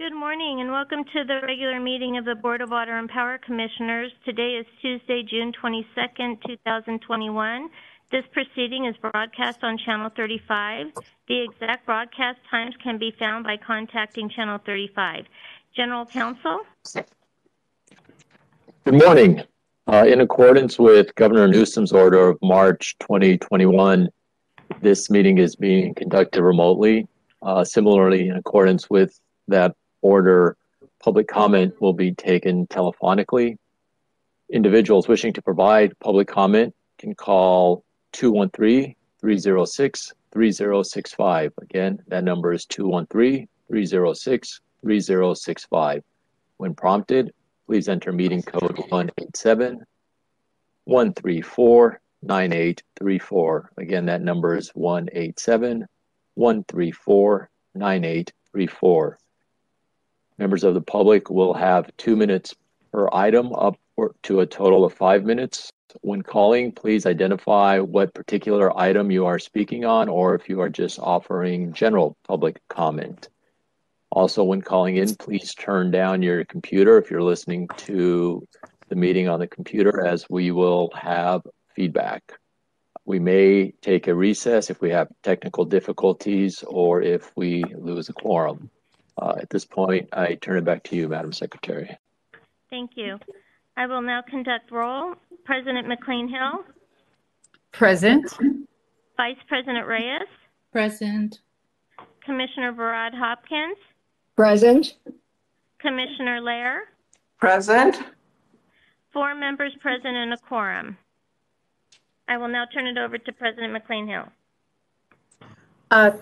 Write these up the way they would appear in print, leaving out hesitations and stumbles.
Good morning and welcome to the regular meeting of the Board of Water and Power Commissioners. Today is Tuesday, June 22nd, 2021. This proceeding is broadcast on Channel 35. The exact broadcast times can be found by contacting Channel 35. General Counsel? Good morning. In accordance with Governor Newsom's order of March 2021, this meeting is being conducted remotely. Similarly, in accordance with that order, public comment will be taken telephonically. Individuals wishing to provide public comment can call 213-306-3065. Again, that number is 213-306-3065. When prompted, please enter meeting code 187-134-9834. Again, that number is 187-134-9834. Members of the public will have 2 minutes per item, up to a total of 5 minutes. When calling, please identify what particular item you are speaking on, or if you are just offering general public comment. Also, when calling in, please turn down your computer if you're listening to the meeting on the computer, as we will have feedback. We may take a recess if we have technical difficulties or if we lose a quorum. At this point, I turn it back to you, Madam Secretary. Thank you. I will now conduct roll. President McCLAIN-HILL? Present. Vice President Reyes? Present. Commissioner BARAD Hopkins? Present. Commissioner LEHRER? Present. 4 members present and a quorum. I will now turn it over to President McCLAIN-HILL.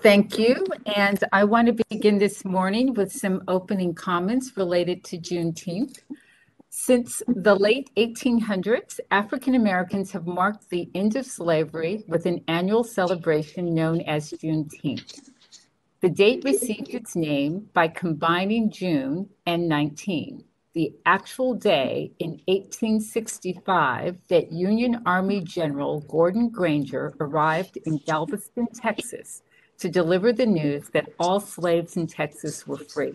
Thank you. And I want to begin this morning with some opening comments related to Juneteenth. Since the late 1800s, African Americans have marked the end of slavery with an annual celebration known as Juneteenth. The date received its name by combining June and 19, the actual day in 1865 that Union Army General Gordon Granger arrived in Galveston, Texas, to deliver the news that all slaves in Texas were free.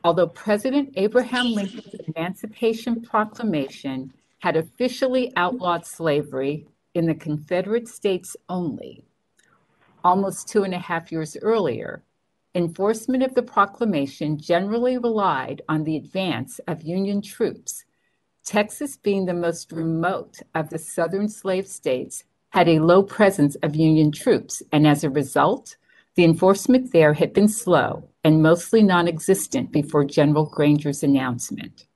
Although President Abraham Lincoln's Emancipation Proclamation had officially outlawed slavery in the Confederate States only, almost 2.5 years earlier, enforcement of the proclamation generally relied on the advance of Union troops. Texas, being the most remote of the southern slave states, had a low presence of Union troops, and as a result, the enforcement there had been slow and mostly non-existent before General Granger's announcement.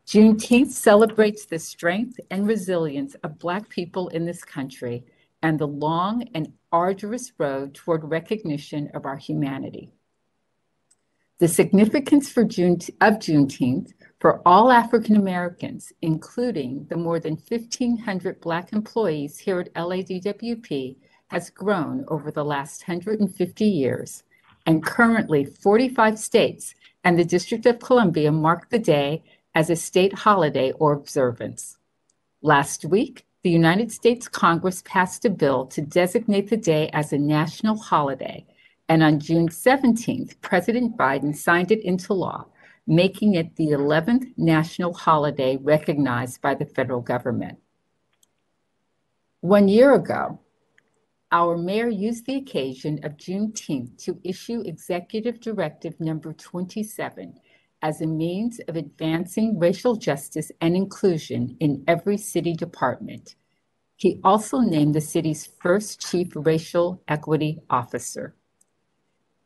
Juneteenth celebrates the strength and resilience of Black people in this country and the long and arduous road toward recognition of our humanity. The significance of Juneteenth for all African Americans, including the more than 1,500 Black employees here at LADWP, has grown over the last 150 years, and currently 45 states and the District of Columbia mark the day as a state holiday or observance. Last week, the United States Congress passed a bill to designate the day as a national holiday, and on June 17th, President Biden signed it into law, making it the 11th national holiday recognized by the federal government. 1 year ago, our mayor used the occasion of Juneteenth to issue Executive Directive Number 27 as a means of advancing racial justice and inclusion in every city department. He also named the city's first chief racial equity officer.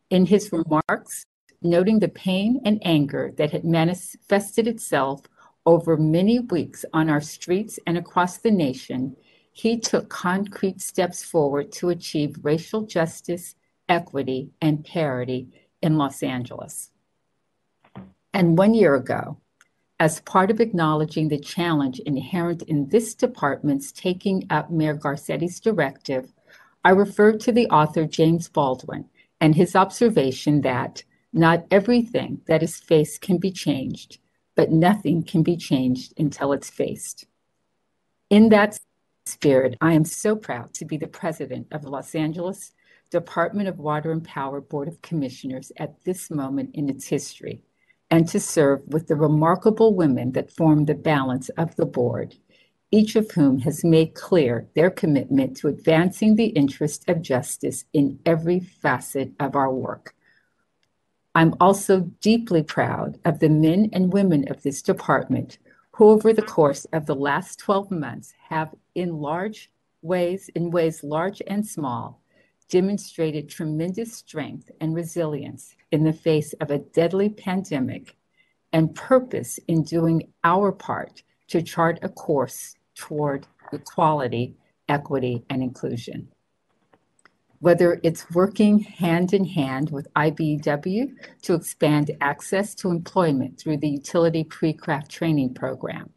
In his remarks, noting the pain and anger that had manifested itself over many weeks on our streets and across the nation, he took concrete steps forward to achieve racial justice, equity, and parity in Los Angeles. And 1 year ago, as part of acknowledging the challenge inherent in this department's taking up Mayor Garcetti's directive, I referred to the author James Baldwin and his observation that not everything that is faced can be changed, but nothing can be changed until it's faced. In that spirit, I am so proud to be the president of Los Angeles Department of Water and Power Board of Commissioners at this moment in its history, and to serve with the remarkable women that form the balance of the board, each of whom has made clear their commitment to advancing the interest of justice in every facet of our work. I'm also deeply proud of the men and women of this department who over the course of the last 12 months have in ways large and small, demonstrated tremendous strength and resilience in the face of a deadly pandemic and purpose in doing our part to chart a course toward equality, equity, and inclusion. Whether it's working hand in hand with IBEW to expand access to employment through the Utility Pre-Craft Training Program,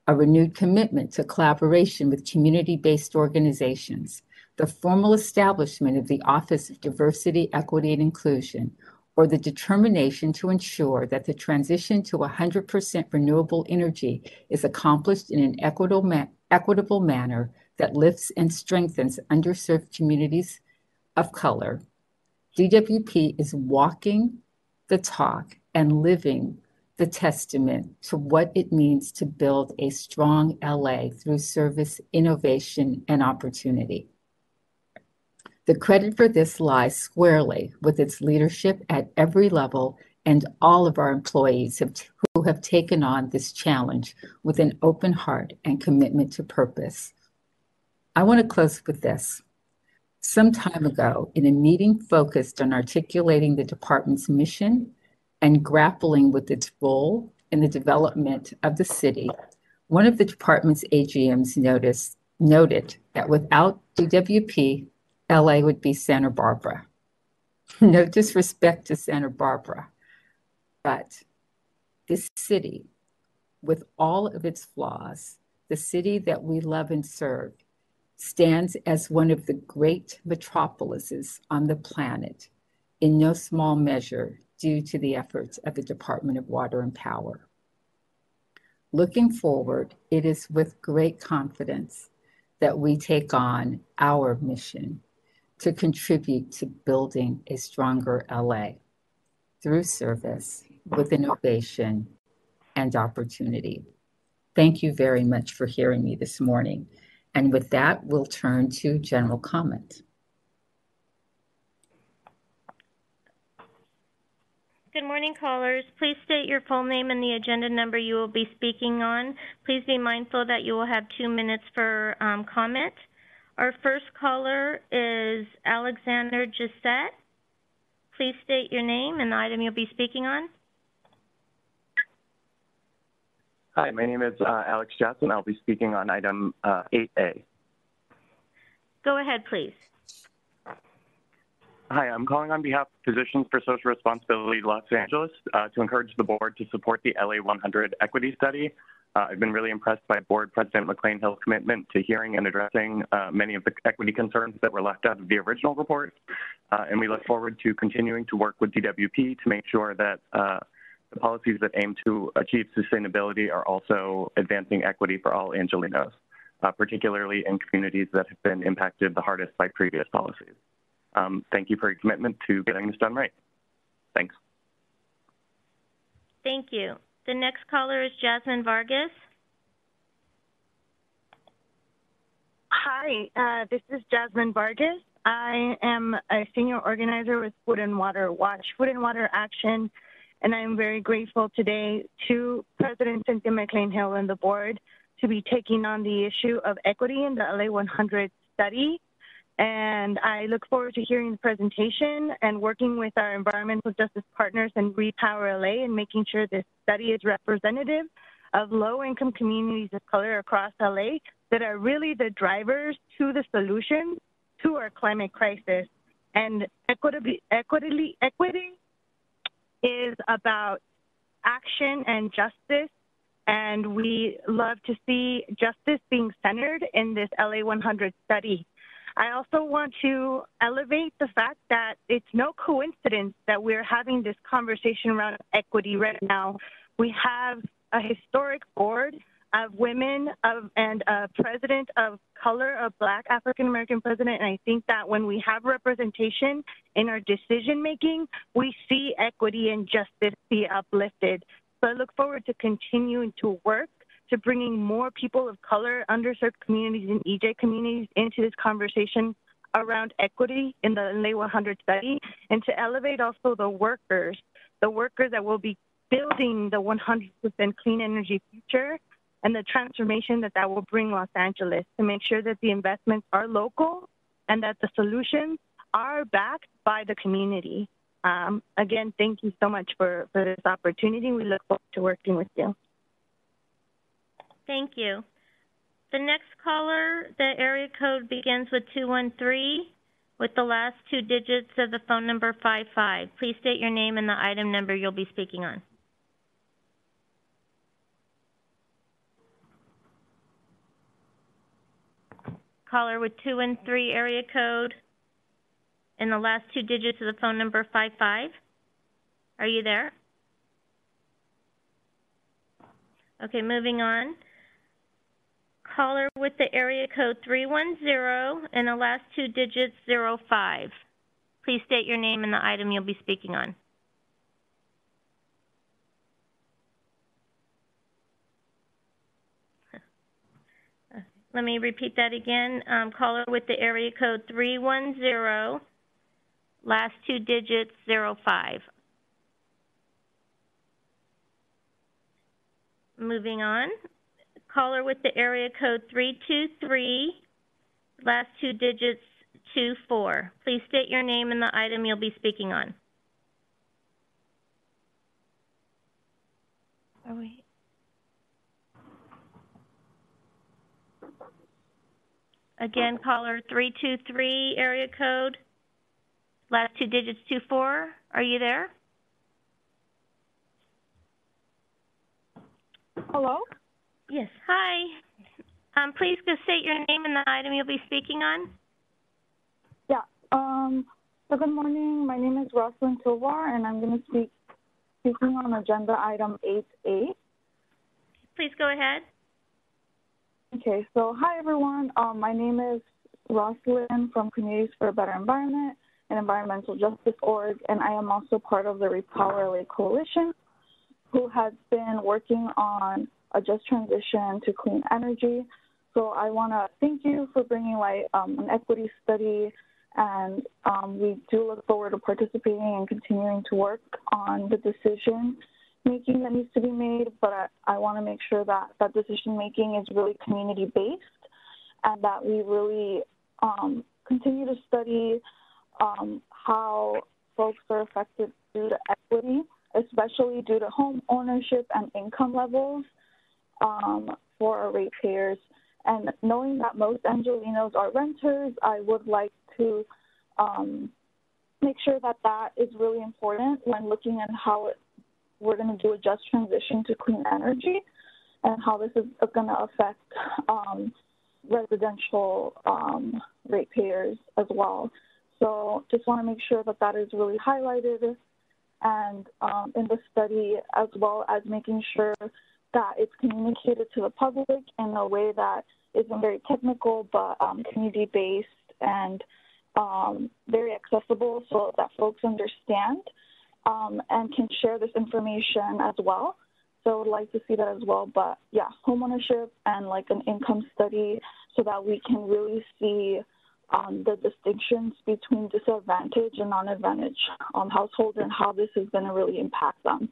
a renewed commitment to collaboration with community-based organizations, the formal establishment of the Office of Diversity, Equity, and Inclusion, or the determination to ensure that the transition to 100% renewable energy is accomplished in an equitable manner that lifts and strengthens underserved communities of color, DWP is walking the talk and living the testament to what it means to build a strong LA through service, innovation, and opportunity. The credit for this lies squarely with its leadership at every level and all of our employees who have taken on this challenge with an open heart and commitment to purpose. I want to close with this. Some time ago, in a meeting focused on articulating the department's mission and grappling with its role in the development of the city, one of the department's AGMs noted that without DWP, LA would be Santa Barbara. No disrespect to Santa Barbara, but this city, with all of its flaws, the city that we love and serve, stands as one of the great metropolises on the planet, in no small measure due to the efforts of the Department of Water and Power. Looking forward, it is with great confidence that we take on our mission to contribute to building a stronger LA through service with innovation and opportunity. Thank you very much for hearing me this morning. And with that, we'll turn to general comment. Good morning, callers. Please state your full name and the agenda number you will be speaking on. Please be mindful that you will have 2 minutes for comment. Our first caller is Alexander Gisette. Please state your name and the item you'll be speaking on. Hi, my name is Alex Jackson. I'll be speaking on item 8A. Go ahead, please. Hi, I'm calling on behalf of Physicians for Social Responsibility Los Angeles to encourage the board to support the LA 100 equity study. I've been really impressed by Board President McCLAIN-HILL's commitment to hearing and addressing many of the equity concerns that were left out of the original report. And we look forward to continuing to work with DWP to make sure that the policies that aim to achieve sustainability are also advancing equity for all Angelenos, particularly in communities that have been impacted the hardest by previous policies. Thank you for your commitment to getting this done right. Thanks. Thank you. The next caller is Jasmine Vargas. Hi, this is Jasmine Vargas. I am a senior organizer with Food and Water Watch, Food and Water Action, and I'm very grateful today to President Cynthia McCLAIN-HILL and the board to be taking on the issue of equity in the LA 100 study. And I look forward to hearing the presentation and working with our environmental justice partners and Repower LA and making sure this study is representative of low-income communities of color across LA that are really the drivers to the solution to our climate crisis. And equity is about action and justice, and we love to see justice being centered in this LA 100 study. I also want to elevate the fact that it's no coincidence that we're having this conversation around equity right now. We have a historic board of women and a president of color, a Black African-American president. And I think that when we have representation in our decision-making, we see equity and justice be uplifted. So I look forward to continuing to work to bringing more people of color, underserved communities, and EJ communities into this conversation around equity in the LA 100 study, and to elevate also the workers that will be building the 100% clean energy future and the transformation that will bring Los Angeles, to make sure that the investments are local and that the solutions are backed by the community. Again, thank you so much for this opportunity. We look forward to working with you. Thank you. The next caller, the area code begins with 213 with the last 2 digits of the phone number 55. Please state your name and the item number you'll be speaking on. Caller with 213 area code and the last 2 digits of the phone number 55. Are you there? Okay, moving on. Caller with the area code 310 and the last 2 digits 05. Please state your name and the item you'll be speaking on. Let me repeat that again. Caller with the area code 310, last 2 digits 05. Moving on. Caller with the area code 323, last 2 digits 24. Please state your name and the item you'll be speaking on. Are we? Again, caller 323 area code, last 2 digits 24. Are you there? Hello? Yes. Hi. Please go state your name and the item you'll be speaking on. Yeah. So good morning. My name is Rosalind Tovar, and I'm going to speaking on agenda item 8A. Please go ahead. Okay. So hi, everyone. My name is Rosalind from Communities for a Better Environment and Environmental Justice Org, and I am also part of the Repower LA Coalition, who has been working on a just transition to clean energy. So I want to thank you for bringing light an equity study, and we do look forward to participating and continuing to work on the decision making that needs to be made, but I want to make sure that that decision making is really community based and that we really continue to study how folks are affected due to equity, especially due to home ownership and income levels for our ratepayers. And knowing that most Angelenos are renters, I would like to make sure that that is really important when looking at how we're going to do a just transition to clean energy and how this is going to affect residential ratepayers as well. So just want to make sure that that is really highlighted and in the study, as well as making sure that it's communicated to the public in a way that isn't very technical, but community-based and very accessible so that folks understand and can share this information as well. So I would like to see that as well. But yeah, homeownership and like an income study so that we can really see the distinctions between disadvantaged and non-advantaged households and how this is going to really impact them.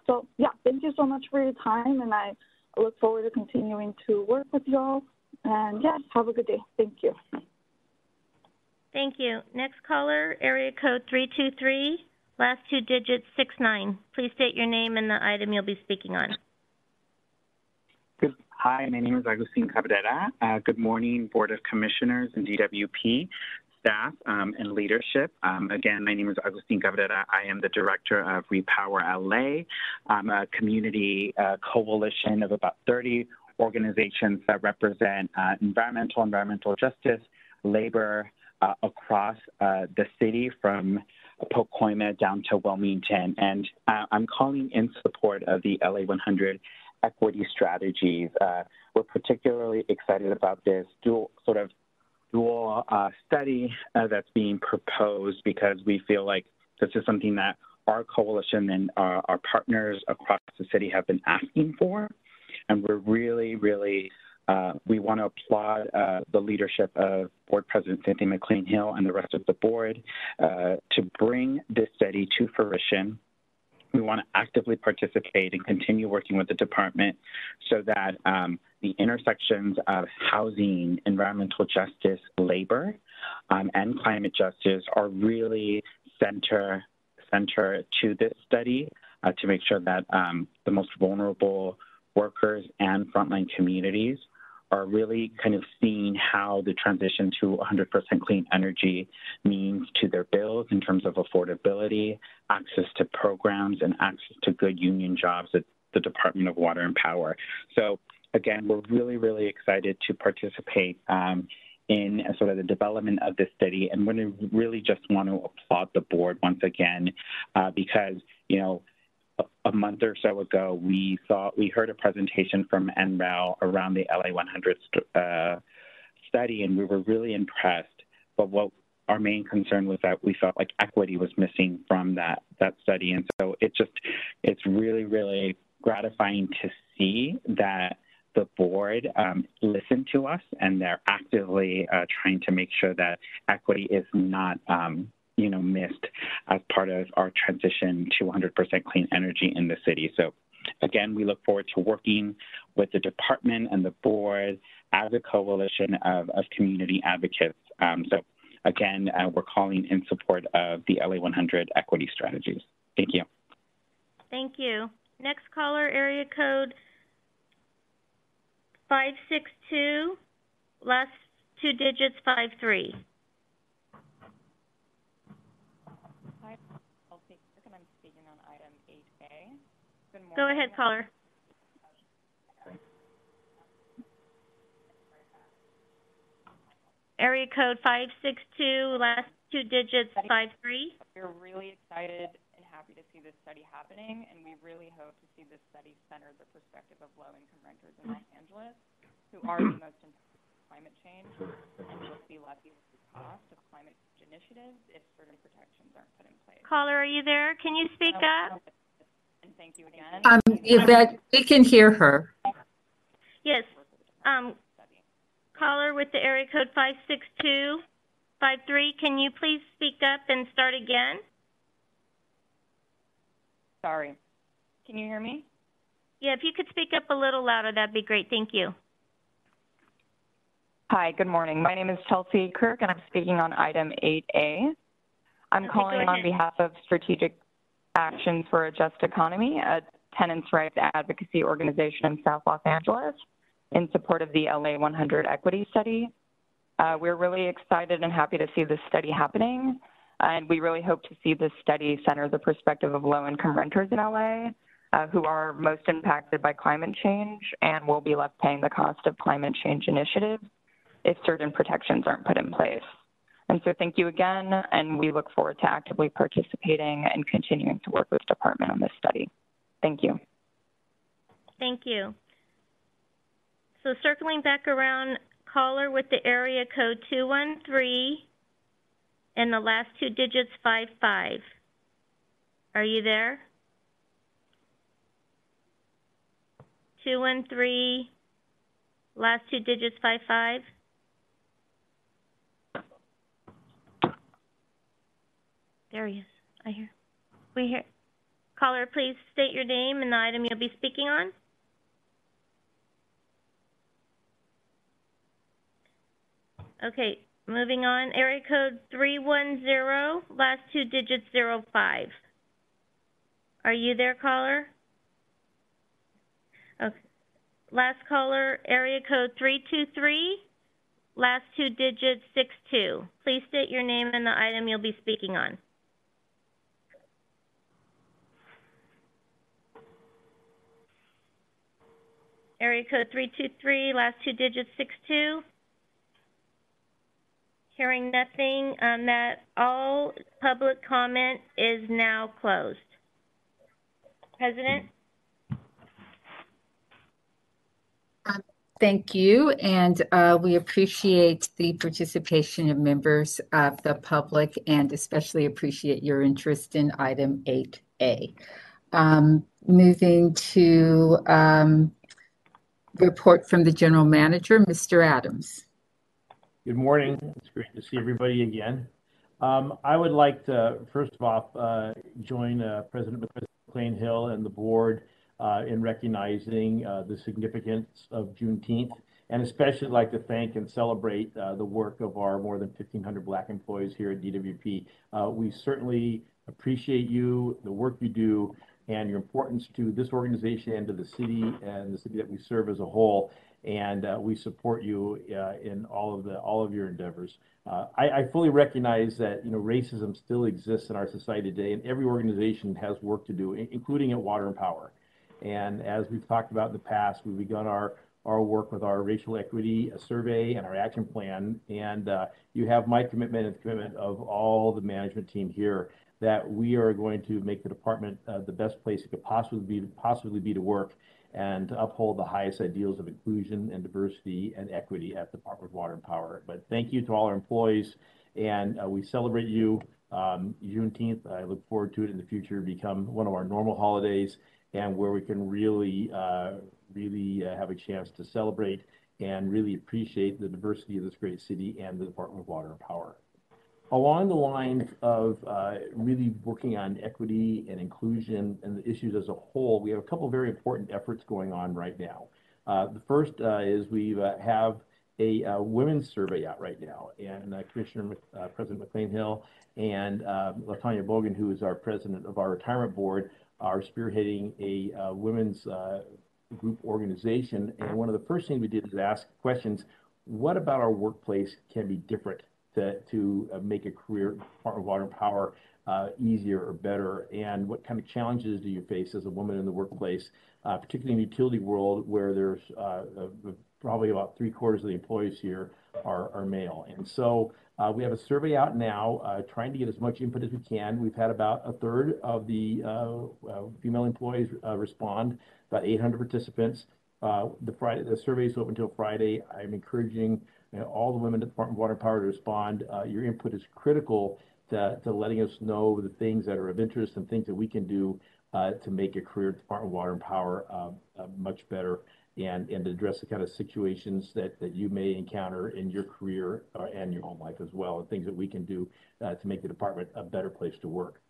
So yeah, thank you so much for your time, and I look forward to continuing to work with y'all. And yeah, have a good day. Thank you. Thank you. Next caller, area code 323, last 2 digits 69. Please state your name and the item you'll be speaking on. Good. Hi, my name is Agustin Cabrera. Good morning, Board of Commissioners and JWP staff and leadership. Again, my name is Agustin Cabrera. I am the director of Repower LA. I'm a community coalition of about 30 organizations that represent environmental justice, labor across the city from Pacoima down to Wilmington. And I'm calling in support of the LA 100 equity strategies. We're particularly excited about this dual study that's being proposed because we feel like this is something that our coalition and our partners across the city have been asking for. And we're really, we want to applaud the leadership of Board President Cynthia McCLAIN-HILL and the rest of the board to bring this study to fruition. We want to actively participate and continue working with the department so that the intersections of housing, environmental justice, labor, and climate justice are really center to this study to make sure that the most vulnerable workers and frontline communities are really kind of seeing how the transition to 100% clean energy means to their bills in terms of affordability, access to programs, and access to good union jobs at the Department of Water and Power. So again, we're really excited to participate in sort of the development of this study, and we really just want to applaud the board once again because, you know, a month or so ago, we heard a presentation from NREL around the LA100 study, and we were really impressed. But what our main concern was that we felt like equity was missing from that study, and so it's really gratifying to see that the board listened to us, and they're actively trying to make sure that equity is not missed as part of our transition to 100% clean energy in the city. So again, we look forward to working with the department and the board as a coalition of community advocates. So again, we're calling in support of the LA100 equity strategies. Thank you. Thank you. Next caller, area code 562, last two digits 53. Go ahead, caller. Area code 562, last two digits 53. We're really excited and happy to see this study happening, and we really hope to see this study center the perspective of low-income renters in Los Angeles, who are the most impacted by climate change, and will be levy with the cost of climate change initiatives if certain protections aren't put in place. Caller, are you there? Can you speak up? And thank you again. Yvette, we can hear her. Yes. Caller with the area code 56253, can you please speak up and start again? Sorry. Can you hear me? Yeah, if you could speak up a little louder, that'd be great. Thank you. Hi, good morning. My name is Chelsea Kirk, and I'm speaking on item 8A. I'm calling on behalf of Strategic Actions for a Just Economy, a tenants' rights advocacy organization in South Los Angeles, in support of the LA100 equity study. We're really excited and happy to see this study happening, and we really hope to see this study center the perspective of low-income renters in LA, who are most impacted by climate change and will be left paying the cost of climate change initiatives if certain protections aren't put in place. And so thank you again, and we look forward to actively participating and continuing to work with the department on this study. Thank you. Thank you. So circling back around, caller with the area code 213 and the last two digits 55. Are you there? 213, last two digits 55. There he is. We hear. Caller, please state your name and the item you'll be speaking on. Okay, moving on. Area code 310, last two digits 05. Are you there, caller? Okay. Last caller, area code 323, last two digits 62. Please state your name and the item you'll be speaking on. Area code 323, last two digits 62. Hearing nothing on that, all public comment is now closed. President? Thank you, and we appreciate the participation of members of the public and especially appreciate your interest in item 8A. Moving to report from the General Manager, Mr. Adams. Good morning. It's great to see everybody again. I would like to, first of all, join President McCLAIN-HILL and the board in recognizing the significance of Juneteenth, and especially like to thank and celebrate the work of our more than 1,500 Black employees here at DWP. We certainly appreciate you, the work you do, and your importance to this organization and to the city and the city that we serve as a whole. And we support you in all of your endeavors. I fully recognize that racism still exists in our society today, and every organization has work to do, including at Water and Power. And as we've talked about in the past, we've begun our work with our racial equity survey and our action plan. And you have my commitment and the commitment of all the management team here that we are going to make the department the best place it could possibly be to work, and to uphold the highest ideals of inclusion and diversity and equity at the Department of Water and Power. But thank you to all our employees, and we celebrate you. Juneteenth, I look forward to it in the future become one of our normal holidays, and where we can really have a chance to celebrate and really appreciate the diversity of this great city and the Department of Water and Power. Along the lines of really working on equity and inclusion and the issues as a whole, we have a couple of very important efforts going on right now. The first is we have a women's survey out right now, and President McCLAIN-HILL and LaTanya Bogan, who is our president of our retirement board, are spearheading a women's group organization. And one of the first things we did is ask questions: what about our workplace can be different to make a career in the Department of Water and Power easier or better? And what kind of challenges do you face as a woman in the workplace, particularly in the utility world, where there's probably about 3/4 of the employees here are male? And so we have a survey out now trying to get as much input as we can. We've had about 1/3 of the female employees respond, about 800 participants. The survey is open until Friday. I'm encouraging all the women at the Department of Water and Power to respond. Your input is critical to letting us know the things that are of interest and things that we can do to make a career at the Department of Water and Power much better, and to address the kind of situations that you may encounter in your career and your home life as well, and things that we can do to make the department a better place to work.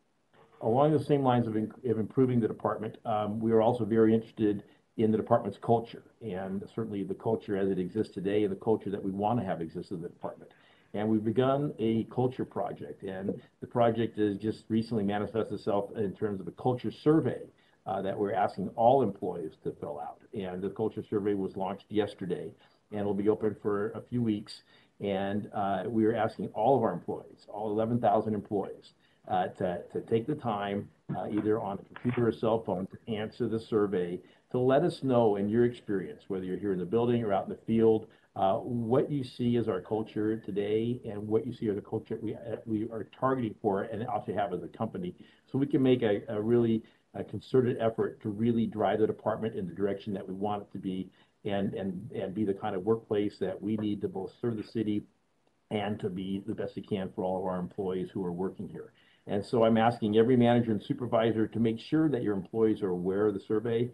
Along the same lines of improving the department, we are also very interested in the department's culture, and certainly the culture as it exists today and the culture that we want to have exist in the department. And we've begun a culture project, and the project has just recently manifested itself in terms of a culture survey that we're asking all employees to fill out. And the culture survey was launched yesterday, and will be open for a few weeks. And we are asking all of our employees, all 11,000 employees, to take the time, either on a computer or cell phone, to answer the survey, to let us know in your experience, whether you're here in the building or out in the field, what you see as our culture today and what you see as a culture we are targeting for and also have as a company, so we can make a really concerted effort to really drive the department in the direction that we want it to be, and be the kind of workplace that we need to both serve the city and to be the best it can for all of our employees who are working here. And so I'm asking every manager and supervisor to make sure that your employees are aware of the survey,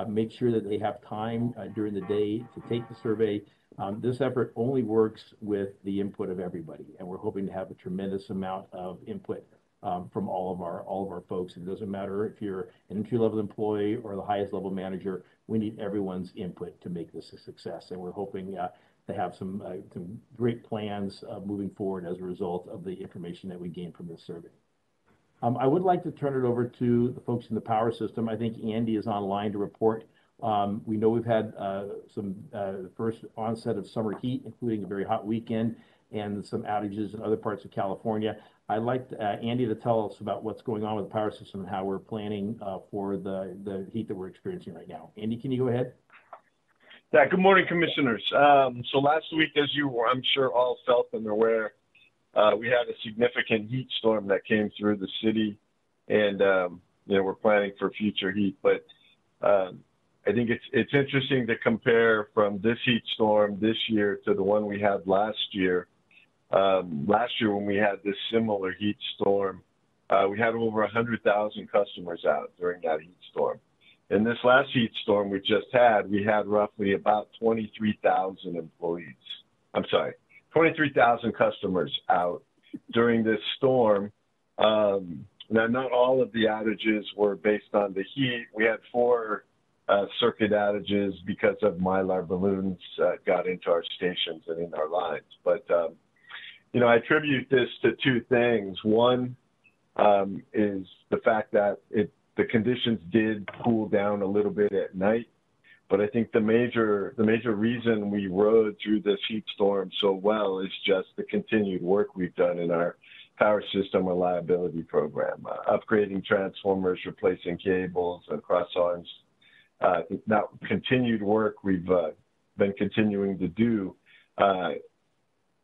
make sure that they have time during the day to take the survey. This effort only works with the input of everybody, and we're hoping to have a tremendous amount of input from all of our folks. It doesn't matter if you're an entry-level employee or the highest level manager. We need everyone's input to make this a success, and we're hoping to have some great plans moving forward as a result of the information that we gain from this survey. I would like to turn it over to the folks in the power system. I think Andy is online to report. We know we've had the first onset of summer heat, including a very hot weekend and some outages in other parts of California. I'd like Andy to tell us about what's going on with the power system and how we're planning for the heat that we're experiencing right now. Andy, can you go ahead? Yeah, good morning, commissioners. So last week, as you were, I'm sure, all felt and aware, we had a significant heat storm that came through the city, and we're planning for future heat. But I think it's interesting to compare from this heat storm this year to the one we had last year. Last year when we had this similar heat storm, we had over 100,000 customers out during that heat storm. In this last heat storm we just had, we had roughly about 23,000 employees. I'm sorry, 23,000 customers out during this storm. Now, not all of the outages were based on the heat. We had 4 circuit outages because of Mylar balloons got into our stations and in our lines. But, you know, I attribute this to 2 things. One is the fact that the conditions did cool down a little bit at night. But I think the major reason we rode through this heat storm so well is just the continued work we've done in our power system reliability program, upgrading transformers, replacing cables and cross arms. That continued work we've been continuing to do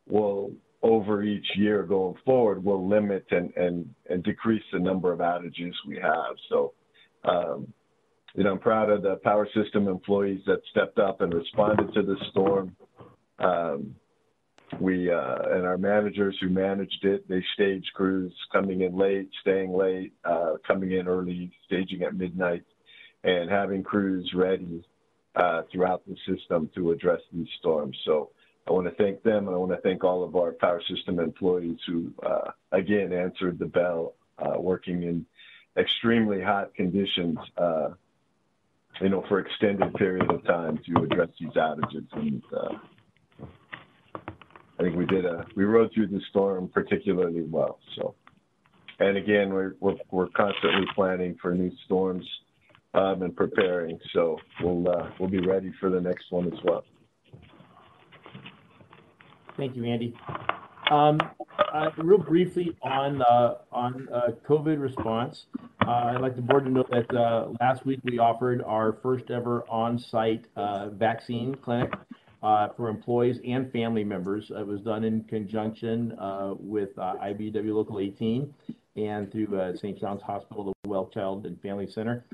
will, over each year going forward, will limit and decrease the number of outages we have. So, you know, I'm proud of the power system employees that stepped up and responded to the storm. And our managers who managed it, they staged crews coming in late, staying late, coming in early, staging at midnight, and having crews ready throughout the system to address these storms. So I want to thank them, and I want to thank all of our power system employees who, again, answered the bell, working in extremely hot conditions, you know, for extended period of time to address these outages. And I think we rode through the storm particularly well. So, and again, we're constantly planning for new storms and preparing. So we'll be ready for the next one as well. Thank you, Andy. Real briefly on COVID response, I'd like the board to know that last week we offered our first ever on-site vaccine clinic for employees and family members. It was done in conjunction with IBW Local 18 and through St. John's Hospital, the Well Child and Family Center.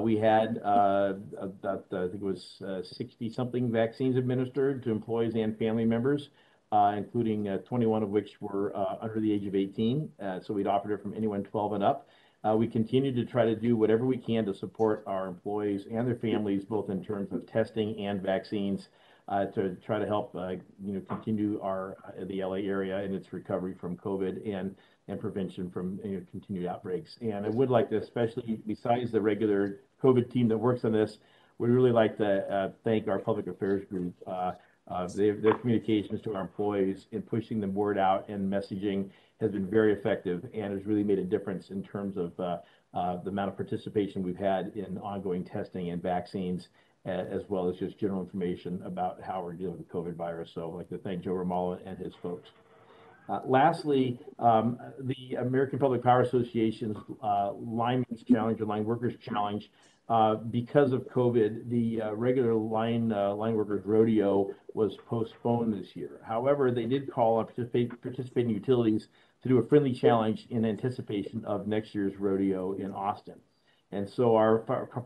We had about, I think it was 60-something vaccines administered to employees and family members, including 21 of which were under the age of 18. So we'd offered it from anyone 12 and up. We continue to try to do whatever we can to support our employees and their families, both in terms of testing and vaccines, to try to help continue the LA area in its recovery from COVID and prevention from continued outbreaks. And I would like to, especially besides the regular COVID team that works on this, we'd really like to thank our public affairs group. Their communications to our employees in pushing the word out and messaging has been very effective and has really made a difference in terms of the amount of participation we've had in ongoing testing and vaccines, as well as just general information about how we're dealing with the COVID virus. So I'd like to thank Joe Ramallah and his folks. Lastly, the American Public Power Association's Linemen's Challenge or Line Workers Challenge, because of COVID, the regular line workers rodeo was postponed this year. However, they did call on participating utilities to do a friendly challenge in anticipation of next year's rodeo in Austin. And so our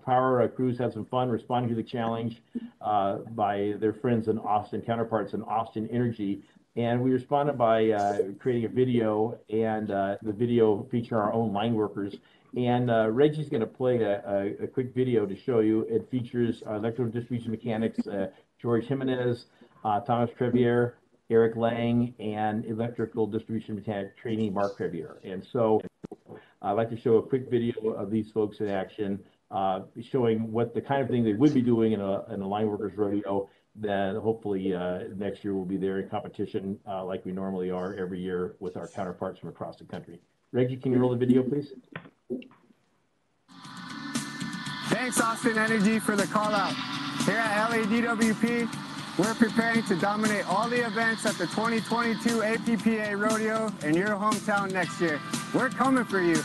power crews had some fun responding to the challenge by their friends in Austin, counterparts in Austin Energy. And we responded by creating a video, and the video featured our own line workers. And Reggie's going to play a quick video to show you. It features electrical distribution mechanics George Jimenez, Thomas Trevier, Eric Lang, and electrical distribution mechanic trainee Mark Trevier. And so I'd like to show a quick video of these folks in action, showing what the kind of thing they would be doing in a line workers rodeo. Then hopefully next year we'll be there in competition like we normally are every year with our counterparts from across the country. Reggie, can you roll the video, please? Thanks, Austin Energy, for the call out. Here at LADWP, we're preparing to dominate all the events at the 2022 APPA Rodeo in your hometown next year. We're coming for you.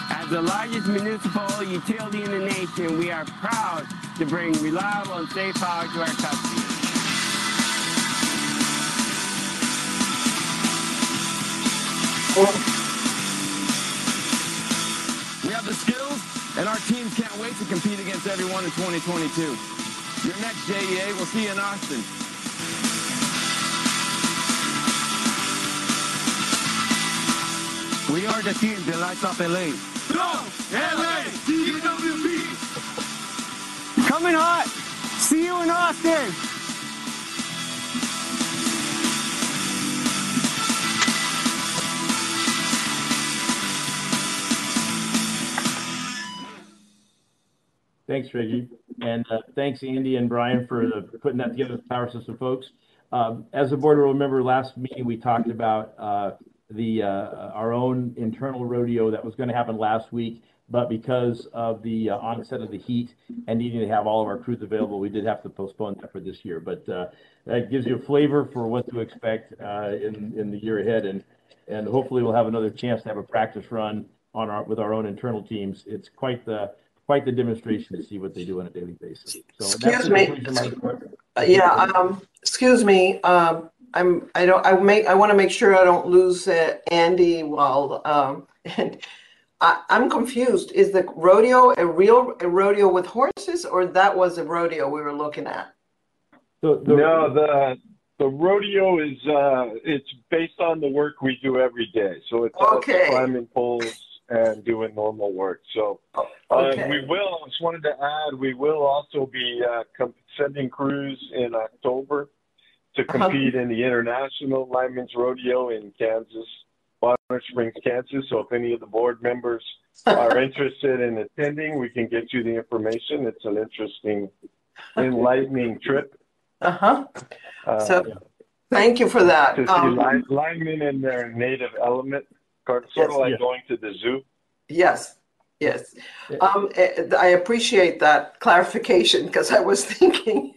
As the largest municipal utility in the nation, we are proud to bring reliable and safe power to our customers. We have the skills, and our teams can't wait to compete against everyone in 2022. Your next JEA, we'll see you in Austin. We are the team that lights up LA. Go, LA, DWP! Coming hot. See you in Austin. Thanks, Reggie. And thanks, Andy and Brian, for putting that together with the Power System folks. As the board will remember, last meeting we talked about our own internal rodeo that was going to happen last week, but because of the onset of the heat and needing to have all of our crews available, we did have to postpone that for this year. But that gives you a flavor for what to expect in the year ahead, and hopefully we'll have another chance to have a practice run with our own internal teams. It's quite the demonstration to see what they do on a daily basis. So excuse me. Excuse me. I want to make sure I don't lose Andy while and I'm confused. Is the rodeo a rodeo with horses, or that was a rodeo we were looking at? No, the rodeo is it's based on the work we do every day. So it's climbing poles and doing normal work. So we will, I just wanted to add, we will also be sending crews in October to compete in the International Lineman's Rodeo in Kansas, Bonner Springs, Kansas. So if any of the board members are interested in attending, we can get you the information. It's an interesting, enlightening trip. Thank you for that. To see linemen in their native element. Sort of like going to the zoo. Yes. I appreciate that clarification because I was thinking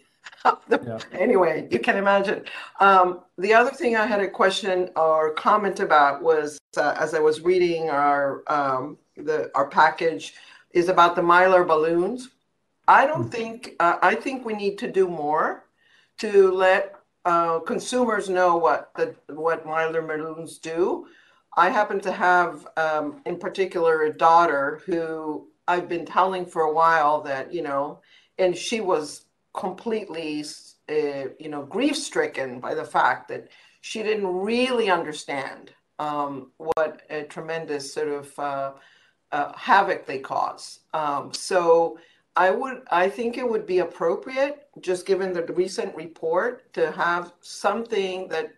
anyway, you can imagine. The other thing I had a question or comment about was as I was reading our package is about the Mylar balloons. I think we need to do more to let consumers know what Mylar balloons do. I happen to have, in particular, a daughter who I've been telling for a while that, and she was completely, grief-stricken by the fact that she didn't really understand what a tremendous sort of havoc they cause. So I think it would be appropriate, just given the recent report, to have something that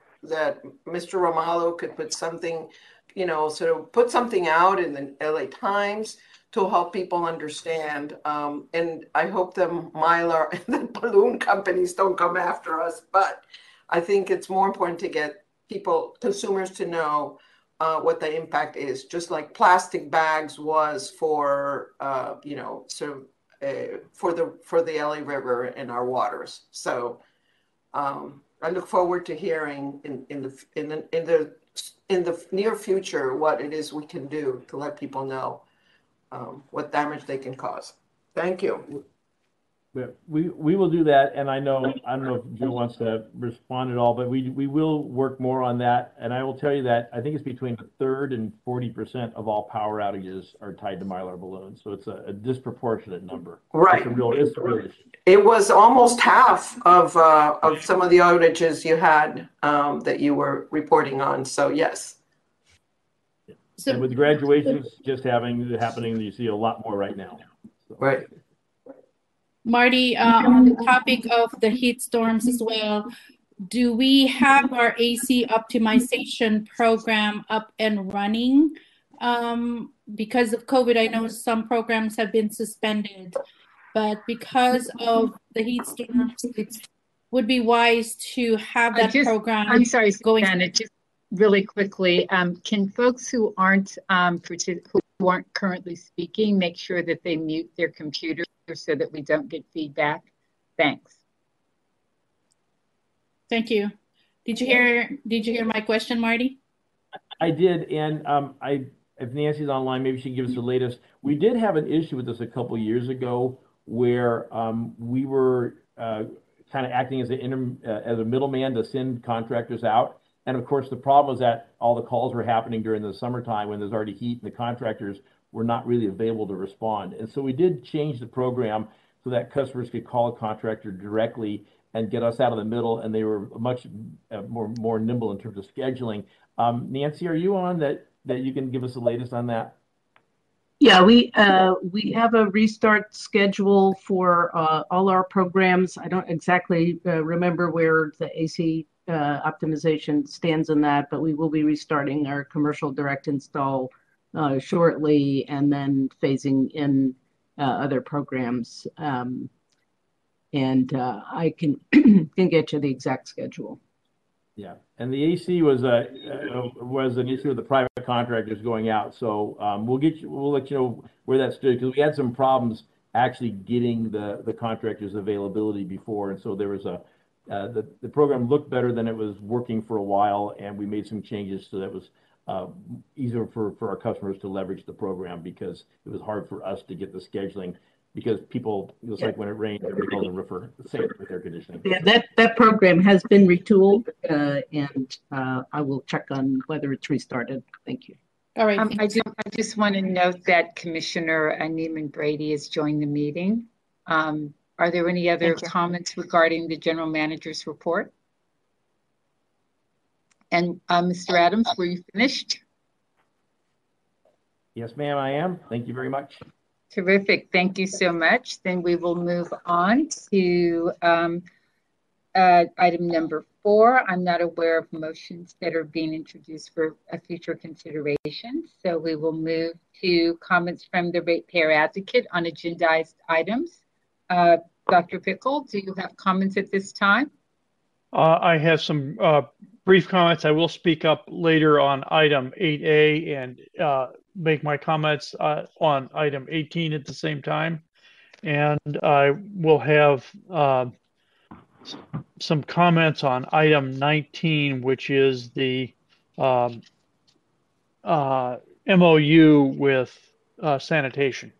Mr. Romalo could put something, sort of put something out in the LA Times to help people understand. And I hope the Mylar and the balloon companies don't come after us, but I think it's more important to get consumers to know what the impact is, just like plastic bags was for, for the LA River and our waters. So I look forward to hearing in the near future what it is we can do to let people know what damage they can cause. Thank you. We will do that, and I don't know if Joe wants to respond at all, but we will work more on that. And I will tell you that I think it's between 1/3 and 40% of all power outages are tied to Mylar balloons. So it's a disproportionate number. Right. It's a real issue. It was almost half of some of the outages you had that you were reporting on. So yes. So, and with graduations just happening, you see a lot more right now. So. Right. Marty, on the topic of the heat storms as well, do we have our AC optimization program up and running? Because of COVID, I know some programs have been suspended, but because of the heat storms, it would be wise to have that program. I'm sorry, Susanna, just really quickly, can folks who aren't currently speaking make sure that they mute their computer so that we don't get feedback? Thanks. Thank you. Did you hear my question, Marty? I did, and if Nancy's online, maybe she can give us the latest. We did have an issue with this a couple years ago where we were kind of acting as a middleman to send contractors out, And of course, the problem was that all the calls were happening during the summertime when there's already heat and the contractors were not really available to respond. And so we did change the program so that customers could call a contractor directly and get us out of the middle, and they were much more nimble in terms of scheduling. Nancy, are you on that you can give us the latest on that? Yeah, we have a restart schedule for all our programs. I don't exactly remember where the AC optimization stands in that, but we will be restarting our commercial direct install shortly, and then phasing in other programs. And I can get you the exact schedule. Yeah, and the AC was an issue with the private contractors going out. So we'll let you know where that stood, because we had some problems actually getting the contractors' availability before, and so there was the program looked better than it was working for a while, and we made some changes so that it was easier for our customers to leverage the program, because it was hard for us to get the scheduling, because people, it was like when it rained, everybody calls a roofer, same with air conditioning. Yeah, that program has been retooled, and I will check on whether it's restarted. Thank you. All right. I just want to note that Commissioner Neiman Brady has joined the meeting. Are there any other comments regarding the General Manager's report? And Mr. Adams, were you finished? Yes, ma'am, I am. Thank you very much. Terrific. Thank you so much. Then we will move on to item number 4. I'm not aware of motions that are being introduced for a future consideration. So we will move to comments from the ratepayer advocate on agendized items. Dr. Pickle, do you have comments at this time? I have some brief comments. I will speak up later on item 8A and make my comments on item 18 at the same time. And I will have some comments on item 19, which is the MOU with sanitation.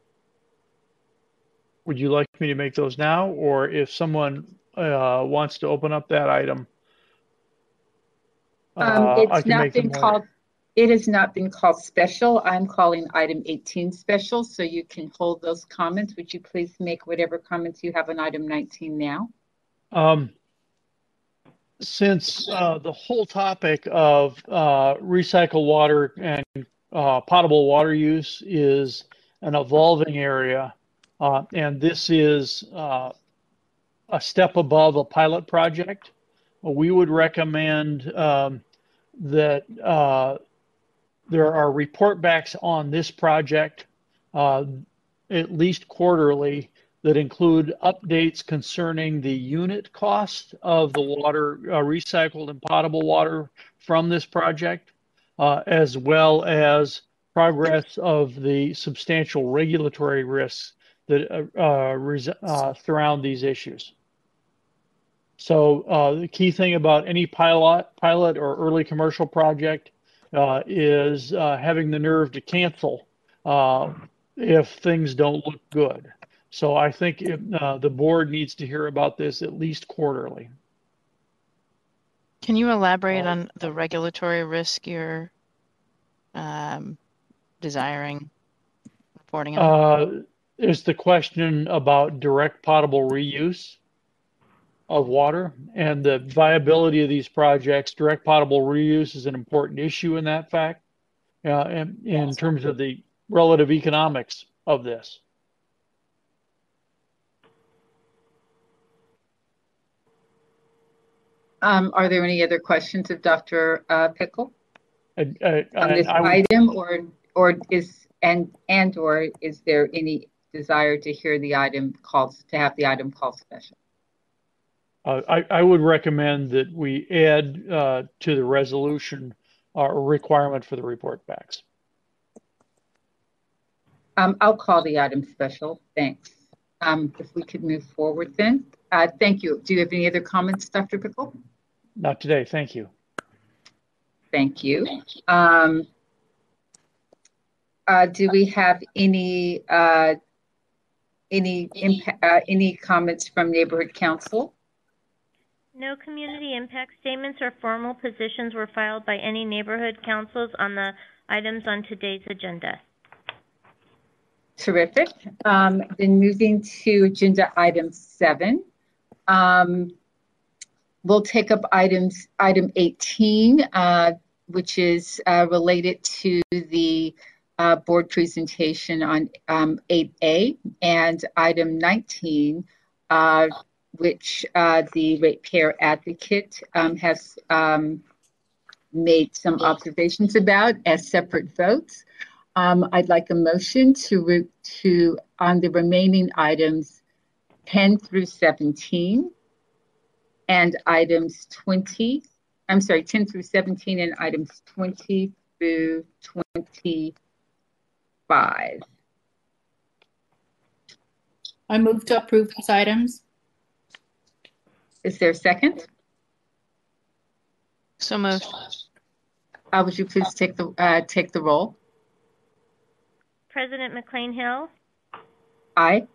Would you like me to make those now, or if someone wants to open up that item? It's not been called. It has not been called special. I'm calling item 18 special, so you can hold those comments. Would you please make whatever comments you have on item 19 now? Since the whole topic of recycled water and potable water use is an evolving area, and this is a step above a pilot project, we would recommend that there are report backs on this project at least quarterly that include updates concerning the unit cost of the water, recycled and potable water from this project, as well as progress of the substantial regulatory risks that surround these issues. So the key thing about any pilot or early commercial project is having the nerve to cancel if things don't look good. So I think the board needs to hear about this at least quarterly. Can you elaborate on the regulatory risk you're desiring reporting on? Is the question about direct potable reuse of water and the viability of these projects. Direct potable reuse is an important issue in that fact, and in terms of the relative economics of this. Are there any other questions of Dr. Pickle on this item, or is there any desire to hear the item called, to have the item called special? I would recommend that we add to the resolution a requirement for the report backs. I'll call the item special. Thanks. If we could move forward then. Thank you. Do you have any other comments, Dr. Pickle? Not today. Thank you. Thank you. Do we have any comments from Neighborhood Council? No community impact statements or formal positions were filed by any neighborhood councils on the items on today's agenda. Terrific. Then moving to agenda item 7. We'll take up item 18, which is related to the board presentation on 8A, and item 19, which the ratepayer advocate has made some observations about as separate votes. I'd like a motion to on the remaining items 10 through 17 and items 10 through 17 and items 20 through 25. I move to approve those items. Is there a second? So moved. Would you please take the roll? President McCLAIN-HILL. Aye.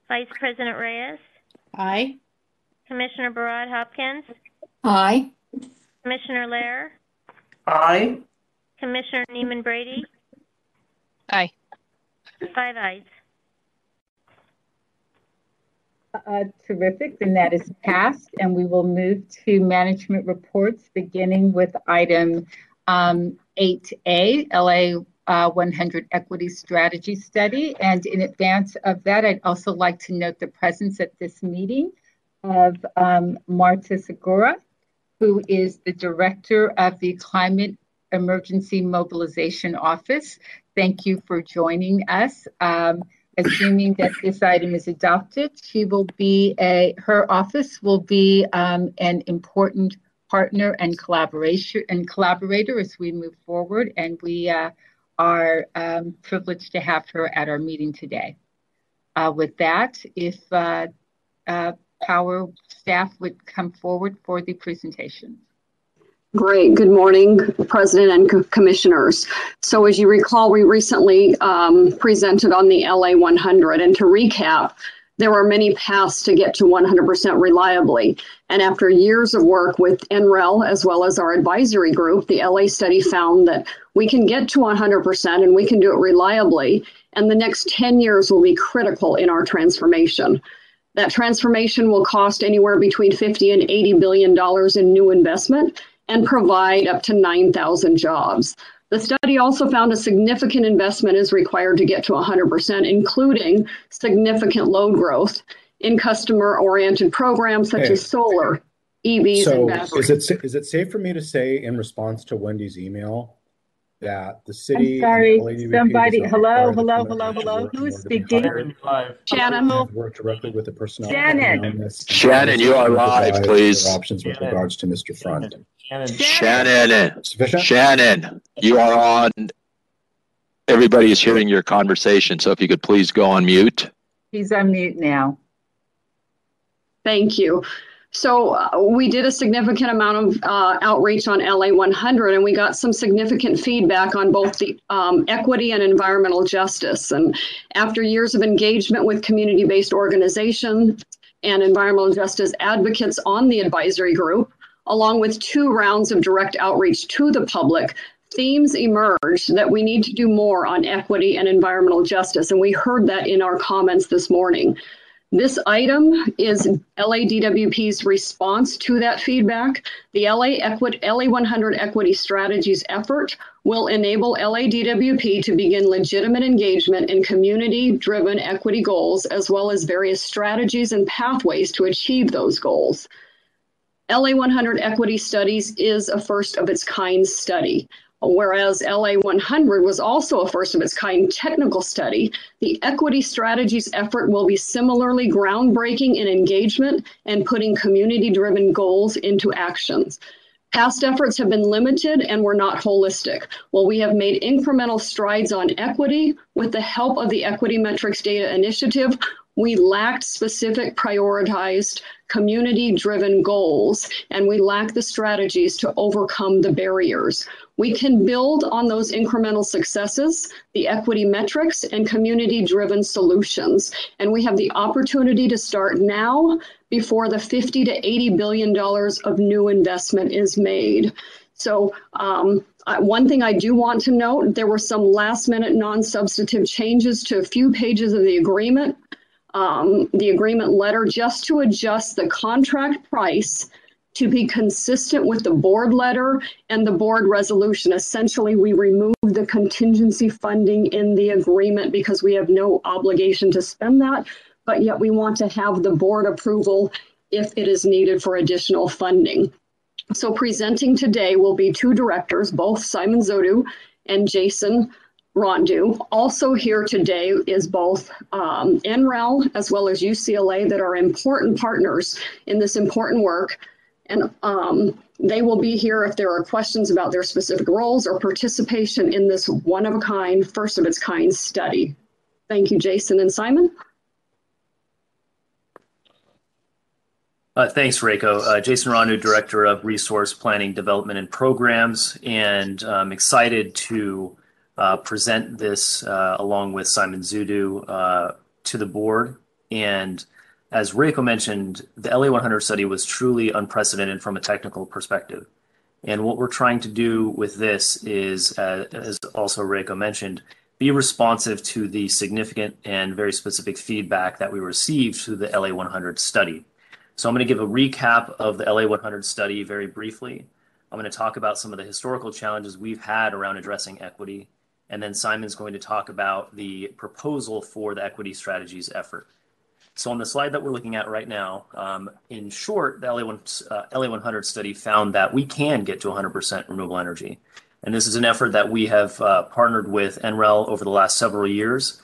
Vice President Reyes. Aye. Commissioner BARAD Hopkins. Aye. Commissioner LEHRER. Aye. Commissioner Neiman Brady. Aye. 5 ayes. Terrific, then that is passed, and we will move to management reports, beginning with item 8A, LA 100 Equity Strategy Study. And in advance of that, I'd also like to note the presence at this meeting of Marta Segura, who is the Director of the Climate Emergency Mobilization Office. Thank you for joining us. Assuming that this item is adopted, her office will be an important partner and collaborator as we move forward, and we are privileged to have her at our meeting today. With that, if Power staff would come forward for the presentation. Great. Good morning, President and Commissioners. So as you recall, we recently presented on the LA 100. And to recap, there are many paths to get to 100% reliably. And after years of work with NREL, as well as our advisory group, the LA study found that we can get to 100% and we can do it reliably. And the next 10 years will be critical in our transformation. That transformation will cost anywhere between $50 and $80 billion in new investment and provide up to 9,000 jobs. The study also found a significant investment is required to get to 100%, including significant load growth in customer-oriented programs such as solar, EVs, and batteries. Is it safe for me to say in response to Wendy's email that the city— I'm sorry, somebody, hello, who is speaking? Shannon. Work directly with the personnel. Shannon, you are live, please. Options with regards to Mr. Front. Shannon, you are on. Everybody is hearing your conversation, so if you could please go on mute. He's on mute now. Thank you. So we did a significant amount of outreach on LA 100, and we got some significant feedback on both the equity and environmental justice. And after years of engagement with community-based organizations and environmental justice advocates on the advisory group, along with 2 rounds of direct outreach to the public, themes emerged that we need to do more on equity and environmental justice. And we heard that in our comments this morning. This item is LADWP's response to that feedback. The LA 100 Equity Strategies effort will enable LADWP to begin legitimate engagement in community-driven equity goals, as well as various strategies and pathways to achieve those goals. LA 100 Equity Studies is a first-of-its-kind study. Whereas LA 100 was also a first-of-its-kind technical study, the equity strategies effort will be similarly groundbreaking in engagement and putting community-driven goals into actions. Past efforts have been limited and were not holistic. While we have made incremental strides on equity with the help of the Equity Metrics Data Initiative, we lacked specific prioritized community-driven goals, and we lack the strategies to overcome the barriers. We can build on those incremental successes, the equity metrics, and community-driven solutions. And we have the opportunity to start now before the $50 to $80 billion of new investment is made. So one thing I do want to note, there were some last minute non-substantive changes to a few pages of the agreement letter, just to adjust the contract price to be consistent with the board letter and the board resolution. Essentially, we removed the contingency funding in the agreement because we have no obligation to spend that, but yet we want to have the board approval if it is needed for additional funding. So presenting today will be two directors, both Simon Zodu and Jason Rondu. Also here today is both NREL as well as UCLA that are important partners in this important work. And they will be here if there are questions about their specific roles or participation in this one-of-a-kind, first-of-its-kind study. Thank you, Jason and Simon. Thanks, Reiko. Jason Rondu, Director of Resource Planning, Development, and Programs, and I'm excited to present this along with Simon Zodu to the board. And as Reiko mentioned, the LA100 study was truly unprecedented from a technical perspective. And what we're trying to do with this is, as also Reiko mentioned, be responsive to the significant and very specific feedback that we received through the LA100 study. So I'm going to give a recap of the LA100 study very briefly. I'm going to talk about some of the historical challenges we've had around addressing equity. And then Simon's going to talk about the proposal for the equity strategies effort. So on the slide that we're looking at right now, in short, the LA100 study found that we can get to 100% renewable energy. And this is an effort that we have partnered with NREL over the last several years.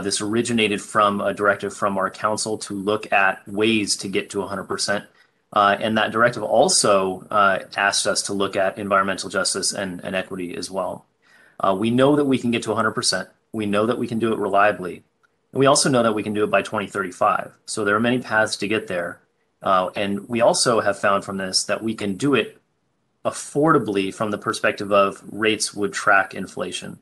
This originated from a directive from our council to look at ways to get to 100%. And that directive also asked us to look at environmental justice and equity as well. We know that we can get to 100%. We know that we can do it reliably. And we also know that we can do it by 2035. So there are many paths to get there. And we also have found from this that we can do it affordably from the perspective of rates would track inflation.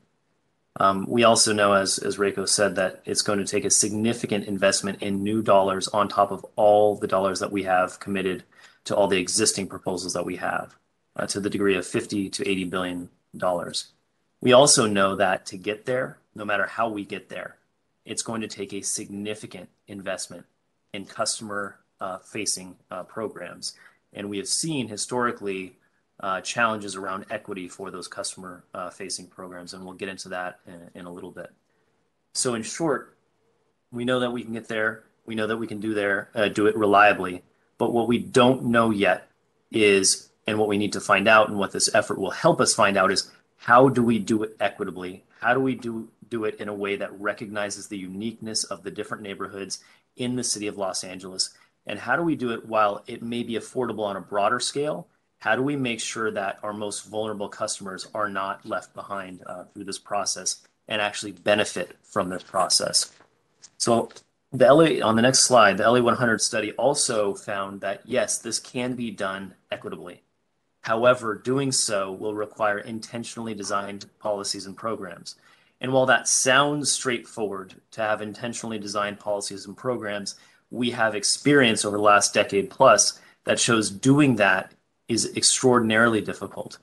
We also know, as Reiko said, that it's going to take a significant investment in new dollars on top of all the dollars that we have committed to all the existing proposals that we have, to the degree of $50 to $80 billion. We also know that to get there, no matter how we get there, it's going to take a significant investment in customer-facing programs. And we have seen historically challenges around equity for those customer-facing programs, and we'll get into that in a little bit. So in short, we know that we can get there. We know that we can do it reliably. But what we don't know yet is, and what we need to find out, and what this effort will help us find out, is how do we do it equitably? How do we do it in a way that recognizes the uniqueness of the different neighborhoods in the city of Los Angeles? And how do we do it while it may be affordable on a broader scale? How do we make sure that our most vulnerable customers are not left behind through this process and actually benefit from this process? So on the next slide, the LA100 study also found that, yes, this can be done equitably. However, doing so will require intentionally designed policies and programs. And while that sounds straightforward to have intentionally designed policies and programs, we have experience over the last decade plus that shows doing that is extraordinarily difficult.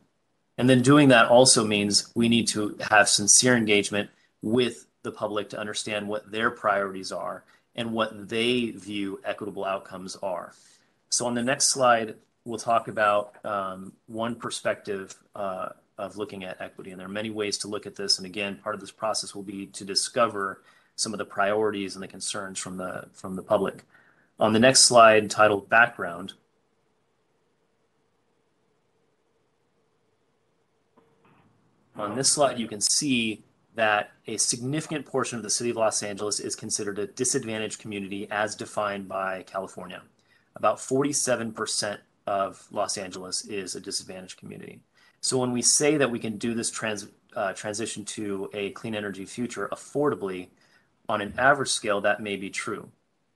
And then doing that also means we need to have sincere engagement with the public to understand what their priorities are and what they view equitable outcomes are. So on the next slide, we'll talk about one perspective of looking at equity. And there are many ways to look at this. And again, part of this process will be to discover some of the priorities and the concerns from the public. On the next slide, titled Background, on this slide, you can see that a significant portion of the city of Los Angeles is considered a disadvantaged community as defined by California. About 47% of Los Angeles is a disadvantaged community. So when we say that we can do this transition to a clean energy future affordably, on an average scale, that may be true.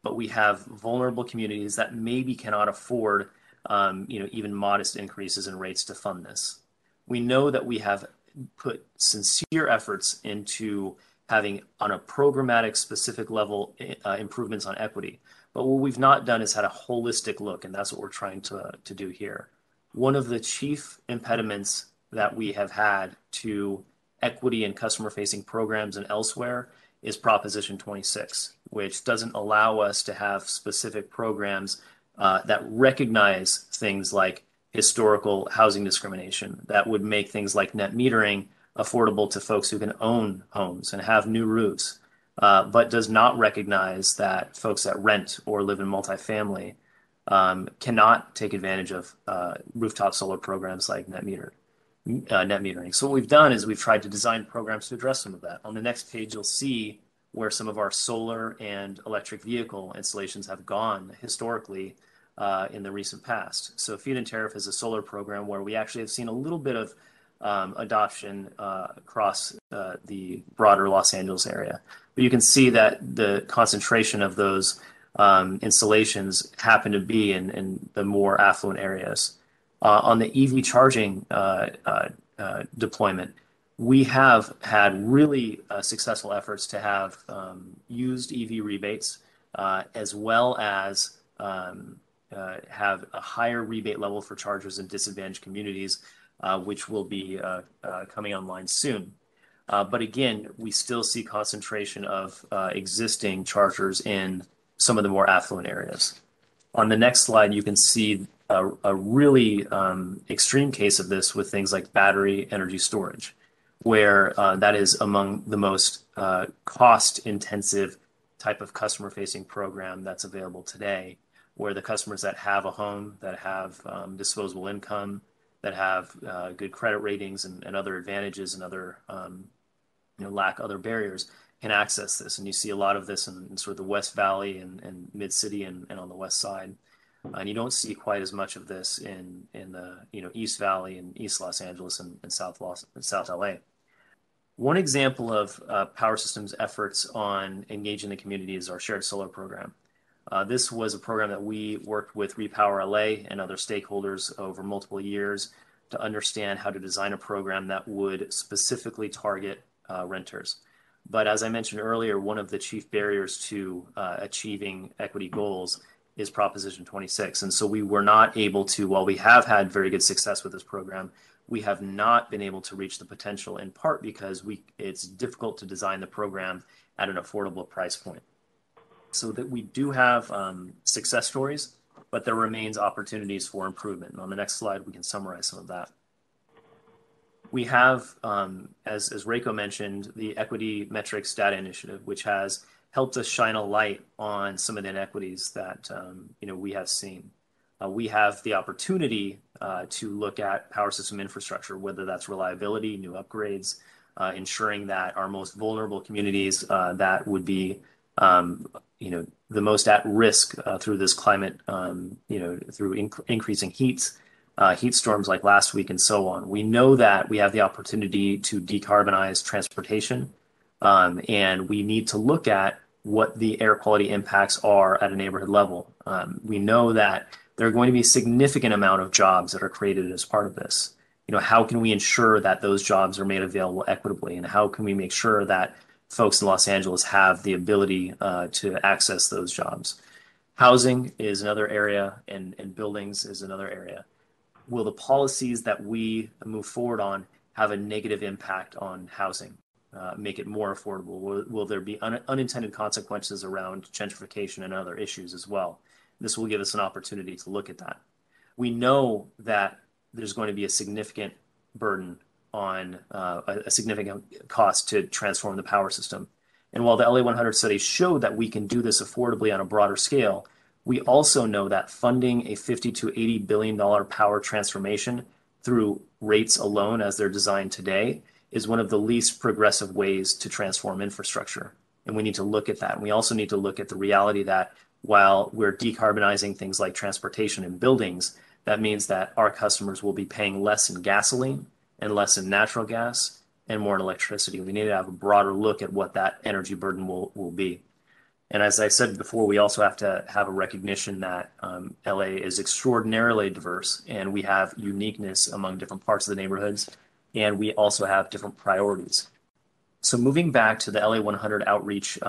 But we have vulnerable communities that maybe cannot afford even modest increases in rates to fund this. We know that we have put sincere efforts into having, on a programmatic specific level, improvements on equity. But what we've not done is had a holistic look, and that's what we're trying to do here. One of the chief impediments that we have had to equity and customer-facing programs and elsewhere is Proposition 26, which doesn't allow us to have specific programs that recognize things like historical housing discrimination, that would make things like net metering affordable to folks who can own homes and have new roofs, but does not recognize that folks that rent or live in multifamily cannot take advantage of rooftop solar programs like net metering. So what we've done is we've tried to design programs to address some of that. On the next page, you'll see where some of our solar and electric vehicle installations have gone historically in the recent past. So Feed and Tariff is a solar program where we actually have seen a little bit of adoption across the broader Los Angeles area. But you can see that the concentration of those installations happen to be in the more affluent areas. On the EV charging deployment, we have had really successful efforts to have used EV rebates as well as have a higher rebate level for chargers in disadvantaged communities, which will be coming online soon. But again, we still see concentration of existing chargers in some of the more affluent areas. On the next slide, you can see a really extreme case of this with things like battery energy storage, where that is among the most cost-intensive type of customer-facing program that's available today, where the customers that have a home, that have disposable income, that have good credit ratings and other advantages and other lack other barriers can access this. And you see a lot of this in sort of the West Valley and Mid-City and on the West Side. And you don't see quite as much of this in the East Valley and East Los Angeles and South LA. One example of Power Systems' efforts on engaging the community is our shared solar program. This was a program that we worked with Repower LA and other stakeholders over multiple years to understand how to design a program that would specifically target renters. But as I mentioned earlier, one of the chief barriers to achieving equity goals is Proposition 26. And so we were not able to, while we have had very good success with this program, we have not been able to reach the potential, in part because it's difficult to design the program at an affordable price point. So that we do have success stories, but there remains opportunities for improvement. And on the next slide, we can summarize some of that. We have, as Reiko mentioned, the Equity Metrics Data Initiative, which has helped us shine a light on some of the inequities that we have seen. We have the opportunity to look at power system infrastructure, whether that's reliability, new upgrades, ensuring that our most vulnerable communities that would be the most at risk through this climate, through increasing heat storms like last week and so on. We know that we have the opportunity to decarbonize transportation, and we need to look at what the air quality impacts are at a neighborhood level. We know that there are going to be a significant amount of jobs that are created as part of this. How can we ensure that those jobs are made available equitably, and how can we make sure that folks in Los Angeles have the ability to access those jobs? Housing is another area, and buildings is another area. Will the policies that we move forward on have a negative impact on housing, make it more affordable? Will there be unintended consequences around gentrification and other issues as well? This will give us an opportunity to look at that. We know that there's going to be a significant burden on a significant cost to transform the power system. And while the LA100 study showed that we can do this affordably on a broader scale, we also know that funding a $50 to $80 billion power transformation through rates alone as they're designed today is one of the least progressive ways to transform infrastructure. And we need to look at that. And we also need to look at the reality that while we're decarbonizing things like transportation and buildings, that means that our customers will be paying less in gasoline and less in natural gas and more in electricity. We need to have a broader look at what that energy burden will be. And as I said before, we also have to have a recognition that LA is extraordinarily diverse, and we have uniqueness among different parts of the neighborhoods, and we also have different priorities. So moving back to the LA100 outreach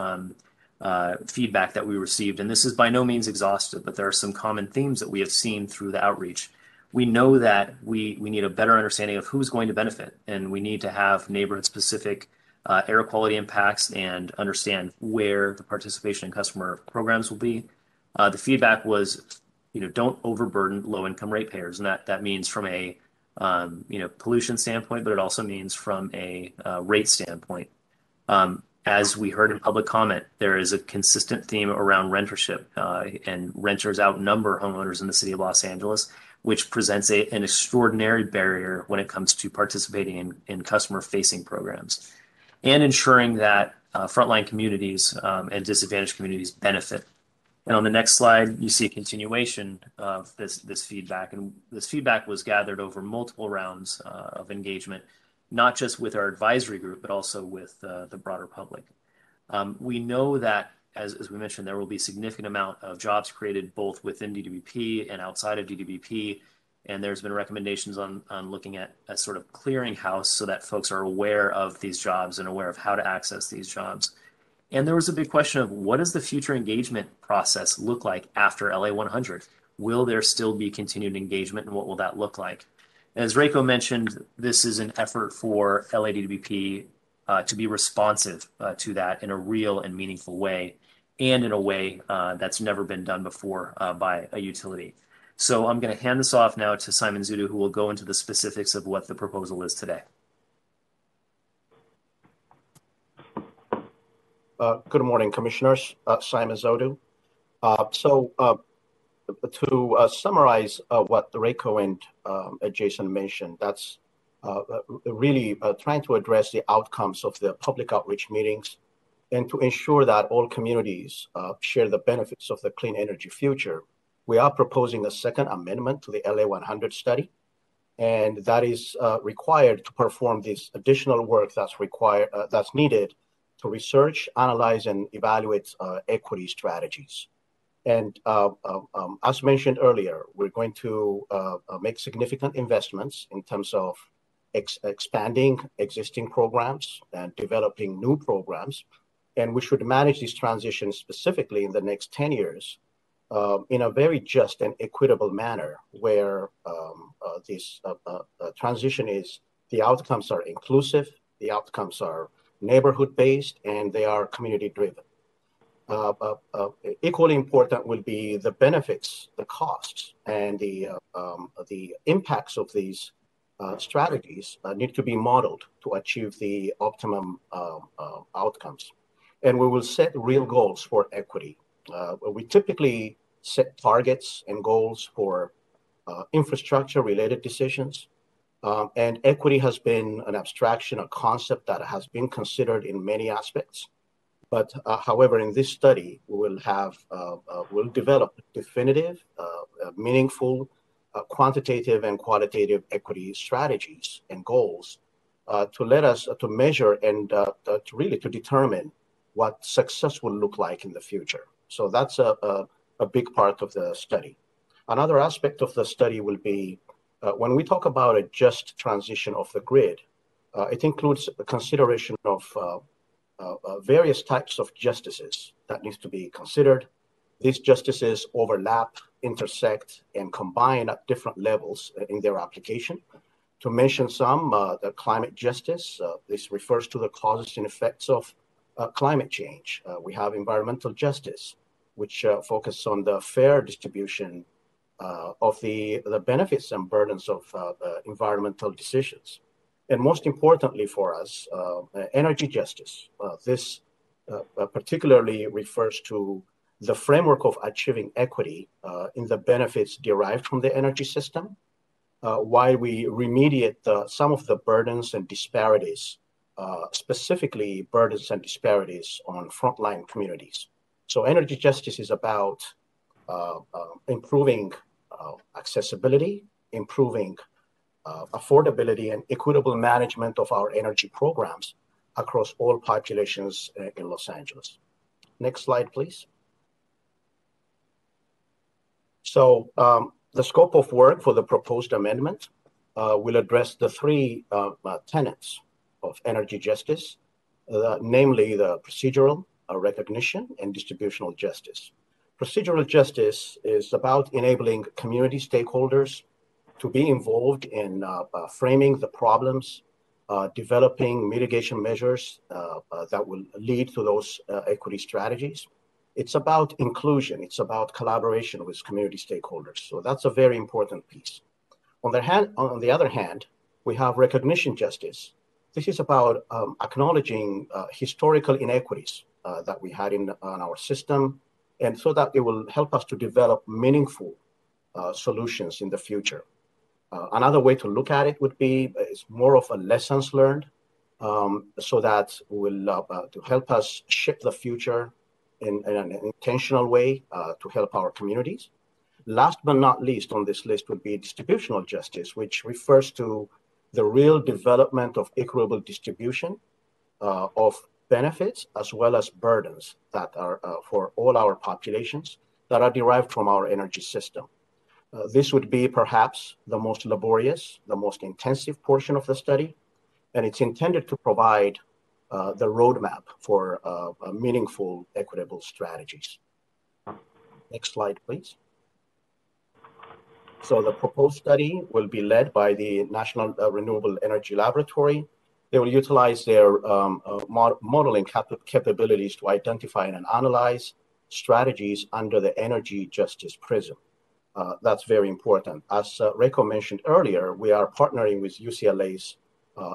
feedback that we received. And this is by no means exhaustive, but there are some common themes that we have seen through the outreach. We know that we need a better understanding of who's going to benefit, and we need to have neighborhood-specific air quality impacts and understand where the participation in customer programs will be. The feedback was, don't overburden low-income ratepayers, and that means from a pollution standpoint, but it also means from a rate standpoint. As we heard in public comment, there is a consistent theme around rentership, and renters outnumber homeowners in the city of Los Angeles, which presents an extraordinary barrier when it comes to participating in customer-facing programs and ensuring that frontline communities and disadvantaged communities benefit. And on the next slide, you see a continuation of this feedback. And this feedback was gathered over multiple rounds of engagement, not just with our advisory group, but also with the broader public. We know that, as we mentioned, there will be a significant amount of jobs created both within DWP and outside of DWP. And there's been recommendations on looking at a sort of clearinghouse so that folks are aware of these jobs and aware of how to access these jobs. And there was a big question of what does the future engagement process look like after LA 100? Will there still be continued engagement, and what will that look like? As Reiko mentioned, this is an effort for LADWP to be responsive to that in a real and meaningful way, and in a way that's never been done before by a utility. So I'm going to hand this off now to Simon Zudu, who will go into the specifics of what the proposal is today. Good morning, Commissioners. Simon Zudu. To summarize what Reiko and Jason mentioned, that's really trying to address the outcomes of the public outreach meetings and to ensure that all communities share the benefits of the clean energy future. We are proposing a second amendment to the LA 100 study, and that is required to perform this additional work that's needed to research, analyze, and evaluate equity strategies. And as mentioned earlier, we're going to make significant investments in terms of expanding existing programs and developing new programs. And we should manage these transitions specifically in the next 10 years in a very just and equitable manner, where this transition is, the outcomes are inclusive, the outcomes are neighborhood-based, and they are community-driven. Equally important will be the benefits, the costs, and the impacts of these strategies need to be modeled to achieve the optimum outcomes. And we will set real goals for equity. We typically set targets and goals for infrastructure-related decisions. And equity has been an abstraction, a concept that has been considered in many aspects. But however, in this study, we'll develop definitive, meaningful, quantitative and qualitative equity strategies and goals to measure and to determine what success will look like in the future. So that's a big part of the study. Another aspect of the study will be when we talk about a just transition of the grid, it includes a consideration of various types of justices that needs to be considered. These justices overlap, intersect, and combine at different levels in their application. To mention some, the climate justice, this refers to the causes and effects of climate change. We have environmental justice, which focuses on the fair distribution of the benefits and burdens of environmental decisions. And most importantly for us, energy justice. This particularly refers to the framework of achieving equity in the benefits derived from the energy system, while we remediate some of the burdens and disparities, specifically burdens and disparities on frontline communities. So energy justice is about improving accessibility, improving affordability and equitable management of our energy programs across all populations in Los Angeles. Next slide, please. So the scope of work for the proposed amendment will address the three tenets of energy justice, namely the procedural, recognition and distributional justice. Procedural justice is about enabling community stakeholders to be involved in framing the problems, developing mitigation measures that will lead to those equity strategies. It's about inclusion. It's about collaboration with community stakeholders. So that's a very important piece. On the other hand, we have recognition justice. This is about acknowledging historical inequities that we had in our system, and so that it will help us to develop meaningful solutions in the future. Another way to look at it would be it's more of a lessons learned, so that will to help us shape the future in an intentional way to help our communities. Last but not least on this list would be distributional justice, which refers to the real development of equitable distribution of benefits as well as burdens that are for all our populations that are derived from our energy system. This would be perhaps the most laborious, the most intensive portion of the study, and it's intended to provide the roadmap for meaningful, equitable strategies. Next slide, please. So the proposed study will be led by the National Renewable Energy Laboratory. They will utilize their modeling capabilities to identify and analyze strategies under the energy justice prism. That's very important. As Reiko mentioned earlier, we are partnering with UCLA's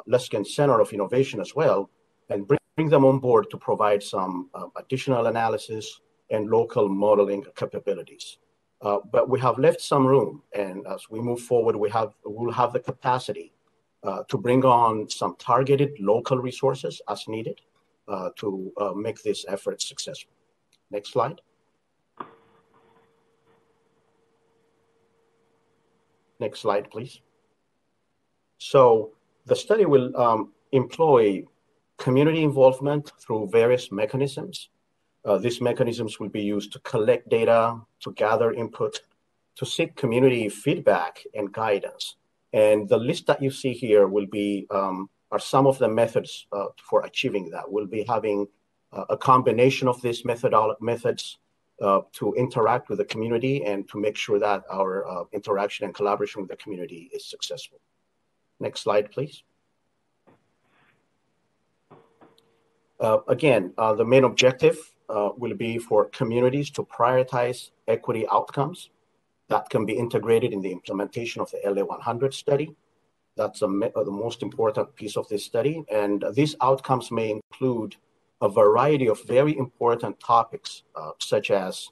Luskin Center of Innovation as well, and bring them on board to provide some additional analysis and local modeling capabilities. But we have left some room, and as we move forward, we'll have the capacity to bring on some targeted local resources as needed to make this effort successful. Next slide. Next slide, please. So the study will employ community involvement through various mechanisms. These mechanisms will be used to collect data, to gather input, to seek community feedback and guidance. And the list that you see here will be are some of the methods for achieving that. We'll be having a combination of these methods to interact with the community and to make sure that our interaction and collaboration with the community is successful. Next slide, please. Again, the main objective will be for communities to prioritize equity outcomes that can be integrated in the implementation of the LA100 study. That's the most important piece of this study. And these outcomes may include a variety of very important topics, such as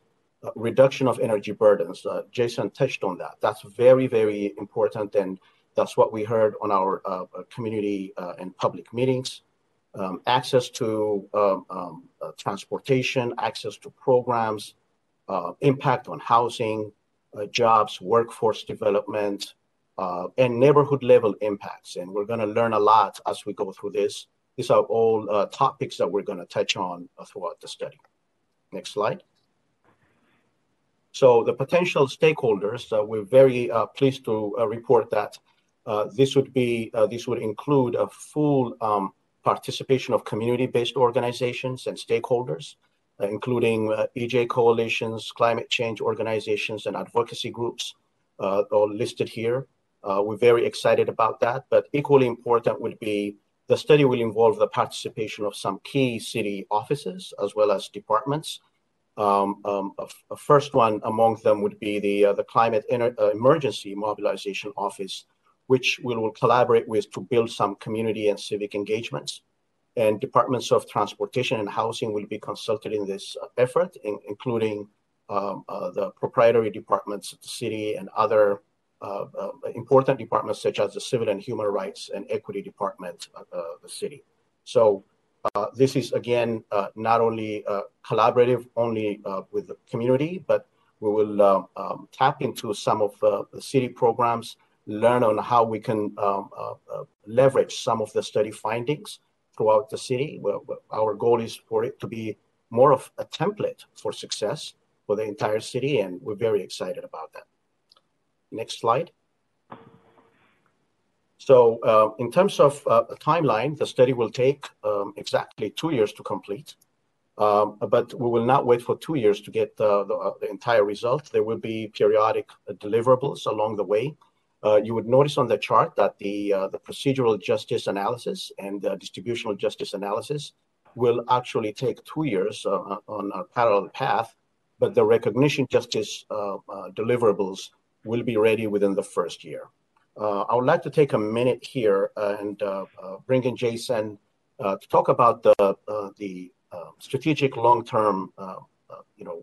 reduction of energy burdens. Jason touched on that. That's very, very important. And that's what we heard on our community and public meetings. Access to transportation, access to programs, impact on housing, jobs, workforce development, and neighborhood level impacts. And we're going to learn a lot as we go through this. These are all topics that we're going to touch on throughout the study. Next slide. So the potential stakeholders, we're very pleased to report that this would include a full participation of community-based organizations and stakeholders, including EJ coalitions, climate change organizations, and advocacy groups, all listed here. We're very excited about that, but equally important would be the study will involve the participation of some key city offices as well as departments. A first one among them would be the Climate Emergency Mobilization Office, which we will collaborate with to build some community and civic engagements. And departments of transportation and housing will be consulted in this effort, including the proprietary departments of the city and other important departments such as the Civil and Human Rights and Equity Department of the city. So this is, again, not only collaborative only with the community, but we will tap into some of the city programs, learn on how we can leverage some of the study findings throughout the city. Our goal is for it to be more of a template for success for the entire city, and we're very excited about that. Next slide. So in terms of a timeline, the study will take exactly 2 years to complete. But we will not wait for 2 years to get the entire result. There will be periodic deliverables along the way. You would notice on the chart that the procedural justice analysis and the distributional justice analysis will actually take 2 years on a parallel path, but the recognition justice deliverables will be ready within the first year. I would like to take a minute here and bring in Jason to talk about the strategic long-term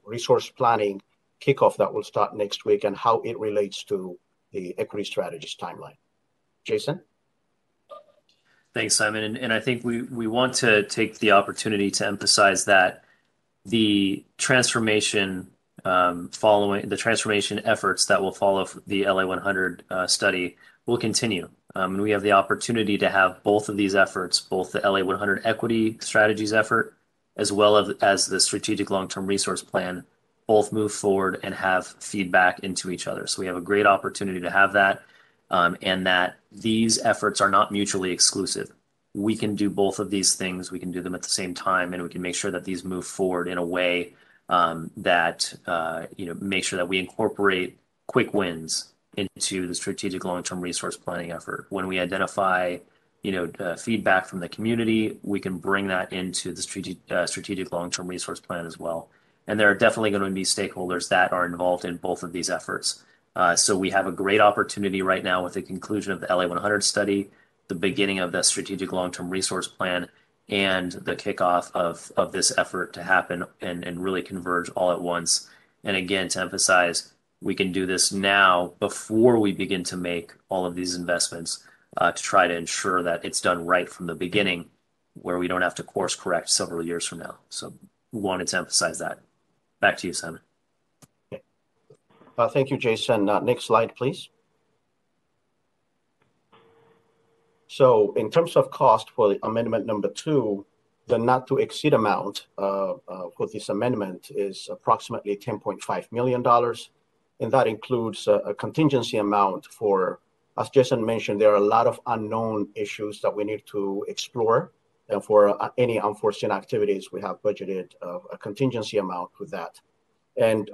resource planning kickoff that will start next week and how it relates to the equity strategies timeline. Jason? Thanks, Simon. And I think we want to take the opportunity to emphasize that the transformation following the transformation efforts that will follow the LA100 study will continue. And we have the opportunity to have both of these efforts, both the LA100 equity strategies effort, as well as the strategic long-term resource plan, both move forward and have feedback into each other. So we have a great opportunity to have that, and that these efforts are not mutually exclusive. We can do both of these things. We can do them at the same time, and we can make sure that these move forward in a way that make sure that we incorporate quick wins into the strategic long-term resource planning effort. When we identify feedback from the community, we can bring that into the strategic long-term resource plan as well. And there are definitely going to be stakeholders that are involved in both of these efforts. So we have a great opportunity right now with the conclusion of the LA100 study, the beginning of the strategic long-term resource plan, and the kickoff of this effort to happen and really converge all at once. And again, to emphasize, we can do this now before we begin to make all of these investments to try to ensure that it's done right from the beginning, where we don't have to course correct several years from now. So we wanted to emphasize that. Back to you, Simon. Okay. Thank you, Jason. Next slide, please. So in terms of cost for amendment number 2, the not to exceed amount for this amendment is approximately $10.5 million. And that includes a contingency amount for, as Jason mentioned, there are a lot of unknown issues that we need to explore. And for any unforeseen activities, we have budgeted a contingency amount for that. And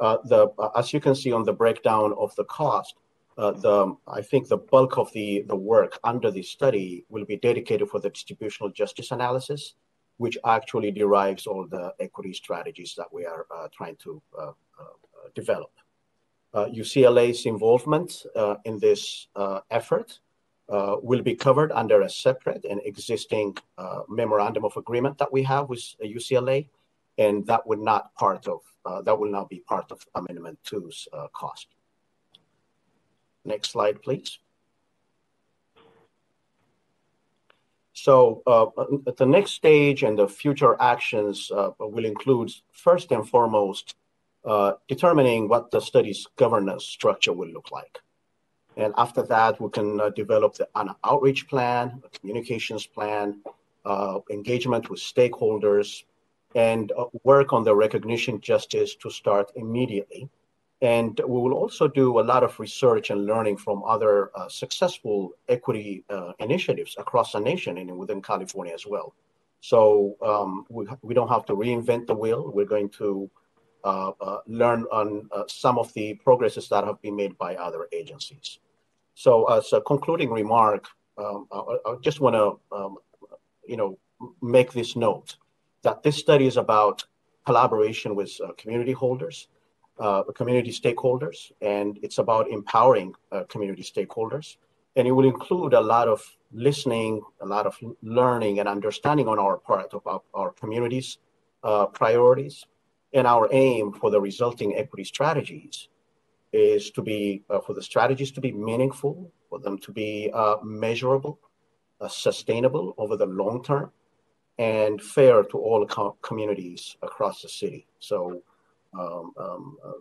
as you can see on the breakdown of the cost, I think the bulk of the work under the study will be dedicated for the distributional justice analysis, which actually derives all the equity strategies that we are trying to develop. UCLA's involvement in this effort will be covered under a separate and existing memorandum of agreement that we have with UCLA, and that will not be part of Amendment 2's cost. Next slide, please. So the next stage and the future actions will include, first and foremost, determining what the study's governance structure will look like. And after that, we can develop an outreach plan, a communications plan, engagement with stakeholders, and work on the recognition justice to start immediately. And we will also do a lot of research and learning from other successful equity initiatives across the nation and within California as well. So we don't have to reinvent the wheel. We're going to learn on some of the progresses that have been made by other agencies. So as a concluding remark, I just want to make this note that this study is about collaboration with community stakeholders, and it's about empowering community stakeholders. And it will include a lot of listening, a lot of learning and understanding on our part of our community's priorities. And our aim for the resulting equity strategies is to be, for the strategies to be meaningful, for them to be measurable, sustainable over the long term, and fair to all communities across the city. So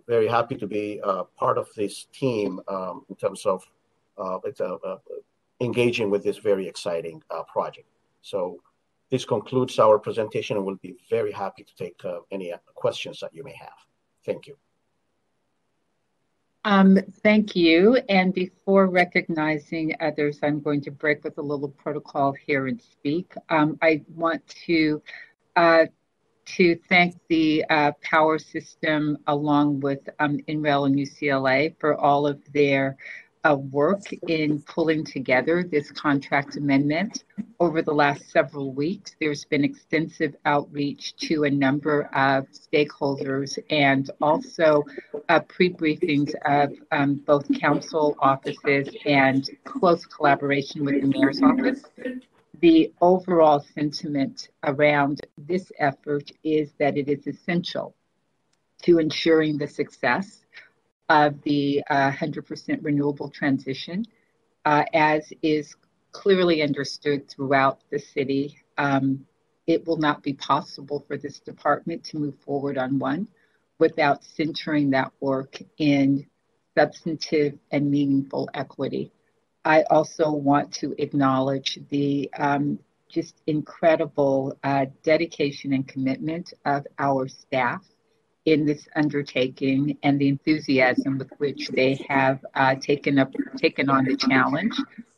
very happy to be part of this team in terms of engaging with this very exciting project. So this concludes our presentation, and we'll be very happy to take any questions that you may have. Thank you. Thank you. And before recognizing others, I'm going to break with a little protocol here and speak. I want to to thank the power system along with INREL and UCLA for all of their work in pulling together this contract amendment. Over the last several weeks, there's been extensive outreach to a number of stakeholders and also pre-briefings of both council offices and close collaboration with the mayor's office. The overall sentiment around this effort is that it is essential to ensuring the success of the 100% renewable transition, as is clearly understood throughout the city. It will not be possible for this department to move forward on one without centering that work in substantive and meaningful equity. I also want to acknowledge the just incredible dedication and commitment of our staff in this undertaking and the enthusiasm with which they have taken on the challenge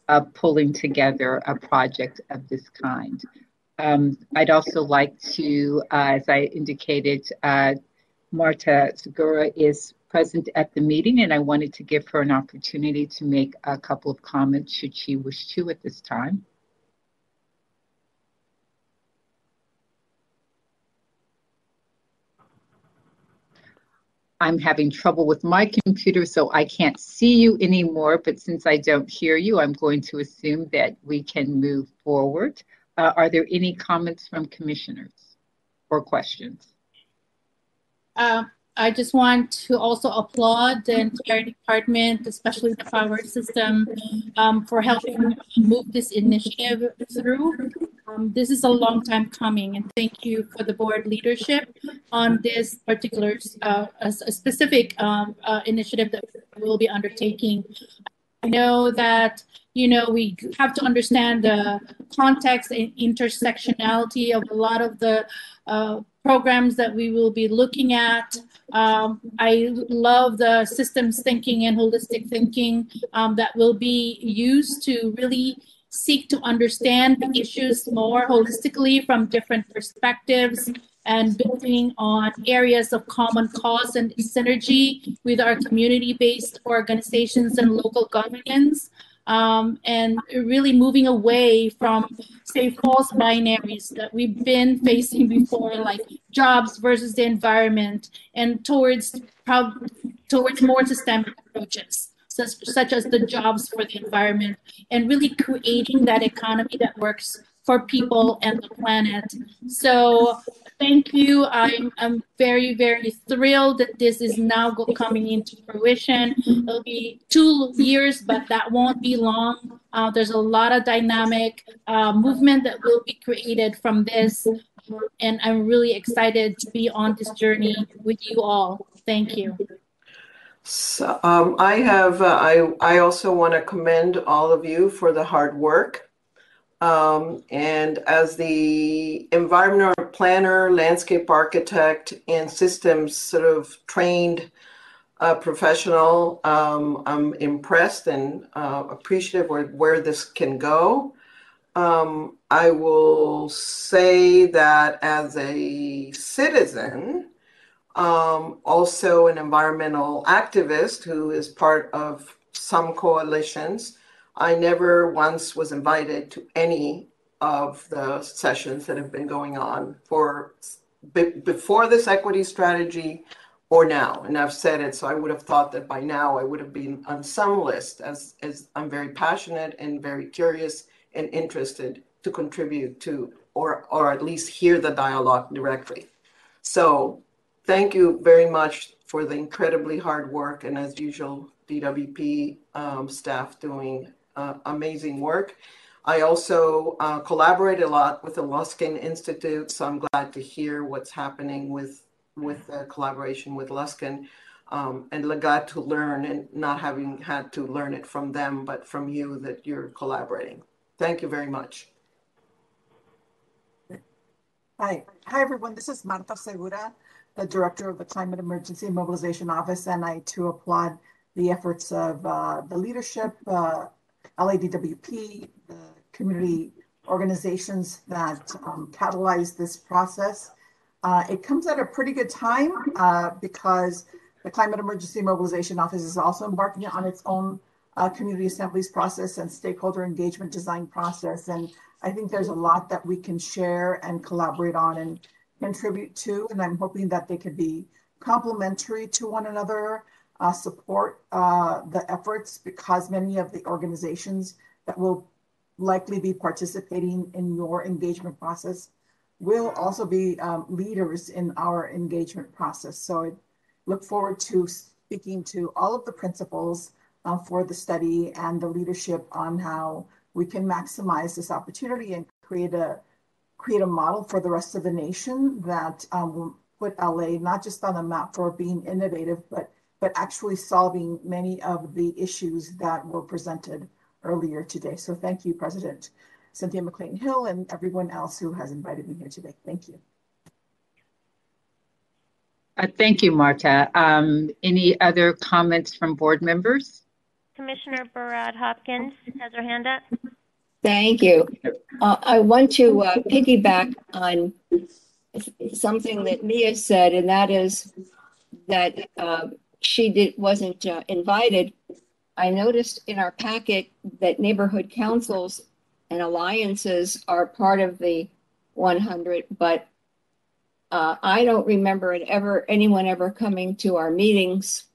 of pulling together a project of this kind. I'd also like to, as I indicated, Marta Segura is present at the meeting, and I wanted to give her an opportunity to make a couple of comments should she wish to at this time. I'm having trouble with my computer, so I can't see you anymore, but since I don't hear you, I'm going to assume that we can move forward. Are there any comments from commissioners or questions? I just want to also applaud the entire department, especially the power system, for helping move this initiative through. This is a long time coming, and thank you for the board leadership on this particular a specific initiative that we'll be undertaking. I know that, we have to understand the context and intersectionality of a lot of the programs that we will be looking at. I love the systems thinking and holistic thinking that will be used to really seek to understand the issues more holistically from different perspectives and building on areas of common cause and synergy with our community-based organizations and local governance. And really moving away from, say, false binaries that we've been facing before, like jobs versus the environment, and towards more systemic approaches, such as the jobs for the environment, and really creating that economy that works for people and the planet. So thank you. I'm very, very thrilled that this is now coming into fruition. It'll be 2 years, but that won't be long. There's a lot of dynamic movement that will be created from this. And I'm really excited to be on this journey with you all. Thank you. So I also want to commend all of you for the hard work. And as the environmental planner, landscape architect, and systems sort of trained professional, I'm impressed and appreciative of where this can go. I will say that as a citizen, also an environmental activist who is part of some coalitions, I never once was invited to any of the sessions that have been going on before this equity strategy or now. And I've said it, so I would have thought that by now I would have been on some list, as I'm very passionate and very curious and interested to contribute to, or at least hear the dialogue directly. So thank you very much for the incredibly hard work, and as usual, DWP staff doing amazing work. I also collaborate a lot with the Luskin Institute, so I'm glad to hear what's happening with the collaboration with Luskin, and glad to learn, and not having had to learn it from them, but from you, that you're collaborating. Thank you very much. Hi everyone. This is Marta Segura, the director of the Climate Emergency Mobilization Office, and I too applaud the efforts of the leadership, LADWP, the community organizations that catalyzed this process. It comes at a pretty good time because the Climate Emergency Mobilization Office is also embarking on its own community assemblies process and stakeholder engagement design process. And I think there's a lot that we can share and collaborate on and contribute to. And I'm hoping that they could be complementary to one another, support the efforts, because many of the organizations that will likely be participating in your engagement process will also be leaders in our engagement process. So I look forward to speaking to all of the principals for the study and the leadership on how we can maximize this opportunity and create a model for the rest of the nation that will put LA not just on the map for being innovative, but actually solving many of the issues that were presented earlier today. So thank you, President Cynthia McCLAIN-HILL, and everyone else who has invited me here today. Thank you. Thank you, Marta. Any other comments from board members? Commissioner BARAD Hopkins has her hand up. Thank you. I want to piggyback on something that Mia said, and that is that she wasn't invited. I noticed in our packet that neighborhood councils and alliances are part of the 100, but I don't remember anyone ever coming to our meetings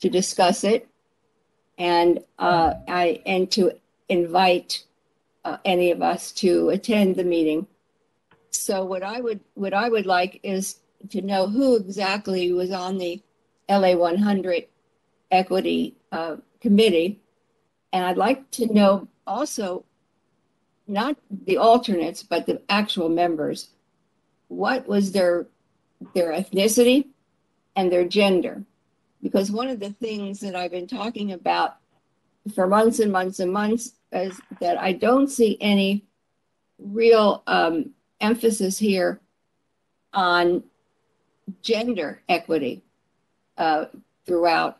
to discuss it, and to invite any of us to attend the meeting. So what I would like is to know who exactly was on the LA 100 Equity Committee, and I'd like to know also, not the alternates, but the actual members, what was their ethnicity and their gender. Because one of the things that I've been talking about for months and months and months is that I don't see any real emphasis here on gender equity throughout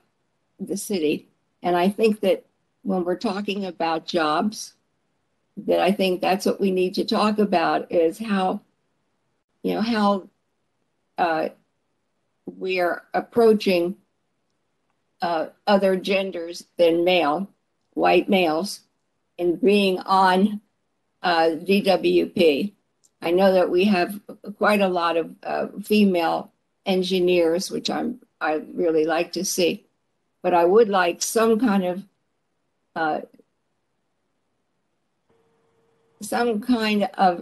the city. And I think that when we're talking about jobs, that I think that's what we need to talk about, is how we are approaching other genders than white males, in being on DWP. I know that we have quite a lot of female engineers, which I really like to see, but I would like some kind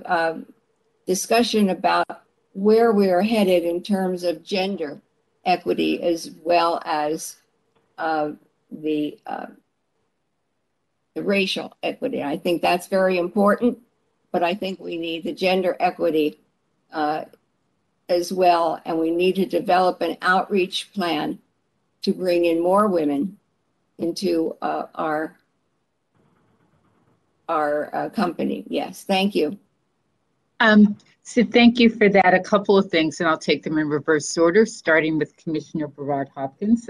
of discussion about where we are headed in terms of gender equity, as well as the racial equity. I think that's very important, but I think we need the gender equity as well, and we need to develop an outreach plan to bring in more women into our company. Yes, thank you. So thank you for that. A couple of things, and I'll take them in reverse order, starting with Commissioner BARAD Hopkins.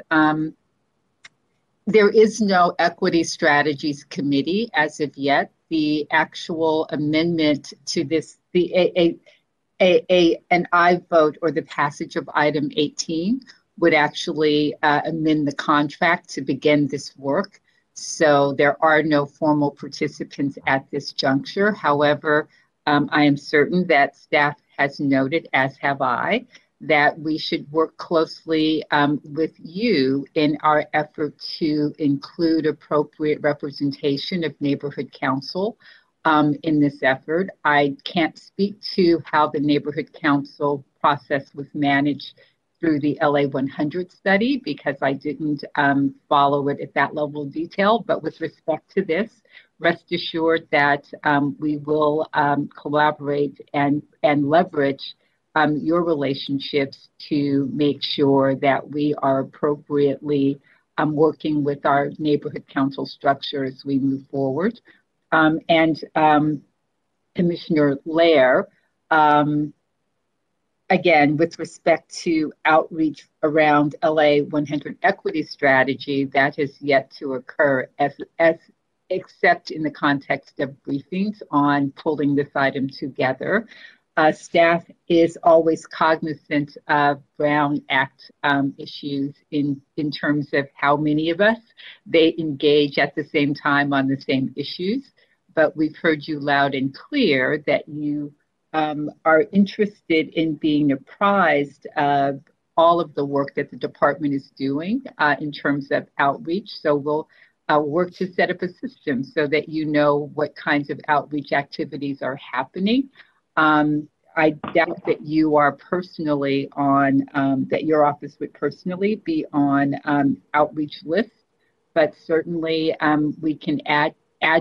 There is no Equity Strategies Committee as of yet. The actual amendment to this, an aye vote or the passage of item 18 would actually amend the contract to begin this work. So there are no formal participants at this juncture. However, I am certain that staff has noted, as have I, that we should work closely with you in our effort to include appropriate representation of neighborhood council in this effort. I can't speak to how the neighborhood council process was managed through the LA 100 study, because I didn't follow it at that level of detail. But with respect to this, rest assured that we will collaborate and leverage your relationships to make sure that we are appropriately working with our neighborhood council structure as we move forward. And Commissioner LEHRER, again, with respect to outreach around LA 100 equity strategy, that has yet to occur, except in the context of briefings on pulling this item together. staff is always cognizant of Brown Act issues in terms of how many of us they engage at the same time on the same issues. But we've heard you loud and clear that you are interested in being apprised of all of the work that the department is doing in terms of outreach. So we'll work to set up a system so that you know what kinds of outreach activities are happening. I doubt that you are personally on, that your office would personally be on outreach lists, but certainly we can add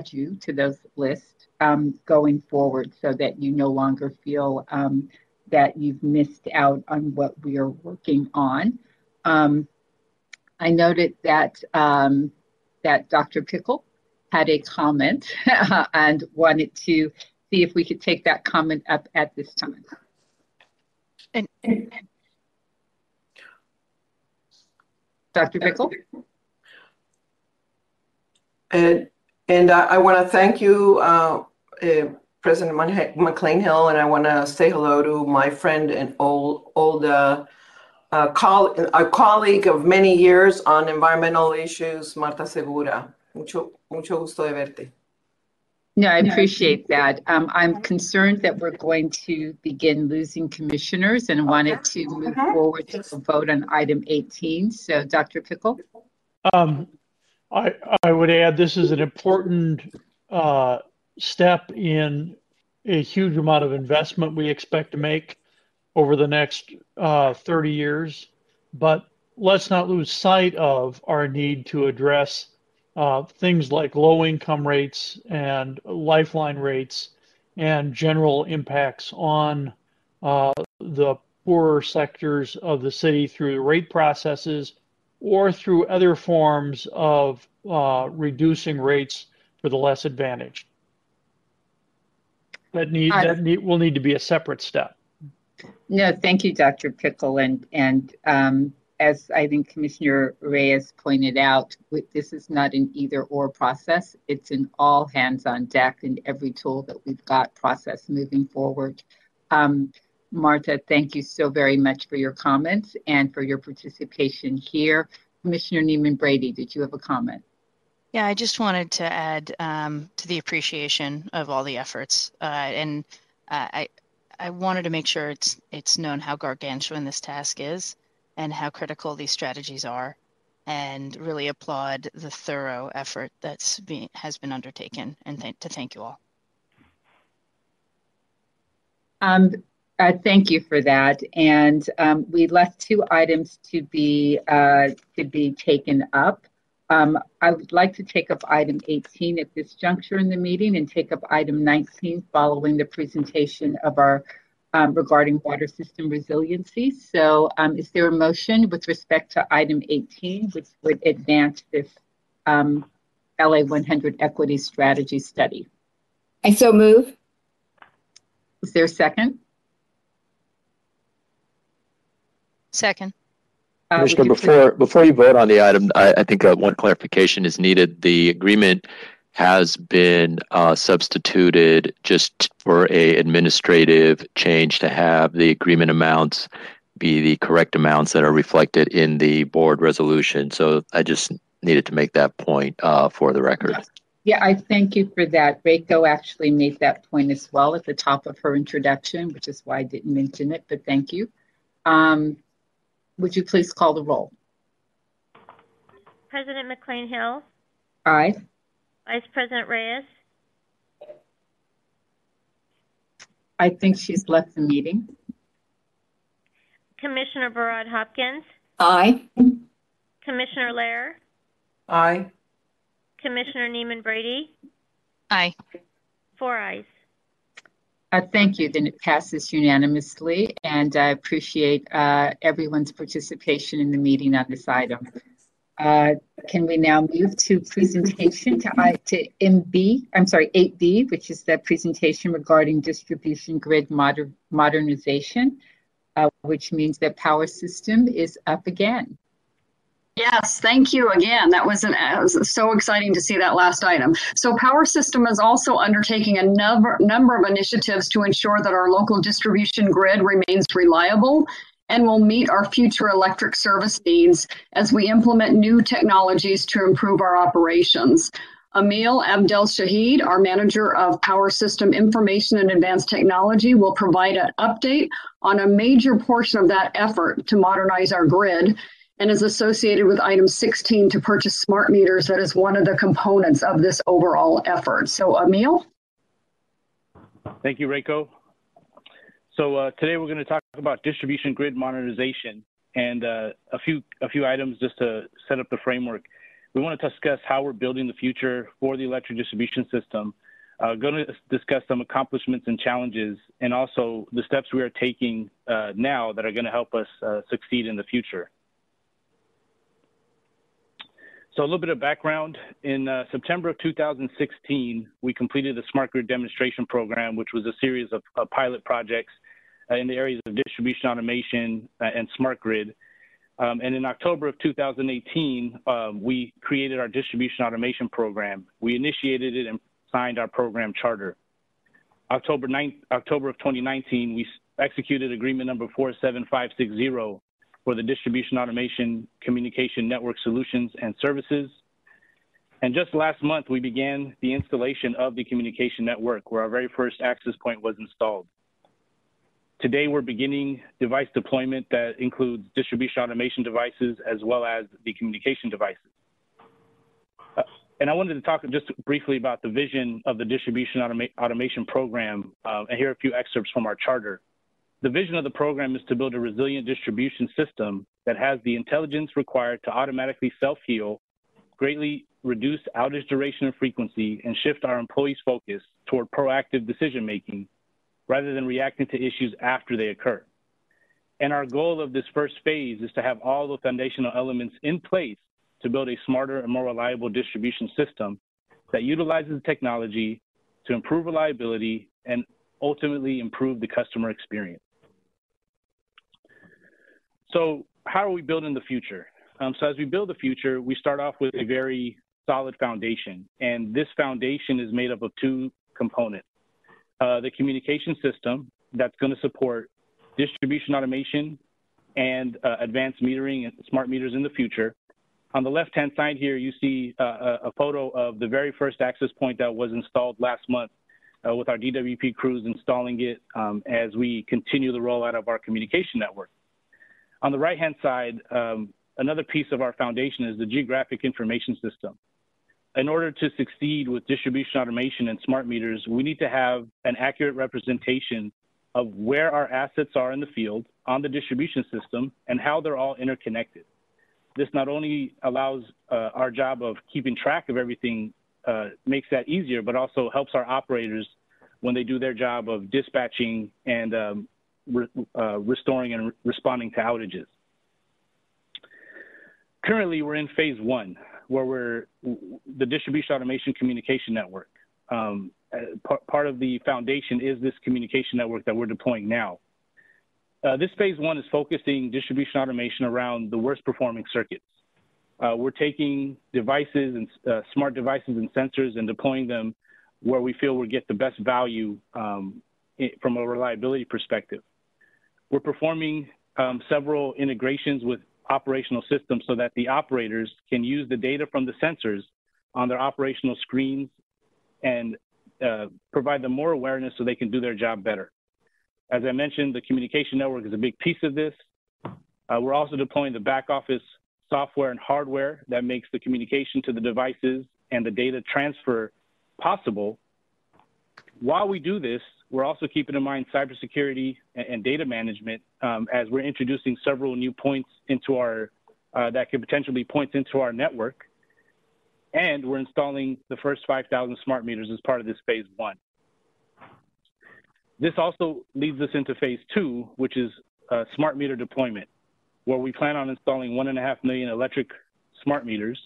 you to those lists going forward so that you no longer feel that you've missed out on what we are working on. I noted that that Dr. Pickle had a comment and wanted to see if we could take that comment up at this time. Dr. Pickle? And I want to thank you, President McCLAIN-HILL, and I want to say hello to my friend and old a colleague of many years on environmental issues, Marta Segura. Mucho gusto de verte. No, I appreciate that. I'm concerned that we're going to begin losing commissioners and wanted to move forward to a vote on item 18. So, Dr. Pickle? I would add this is an important step in a huge amount of investment we expect to make over the next 30 years. But let's not lose sight of our need to address things like low income rates and lifeline rates and general impacts on the poorer sectors of the city through rate processes or through other forms of reducing rates for the less advantaged. That will need to be a separate step. No, thank you, Dr. Pickle. And as I think Commissioner Reyes pointed out, this is not an either or process. It's an all hands on deck in every tool that we've got process moving forward. Marta, thank you so very much for your comments and for your participation here. Commissioner Neiman-Brady, did you have a comment? Yeah, I just wanted to add to the appreciation of all the efforts. I wanted to make sure it's known how gargantuan this task is and how critical these strategies are, and really applaud the thorough effort has been undertaken, and to thank you all. Thank you for that. And we left 2 items to be taken up. I would like to take up item 18 at this juncture in the meeting and take up item 19 following the presentation of our regarding water system resiliency. So is there a motion with respect to item 18, which would advance this LA 100 equity strategy study? I so move. Is there a second? Second. Commissioner, before you vote on the item, I think one clarification is needed. The agreement has been substituted just for an administrative change to have the agreement amounts be the correct amounts that are reflected in the board resolution. So I just needed to make that point for the record. Yeah, I thank you for that. Reiko actually made that point as well at the top of her introduction, which is why I didn't mention it, but thank you. Would you please call the roll? President McCLAIN-HILL? Aye. Vice President Reyes? I think she's left the meeting. Commissioner BARAD Hopkins? Aye. Commissioner LEHRER? Aye. Commissioner Neiman-Brady? Aye. 4 ayes. Thank you. Then it passes unanimously, and I appreciate everyone's participation in the meeting on this item. Can we now move to presentation to 8B, which is the presentation regarding distribution grid modernization, which means that power system is up again. Yes, thank you again. That was so exciting to see that last item. So Power System is also undertaking a number of initiatives to ensure that our local distribution grid remains reliable and will meet our future electric service needs as we implement new technologies to improve our operations. Emil Abdel Shahid, our manager of Power System Information and Advanced Technology, will provide an update on a major portion of that effort to modernize our grid and is associated with item 16 to purchase smart meters. That is one of the components of this overall effort. So Emil? Thank you, Reiko. So today we're going to talk about distribution grid modernization and a few items just to set up the framework. We want to discuss how we're building the future for the electric distribution system. Going to discuss some accomplishments and challenges, and also the steps we are taking now that are going to help us succeed in the future. So a little bit of background. In September of 2016, we completed the Smart Grid Demonstration Program, which was a series of pilot projects in the areas of distribution automation and smart grid. And in October of 2018, we created our distribution automation program. We initiated it and signed our program charter. October of 2019, we executed agreement number 47560 for the distribution automation communication network solutions and services. And just last month, we began the installation of the communication network, where our very first access point was installed. Today, we're beginning device deployment that includes distribution automation devices as well as the communication devices. And I wanted to talk just briefly about the vision of the distribution automation program, and here are a few excerpts from our charter. The vision of the program is to build a resilient distribution system that has the intelligence required to automatically self-heal, greatly reduce outage duration and frequency, and shift our employees' focus toward proactive decision-making rather than reacting to issues after they occur. And our goal of this first phase is to have all the foundational elements in place to build a smarter and more reliable distribution system that utilizes technology to improve reliability and ultimately improve the customer experience. So how are we building the future? So as we build the future, we start off with a very solid foundation. And this foundation is made up of two components. The communication system that's going to support distribution automation and advanced metering and smart meters in the future. On the left-hand side here, you see a photo of the very first access point that was installed last month with our DWP crews installing it as we continue the rollout of our communication network. On the right-hand side, another piece of our foundation is the geographic information system. In order to succeed with distribution automation and smart meters, we need to have an accurate representation of where our assets are in the field on the distribution system and how they're all interconnected. This not only allows our job of keeping track of everything, makes that easier, but also helps our operators when they do their job of dispatching and restoring and responding to outages. Currently, we're in phase one, where we're the distribution automation communication network. Part of the foundation is this communication network that we're deploying now. This phase one is focusing distribution automation around the worst performing circuits. We're taking devices and smart devices and sensors and deploying them where we feel we'll get the best value from a reliability perspective. We're performing several integrations with operational systems so that the operators can use the data from the sensors on their operational screens and provide them more awareness so they can do their job better. As I mentioned, the communication network is a big piece of this. We're also deploying the back office software and hardware that makes the communication to the devices and the data transfer possible. While we do this, we're also keeping in mind cybersecurity and data management as we're introducing several new points into our, that could potentially be points into our network. And we're installing the first 5,000 smart meters as part of this phase one. This also leads us into phase two, which is smart meter deployment, where we plan on installing 1.5 million electric smart meters.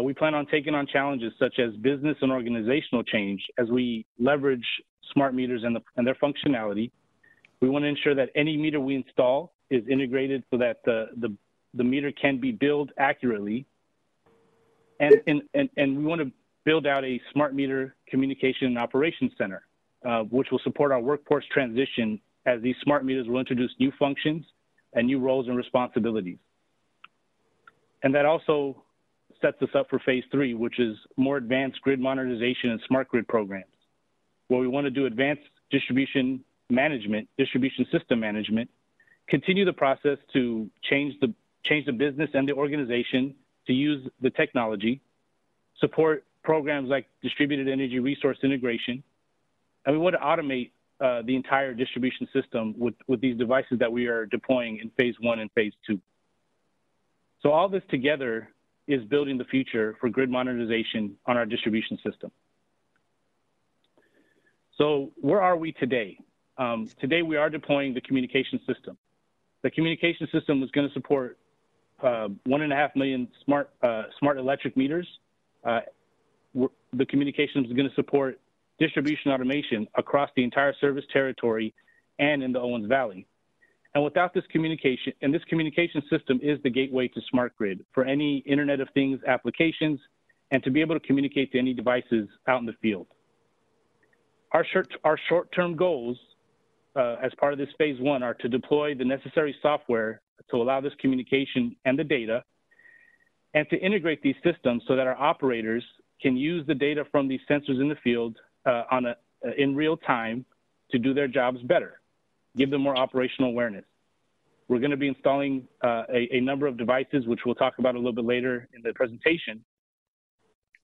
We plan on taking on challenges such as business and organizational change as we leverage smart meters and their functionality. We want to ensure that any meter we install is integrated so that the the meter can be billed accurately. And we want to build out a smart meter communication and operations center, which will support our workforce transition as these smart meters will introduce new functions and new roles and responsibilities. And that also sets us up for phase 3, which is more advanced grid modernization and smart grid programs, where we want to do advanced distribution management, distribution system management, continue the process to change the business and the organization to use the technology, support programs like distributed energy resource integration, and we want to automate the entire distribution system with these devices that we are deploying in phase 1 and phase 2. So all this together is building the future for grid modernization on our distribution system. So where are we today? Today we are deploying the communication system. The communication system is going to support 1.5 million smart electric meters. The communication is going to support distribution automation across the entire service territory and in the Owens Valley. And without this communication, and this communication system is the gateway to smart grid for any Internet of Things applications and to be able to communicate to any devices out in the field. Our short-term goals as part of this phase 1 are to deploy the necessary software to allow this communication and the data, and to integrate these systems so that our operators can use the data from these sensors in the field in real time to do their jobs better, give them more operational awareness. We're going to be installing a number of devices, which we'll talk about a little bit later in the presentation.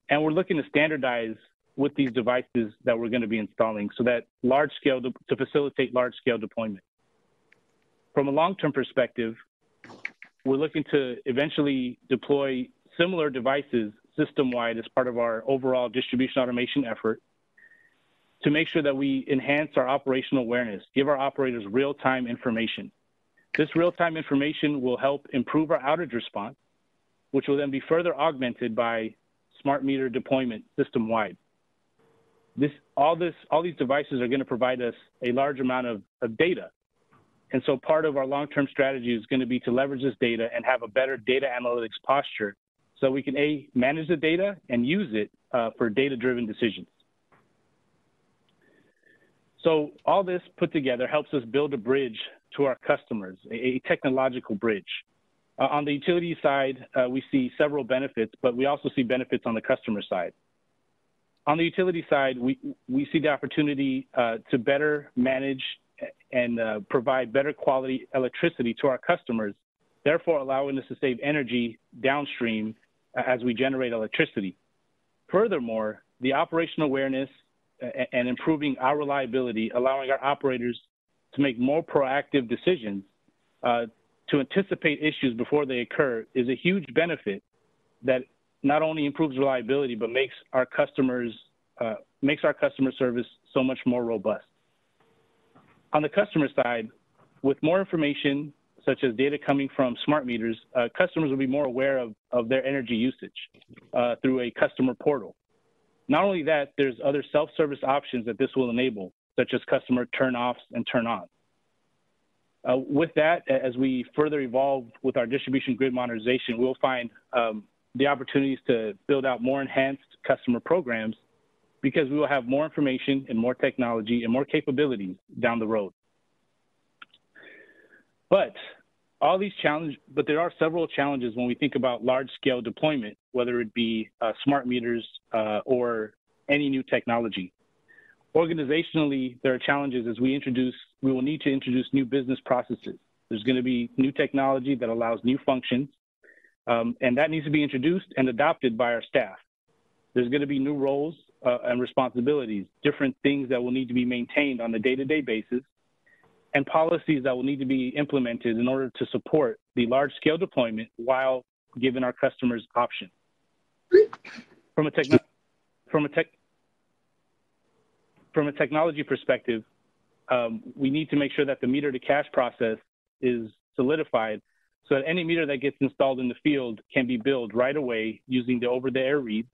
And we're looking to standardize with these devices that we're going to be installing so that to facilitate large-scale deployment. From a long-term perspective, we're looking to eventually deploy similar devices system-wide as part of our overall distribution automation effort to make sure that we enhance our operational awareness, give our operators real-time information. This real-time information will help improve our outage response, which will then be further augmented by smart meter deployment system-wide. All these devices are going to provide us a large amount of data. And so part of our long-term strategy is going to be to leverage this data and have a better data analytics posture so we can manage the data and use it for data-driven decisions. So all this put together helps us build a bridge to our customers, a technological bridge. On the utility side, we see several benefits, but we also see benefits on the customer side. On the utility side, we see the opportunity to better manage and provide better quality electricity to our customers, therefore allowing us to save energy downstream as we generate electricity. Furthermore, the operational awareness and improving our reliability, allowing our operators to make more proactive decisions to anticipate issues before they occur is a huge benefit that not only improves reliability, but makes our customer service so much more robust. On the customer side, with more information, such as data coming from smart meters, customers will be more aware of their energy usage through a customer portal. Not only that, there's other self-service options that this will enable, such as customer turn-offs and turn-ons. With that, as we further evolve with our distribution grid modernization, we'll find the opportunities to build out more enhanced customer programs because we will have more information and more technology and more capabilities down the road. But there are several challenges when we think about large-scale deployment, whether it be smart meters or any new technology. Organizationally, there are challenges as we will need to introduce new business processes. There's going to be new technology that allows new functions, and that needs to be introduced and adopted by our staff. There's going to be new roles and responsibilities, different things that will need to be maintained on a day-to-day basis, and policies that will need to be implemented in order to support the large-scale deployment while giving our customers options. From a technology perspective, we need to make sure that the meter-to-cash process is solidified so that any meter that gets installed in the field can be billed right away using the over-the-air read.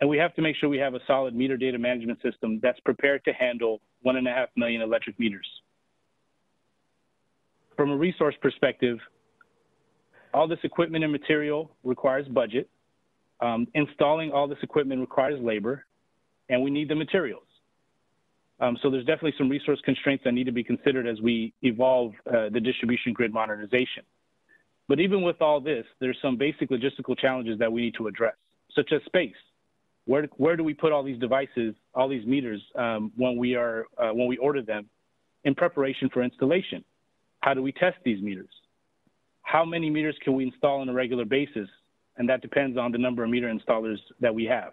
And we have to make sure we have a solid meter data management system that's prepared to handle 1.5 million electric meters. From a resource perspective, all this equipment and material requires budget. Installing all this equipment requires labor, and we need the materials. So there's definitely some resource constraints that need to be considered as we evolve the distribution grid modernization. But even with all this, there's some basic logistical challenges that we need to address, such as space. Where do we put all these devices, all these meters, when we order them in preparation for installation? How do we test these meters? How many meters can we install on a regular basis? And that depends on the number of meter installers that we have.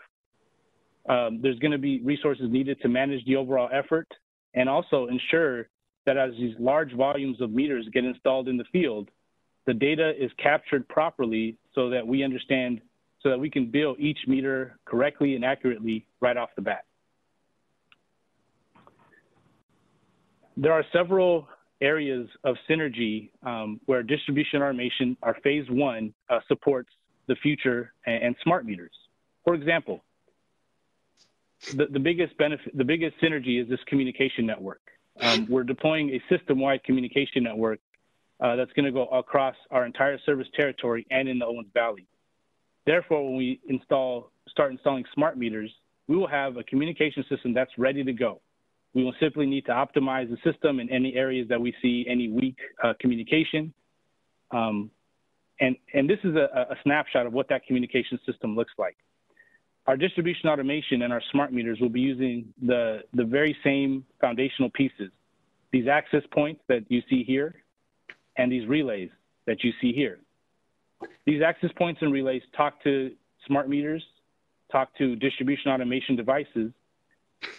There's going to be resources needed to manage the overall effort and also ensure that as these large volumes of meters get installed in the field, the data is captured properly so that we understand, so that we can bill each meter correctly and accurately right off the bat. There are several areas of synergy where distribution automation, our phase one, supports the future and smart meters. For example, the biggest benefit, the biggest synergy is this communication network. We're deploying a system-wide communication network that's going to go across our entire service territory and in the Owens Valley. Therefore, when we start installing smart meters, we will have a communication system that's ready to go. We will simply need to optimize the system in any areas that we see any weak communication. And this is a snapshot of what that communication system looks like. Our distribution automation and our smart meters will be using the very same foundational pieces, these access points that you see here, and these relays that you see here. These access points and relays talk to smart meters, talk to distribution automation devices,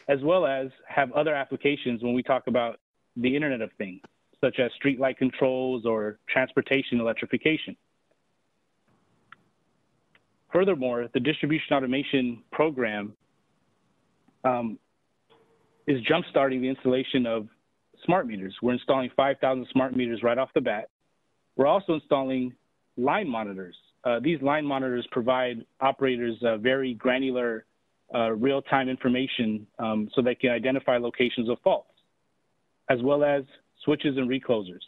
as well as have other applications when we talk about the Internet of Things, such as streetlight controls or transportation electrification. Furthermore, the distribution automation program is jumpstarting the installation of smart meters. We're installing 5,000 smart meters right off the bat. We're also installing line monitors. These line monitors provide operators very granular real-time information so they can identify locations of faults, as well as switches and reclosers.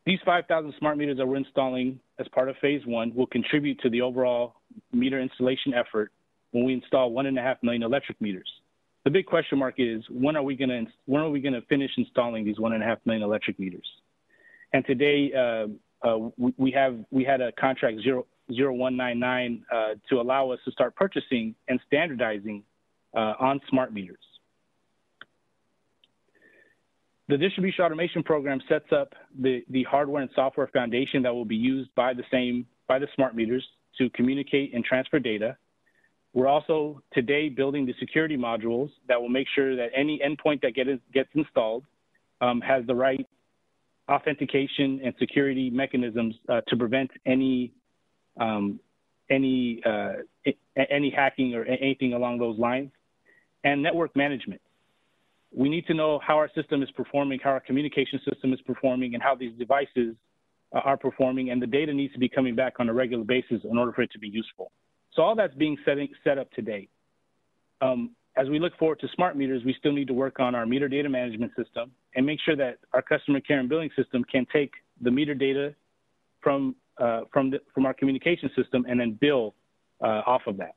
These 5,000 smart meters that we're installing as part of phase one will contribute to the overall meter installation effort when we install 1.5 million electric meters. The big question mark is, when are we going to finish installing these 1.5 million electric meters? And today, we had a contract 0199 to allow us to start purchasing and standardizing on smart meters. The distribution automation program sets up the hardware and software foundation that will be used by the smart meters to communicate and transfer data. We're also today building the security modules that will make sure that any endpoint that gets installed has the right authentication and security mechanisms to prevent any hacking or anything along those lines. And network management. We need to know how our system is performing, how our communication system is performing, and how these devices are performing, and the data needs to be coming back on a regular basis in order for it to be useful. So all that's being set up today. As we look forward to smart meters, we still need to work on our meter data management system and make sure that our customer care and billing system can take the meter data from our communication system and then bill off of that.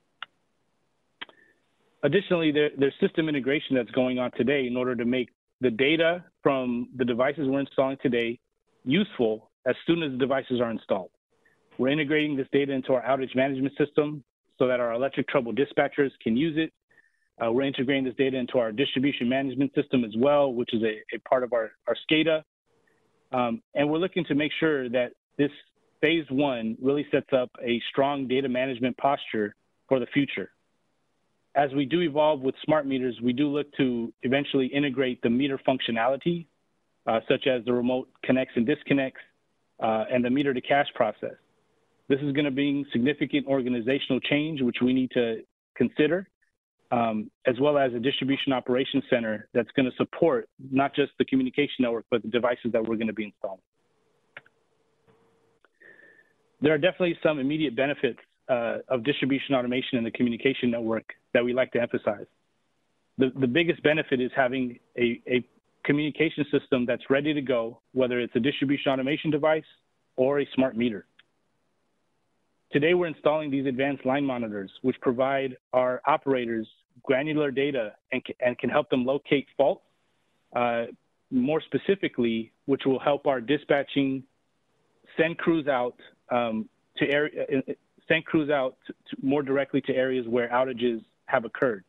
Additionally, there's system integration that's going on today in order to make the data from the devices we're installing today useful as soon as the devices are installed. We're integrating this data into our outage management system so that our electric trouble dispatchers can use it. We're integrating this data into our distribution management system as well, which is a part of our SCADA. And we're looking to make sure that this phase one really sets up a strong data management posture for the future. As we do evolve with smart meters, we do look to eventually integrate the meter functionality, such as the remote connects and disconnects, and the meter to cash process. This is going to bring significant organizational change, which we need to consider, as well as a distribution operations center that's going to support not just the communication network, but the devices that we're going to be installing. There are definitely some immediate benefits of distribution automation in the communication network that we like to emphasize. The biggest benefit is having a communication system that's ready to go, whether it's a distribution automation device or a smart meter. Today, we're installing these advanced line monitors, which provide our operators granular data and can help them locate faults, more specifically, which will help our dispatching send crews out more directly to areas where outages have occurred.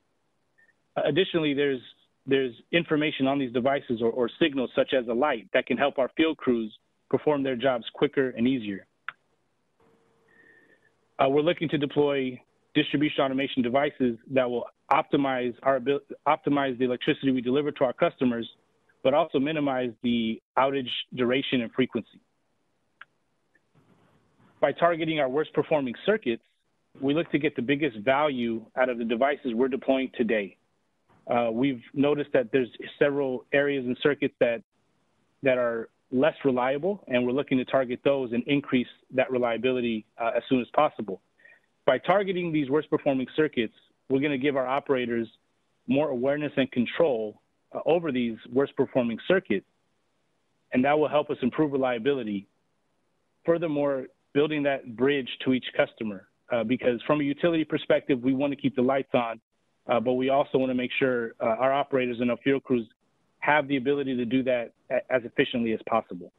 Additionally, there's information on these devices or signals such as a light that can help our field crews perform their jobs quicker and easier. We're looking to deploy distribution automation devices that will optimize the electricity we deliver to our customers, but also minimize the outage duration and frequency. By targeting our worst performing circuits, we look to get the biggest value out of the devices we're deploying today. We've noticed that there's several areas and circuits that are less reliable, and we're looking to target those and increase that reliability as soon as possible. By targeting these worst performing circuits, we're going to give our operators more awareness and control over these worst performing circuits, and that will help us improve reliability. Furthermore, building that bridge to each customer, because from a utility perspective, we want to keep the lights on, but we also want to make sure our operators and our field crews have the ability to do that as efficiently as possible.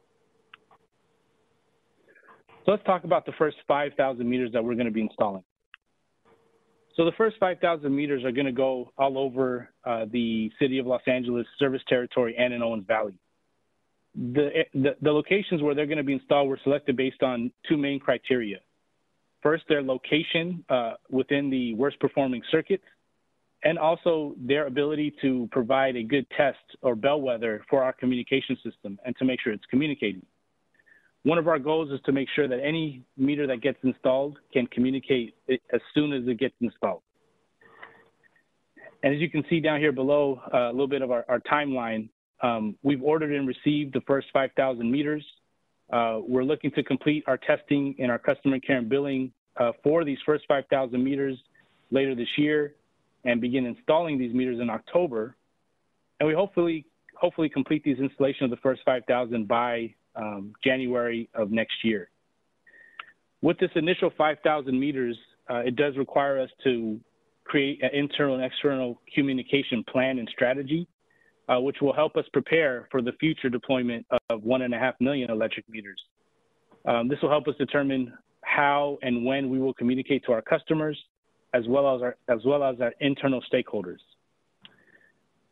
So let's talk about the first 5,000 meters that we're going to be installing. So the first 5,000 meters are going to go all over the city of Los Angeles service territory and in Owens Valley. The locations where they're going to be installed were selected based on two main criteria. First, their location within the worst performing circuits, and also their ability to provide a good test or bellwether for our communication system and to make sure it's communicating. One of our goals is to make sure that any meter that gets installed can communicate as soon as it gets installed. And as you can see down here below, a little bit of our timeline, we've ordered and received the first 5,000 meters. We're looking to complete our testing and our customer care and billing for these first 5,000 meters later this year and begin installing these meters in October. And we hopefully complete these installation of the first 5,000 by January of next year. With this initial 5,000 meters, it does require us to create an internal and external communication plan and strategy, which will help us prepare for the future deployment of 1.5 million electric meters. This will help us determine how and when we will communicate to our customers, as well as our internal stakeholders.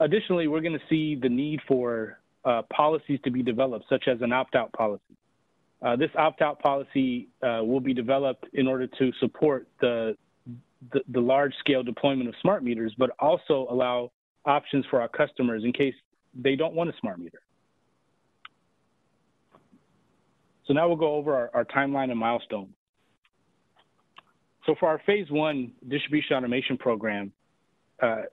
Additionally, we're going to see the need for policies to be developed, such as an opt-out policy. This opt-out policy will be developed in order to support the large-scale deployment of smart meters, but also allow options for our customers in case they don't want a smart meter. So now we'll go over our timeline and milestone. So for our phase 1 distribution automation program,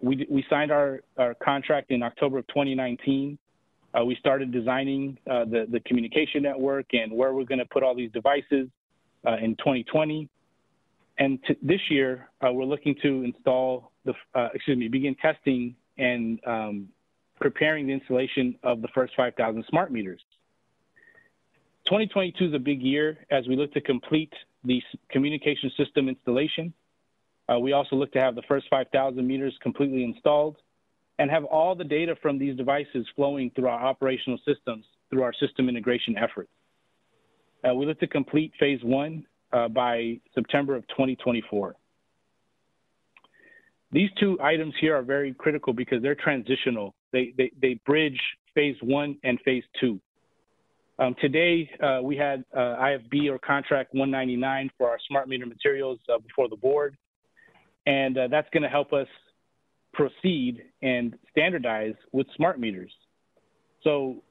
we signed our contract in October of 2019. We started designing the communication network and where we're going to put all these devices in 2020. And this year, we're looking to begin testing and preparing the installation of the first 5,000 smart meters. 2022 is a big year as we look to complete the communication system installation. We also look to have the first 5,000 meters completely installed and have all the data from these devices flowing through our operational systems through our system integration efforts. We look to complete phase 1 by September of 2024. These two items here are very critical because they're transitional. They bridge phase 1 and phase 2. Today, we had IFB or contract 199 for our smart meter materials before the board. And that's going to help us proceed and standardize with smart meters. So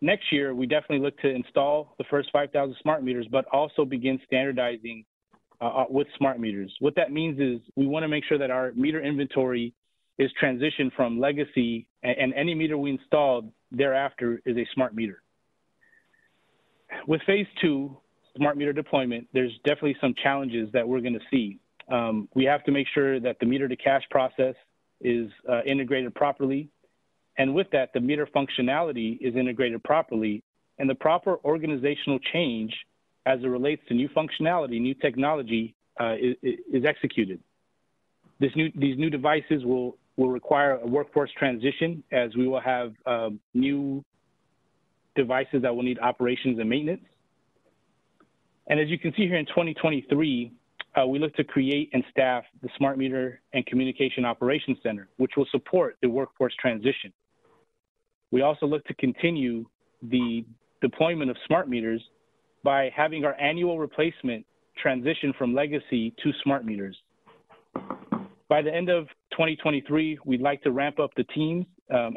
next year, we definitely look to install the first 5,000 smart meters, but also begin standardizing with smart meters. What that means is we want to make sure that our meter inventory is transitioned from legacy, and any meter we installed thereafter is a smart meter. With phase 2, smart meter deployment, there's definitely some challenges that we're going to see. We have to make sure that the meter to cash process is integrated properly. And with that, the meter functionality is integrated properly, and the proper organizational change as it relates to new functionality, new technology is executed. These new devices will require a workforce transition, as we will have new devices that will need operations and maintenance. And as you can see here in 2023, we look to create and staff the Smart Meter and Communication Operations Center, which will support the workforce transition. We also look to continue the deployment of smart meters by having our annual replacement transition from legacy to smart meters. By the end of 2023, we'd like to ramp up the teams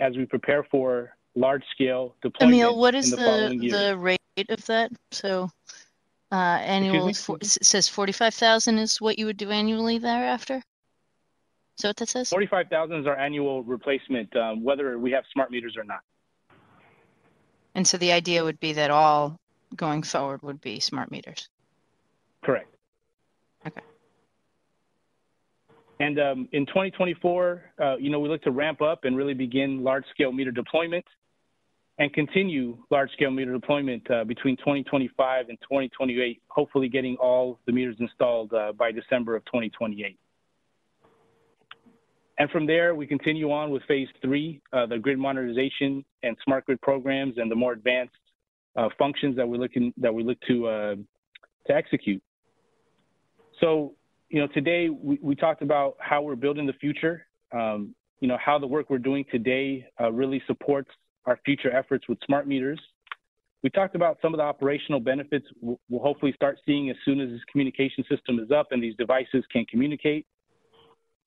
as we prepare for large-scale deployment. Emil, what is in the following years. the rate of that? So annual, it says 45,000 is what you would do annually thereafter? Is that what that says? 45,000 is our annual replacement, whether we have smart meters or not. And so the idea would be that all going forward would be smart meters. Correct. Okay. And in 2024, we look to ramp up and really begin large-scale meter deployment and continue large-scale meter deployment between 2025 and 2028, hopefully getting all the meters installed by December of 2028. And from there, we continue on with phase 3, the grid modernization and smart grid programs and the more advanced functions that we look to execute. So, today we talked about how we're building the future. How the work we're doing today really supports our future efforts with smart meters. We talked about some of the operational benefits we'll hopefully start seeing as soon as this communication system is up and these devices can communicate.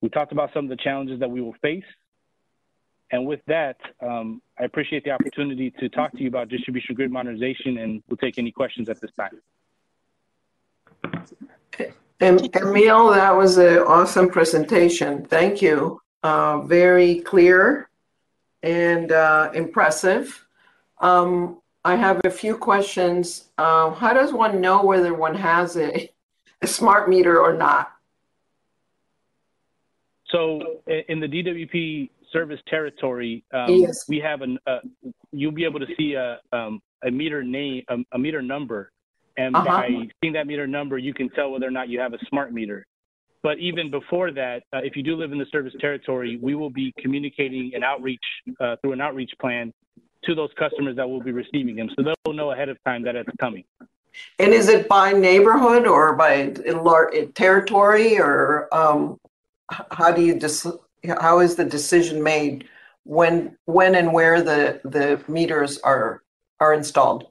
We talked about some of the challenges that we will face. And with that, I appreciate the opportunity to talk to you about distribution grid modernization, and we'll take any questions at this time. Emil, that was an awesome presentation. Thank you. Very clear and impressive. I have a few questions. How does one know whether one has a smart meter or not? So in the DWP service territory, yes. We have you'll be able to see a meter name, a meter number. And by seeing that meter number, you can tell whether or not you have a smart meter. But even before that, if you do live in the service territory, we will be communicating an outreach through an outreach plan to those customers that will be receiving them. So they'll know ahead of time that it's coming. And is it by neighborhood or by territory, or how is the decision made when and where the meters are installed?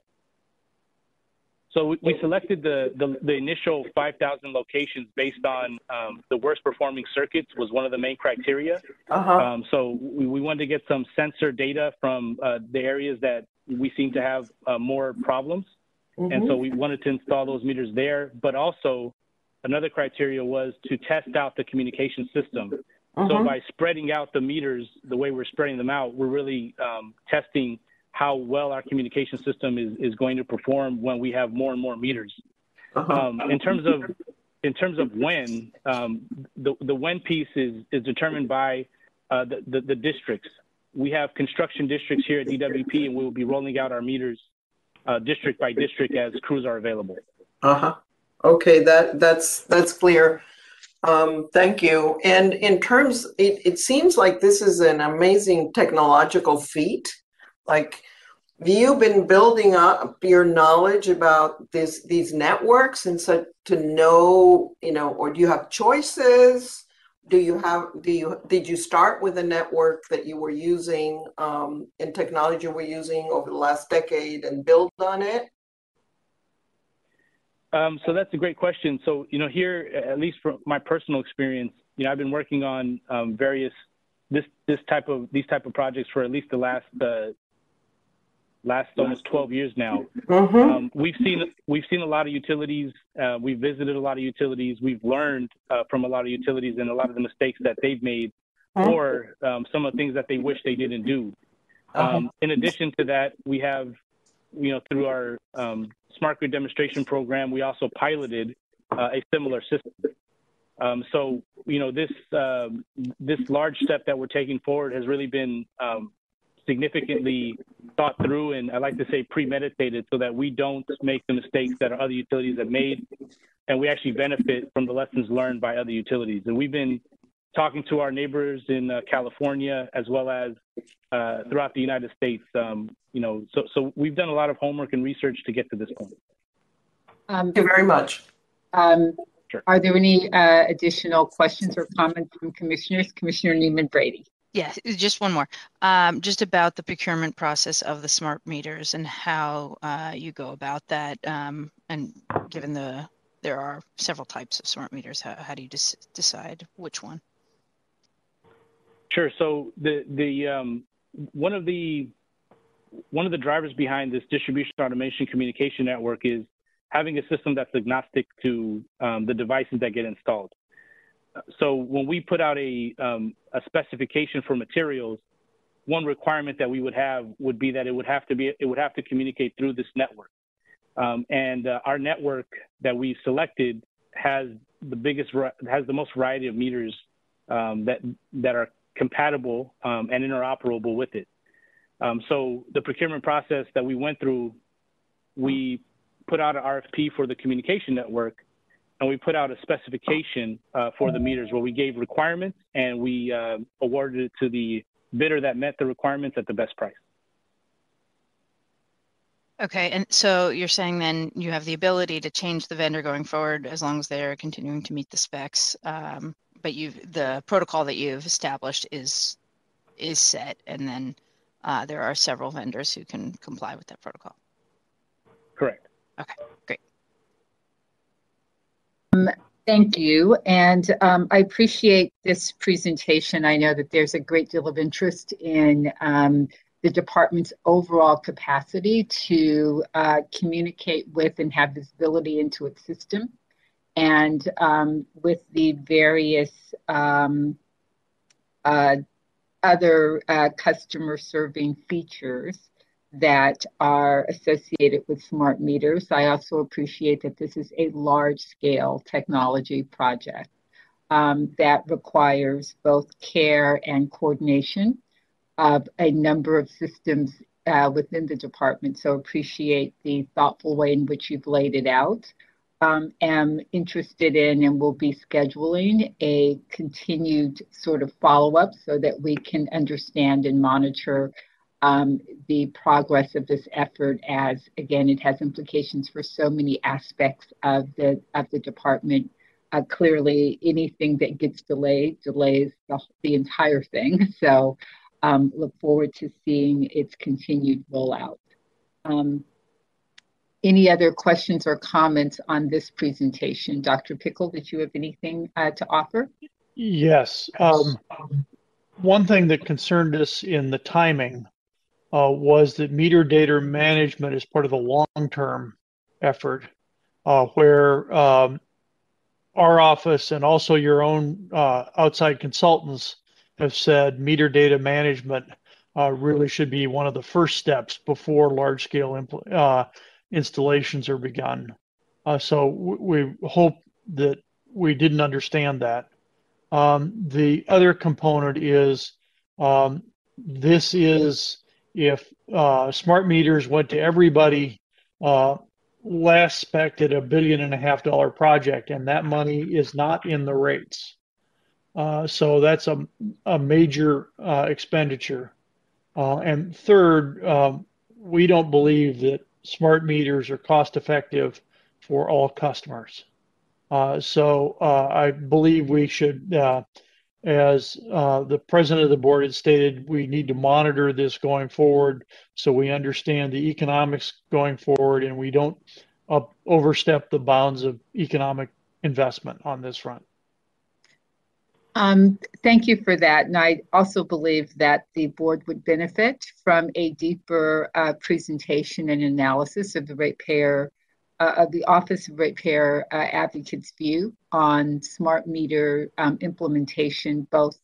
So we selected the initial 5,000 locations based on the worst performing circuits was one of the main criteria. So we wanted to get some sensor data from the areas that we seem to have more problems. And so we wanted to install those meters there. But also another criteria was to test out the communication system. So by spreading out the meters, the way we're spreading them out, we're really testing how well our communication system is going to perform when we have more and more meters. In terms of when, the when piece is determined by the districts. We have construction districts here at DWP, and we will be rolling out our meters district by district as crews are available. Okay, that's clear. Thank you. And in terms, it seems like this is an amazing technological feat. Like, have you been building up your knowledge about these networks and so to know, or do you have choices? Did you start with a network that you were using and technology you were using over the last decade and build on it? So that's a great question. So, here, at least from my personal experience, I've been working on these type of projects for at least the last almost 12 years now. We've seen a lot of utilities. We've visited a lot of utilities. We've learned from a lot of utilities and a lot of the mistakes that they've made, or some of the things that they wish they didn't do. In addition to that, we have, through our smart grid demonstration program, we also piloted a similar system. So, this large step that we're taking forward has really been significantly thought through, and I like to say premeditated, so that we don't make the mistakes that other utilities have made, and we actually benefit from the lessons learned by other utilities. And we've been talking to our neighbors in California, as well as throughout the United States. So we've done a lot of homework and research to get to this point. Thank you very much. Sure. Are there any additional questions or comments from commissioners? Commissioner Neiman Brady. Yeah, just one more. Just about the procurement process of the smart meters and how you go about that. And given there are several types of smart meters, how do you decide which one? Sure. So one of the drivers behind this distribution automation communication network is having a system that's agnostic to the devices that get installed. So when we put out a specification for materials, one requirement that we would have would be that it would have to communicate through this network. And our network that we selected has the most variety of meters that are compatible and interoperable with it. So the procurement process that we went through, we put out an RFP for the communication network, and we put out a specification for the meters where we gave requirements, and we awarded it to the bidder that met the requirements at the best price. Okay, and so you're saying then you have the ability to change the vendor going forward as long as they're continuing to meet the specs, but the protocol that you've established is set, and then there are several vendors who can comply with that protocol. Correct. Okay, great. Thank you, and I appreciate this presentation. I know that there's a great deal of interest in the department's overall capacity to communicate with and have visibility into its system, and with the various other customer-serving features that are associated with smart meters. I also appreciate that this is a large-scale technology project that requires both care and coordination of a number of systems within the department. So appreciate the thoughtful way in which you've laid it out. Am interested in and will be scheduling a continued sort of follow-up so that we can understand and monitor the progress of this effort, as again it has implications for so many aspects of the department. Clearly, anything that gets delayed delays the entire thing. So look forward to seeing its continued rollout. Any other questions or comments on this presentation? Dr. Pickle, did you have anything to offer? Yes. One thing that concerned us in the timing was that meter data management is part of the long-term effort, where our office and also your own outside consultants have said meter data management really should be one of the first steps before large-scale installations are begun. So we hope that we didn't understand that. The other component is this is if smart meters went to everybody, last spec at $1.5 billion project, and that money is not in the rates. So that's a major expenditure. And third, we don't believe that smart meters are cost effective for all customers. So I believe we should, as the president of the board had stated, we need to monitor this going forward so we understand the economics going forward and we don't overstep the bounds of economic investment on this front. Thank you for that. And I also believe that the board would benefit from a deeper presentation and analysis of the ratepayer, of the Office of Ratepayer Advocate's view on smart meter implementation, both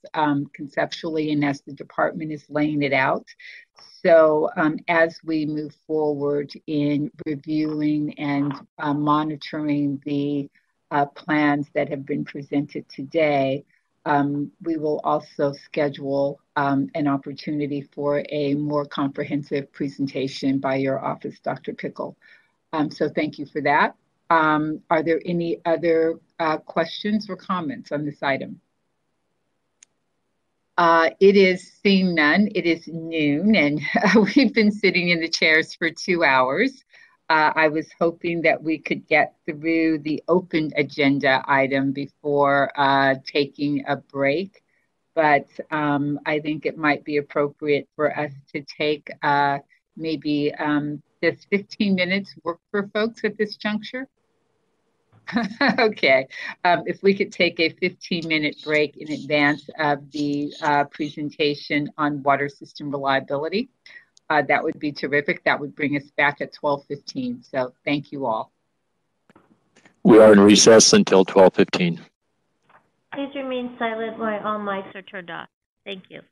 conceptually and as the department is laying it out. So as we move forward in reviewing and monitoring the plans that have been presented today, We will also schedule an opportunity for a more comprehensive presentation by your office, Dr. Pickle. So thank you for that. Are there any other questions or comments on this item? It is seeing none. It is noon, and we've been sitting in the chairs for 2 hours. I was hoping that we could get through the open agenda item before taking a break, but I think it might be appropriate for us to take maybe does 15 minutes work for folks at this juncture? Okay, if we could take a 15-minute break in advance of the presentation on water system reliability, that would be terrific. That would bring us back at 12:15. So thank you all. We are in recess until 12:15. Please remain silent while all mics are turned off. Thank you.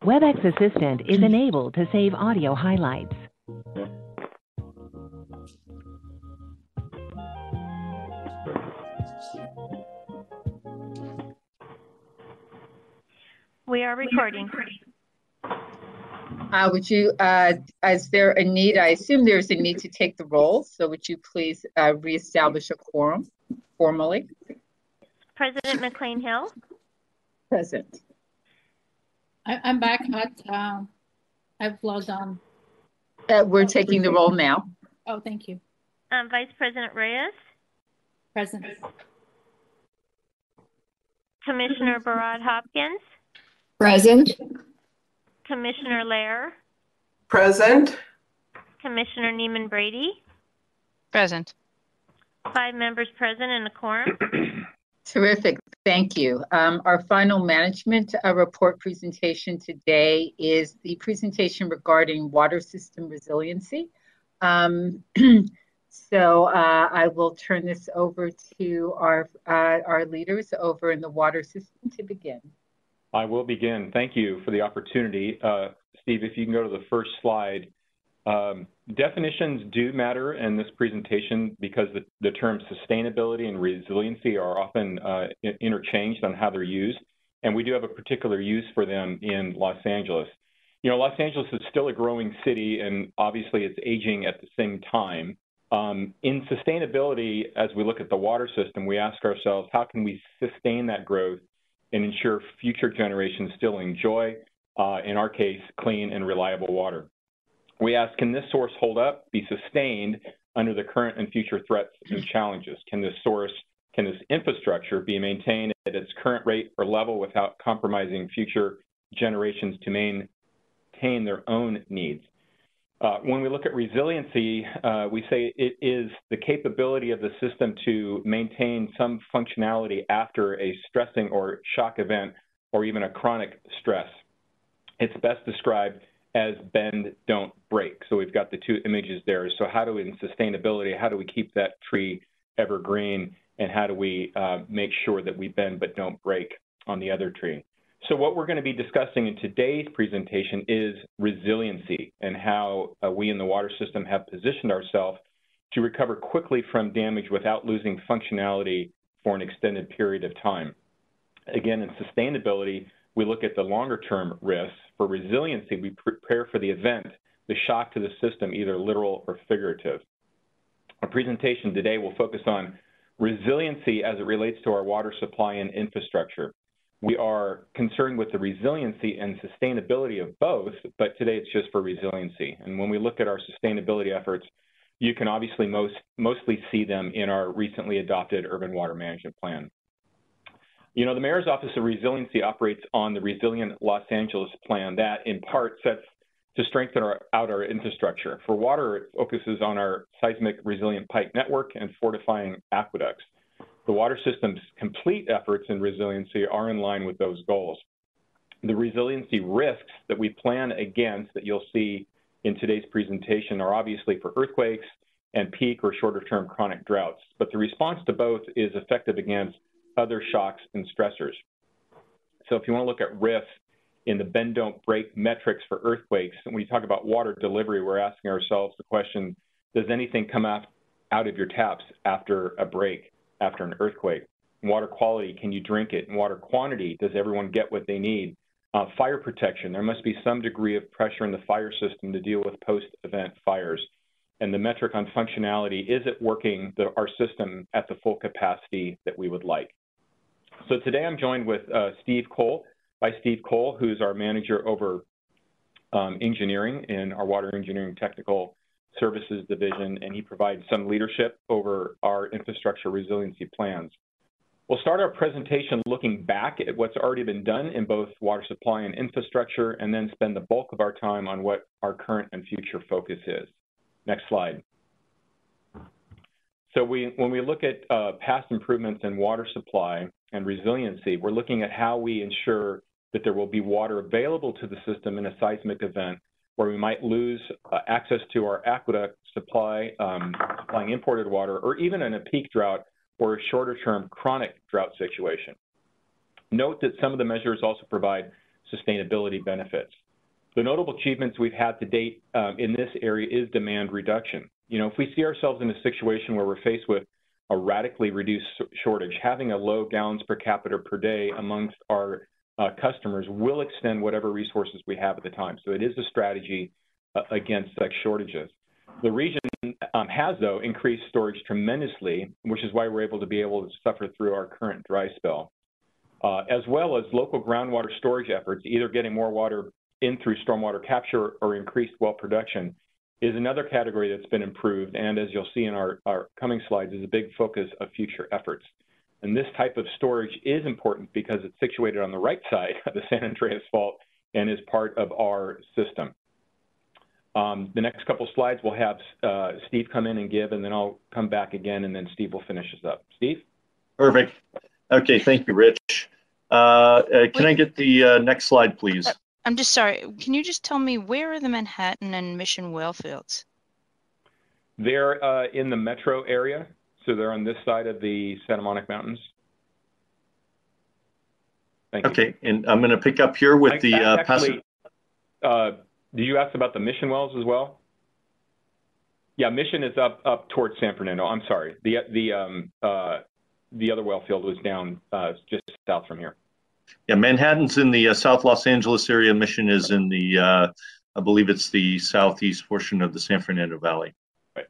WebEx Assistant is enabled to save audio highlights. We are recording. Would you, is there a need? I assume there's a need to take the roll. So would you please reestablish a quorum formally? President McCLAIN-HILL. Present. I'm back at, I've logged on. We're taking the roll now. Oh, thank you. Vice President Reyes. Present. Commissioner BARAD Hopkins. Present. Commissioner LEHRER. Present. Commissioner Neiman Brady. Present. 5 members present and a quorum. Terrific. Thank you. Our final management report presentation today is the presentation regarding water system resiliency. So I will turn this over to our leaders over in the water system to begin. I will begin. Thank you for the opportunity. Steve, if you can go to the first slide. Definitions do matter in this presentation because the terms sustainability and resiliency are often interchanged on how they're used, and we do have a particular use for them in Los Angeles. You know, Los Angeles is still a growing city, and obviously it's aging at the same time. In sustainability, as we look at the water system, we ask ourselves, how can we sustain that growth and ensure future generations still enjoy, in our case, clean and reliable water? We ask, can this source hold up, be sustained under the current and future threats and challenges? Can this infrastructure be maintained at its current rate or level without compromising future generations to maintain their own needs? When we look at resiliency, we say it is the capability of the system to maintain some functionality after a stressing or shock event or even a chronic stress. It's best described as bend, don't break. So we've got the two images there. So how do we, in sustainability, how do we keep that tree evergreen, and how do we make sure that we bend but don't break on the other tree? So what we're going to be discussing in today's presentation is resiliency and how we in the water system have positioned ourselves to recover quickly from damage without losing functionality for an extended period of time. Again, in sustainability, we look at the longer-term risks. For resiliency, we prepare for the event, the shock to the system, either literal or figurative. Our presentation today will focus on resiliency as it relates to our water supply and infrastructure. We are concerned with the resiliency and sustainability of both, but today it's just for resiliency. And when we look at our sustainability efforts, you can obviously mostly see them in our recently adopted Urban Water Management Plan. You know, the Mayor's Office of Resiliency operates on the Resilient Los Angeles Plan that, in part, sets to strengthen our infrastructure. For water, it focuses on our seismic resilient pipe network and fortifying aqueducts. The water system's complete efforts in resiliency are in line with those goals. The resiliency risks that we plan against that you'll see in today's presentation are obviously for earthquakes and peak or shorter-term chronic droughts, but the response to both is effective against other shocks and stressors. So if you want to look at risks in the bend, don't break metrics for earthquakes, and when we talk about water delivery, we're asking ourselves the question, does anything come out of your taps after a break, after an earthquake? Water quality, can you drink it? And water quantity, does everyone get what they need? Fire protection, there must be some degree of pressure in the fire system to deal with post-event fires. And the metric on functionality, is it working our system at the full capacity that we would like? So today I'm joined with Steve Cole, by Steve Cole, who's our manager over engineering in our Water Engineering Technical Services Division, and he provides some leadership over our infrastructure resiliency plans. We'll start our presentation looking back at what's already been done in both water supply and infrastructure, and then spend the bulk of our time on what our current and future focus is. Next slide. So when we look at past improvements in water supply and resiliency, we're looking at how we ensure that there will be water available to the system in a seismic event where we might lose access to our aqueduct supply, supplying imported water, or even in a peak drought or a shorter-term chronic drought situation. Note that some of the measures also provide sustainability benefits. The notable achievements we've had to date in this area is demand reduction. You know, if we see ourselves in a situation where we're faced with a radically reduced shortage, having a low gallons per capita per day amongst our customers will extend whatever resources we have at the time. So it is a strategy against such shortages. The region has, though, increased storage tremendously, which is why we're able to suffer through our current dry spell, as well as local groundwater storage efforts, either getting more water in through stormwater capture or increased well production, is another category that's been improved, and as you'll see in our coming slides, is a big focus of future efforts. And this type of storage is important because it's situated on the right side of the San Andreas Fault and is part of our system. The next couple slides we'll have Steve come in and give, and then I'll come back again, and then Steve will finish us up. Steve? Perfect. Okay, thank you, Rich. Can I get the next slide, please? I'm just sorry. Can you just tell me where are the Manhattan and Mission well fields? They're in the metro area, so they're on this side of the Santa Monica Mountains. Thank you. Okay, and I'm going to pick up here with do you ask about the Mission wells as well? Yeah, Mission is up towards San Fernando. I'm sorry. The other well field was down just south from here. Yeah, Manhattan's in the South Los Angeles area. Mission is in the, I believe it's the southeast portion of the San Fernando Valley. Right.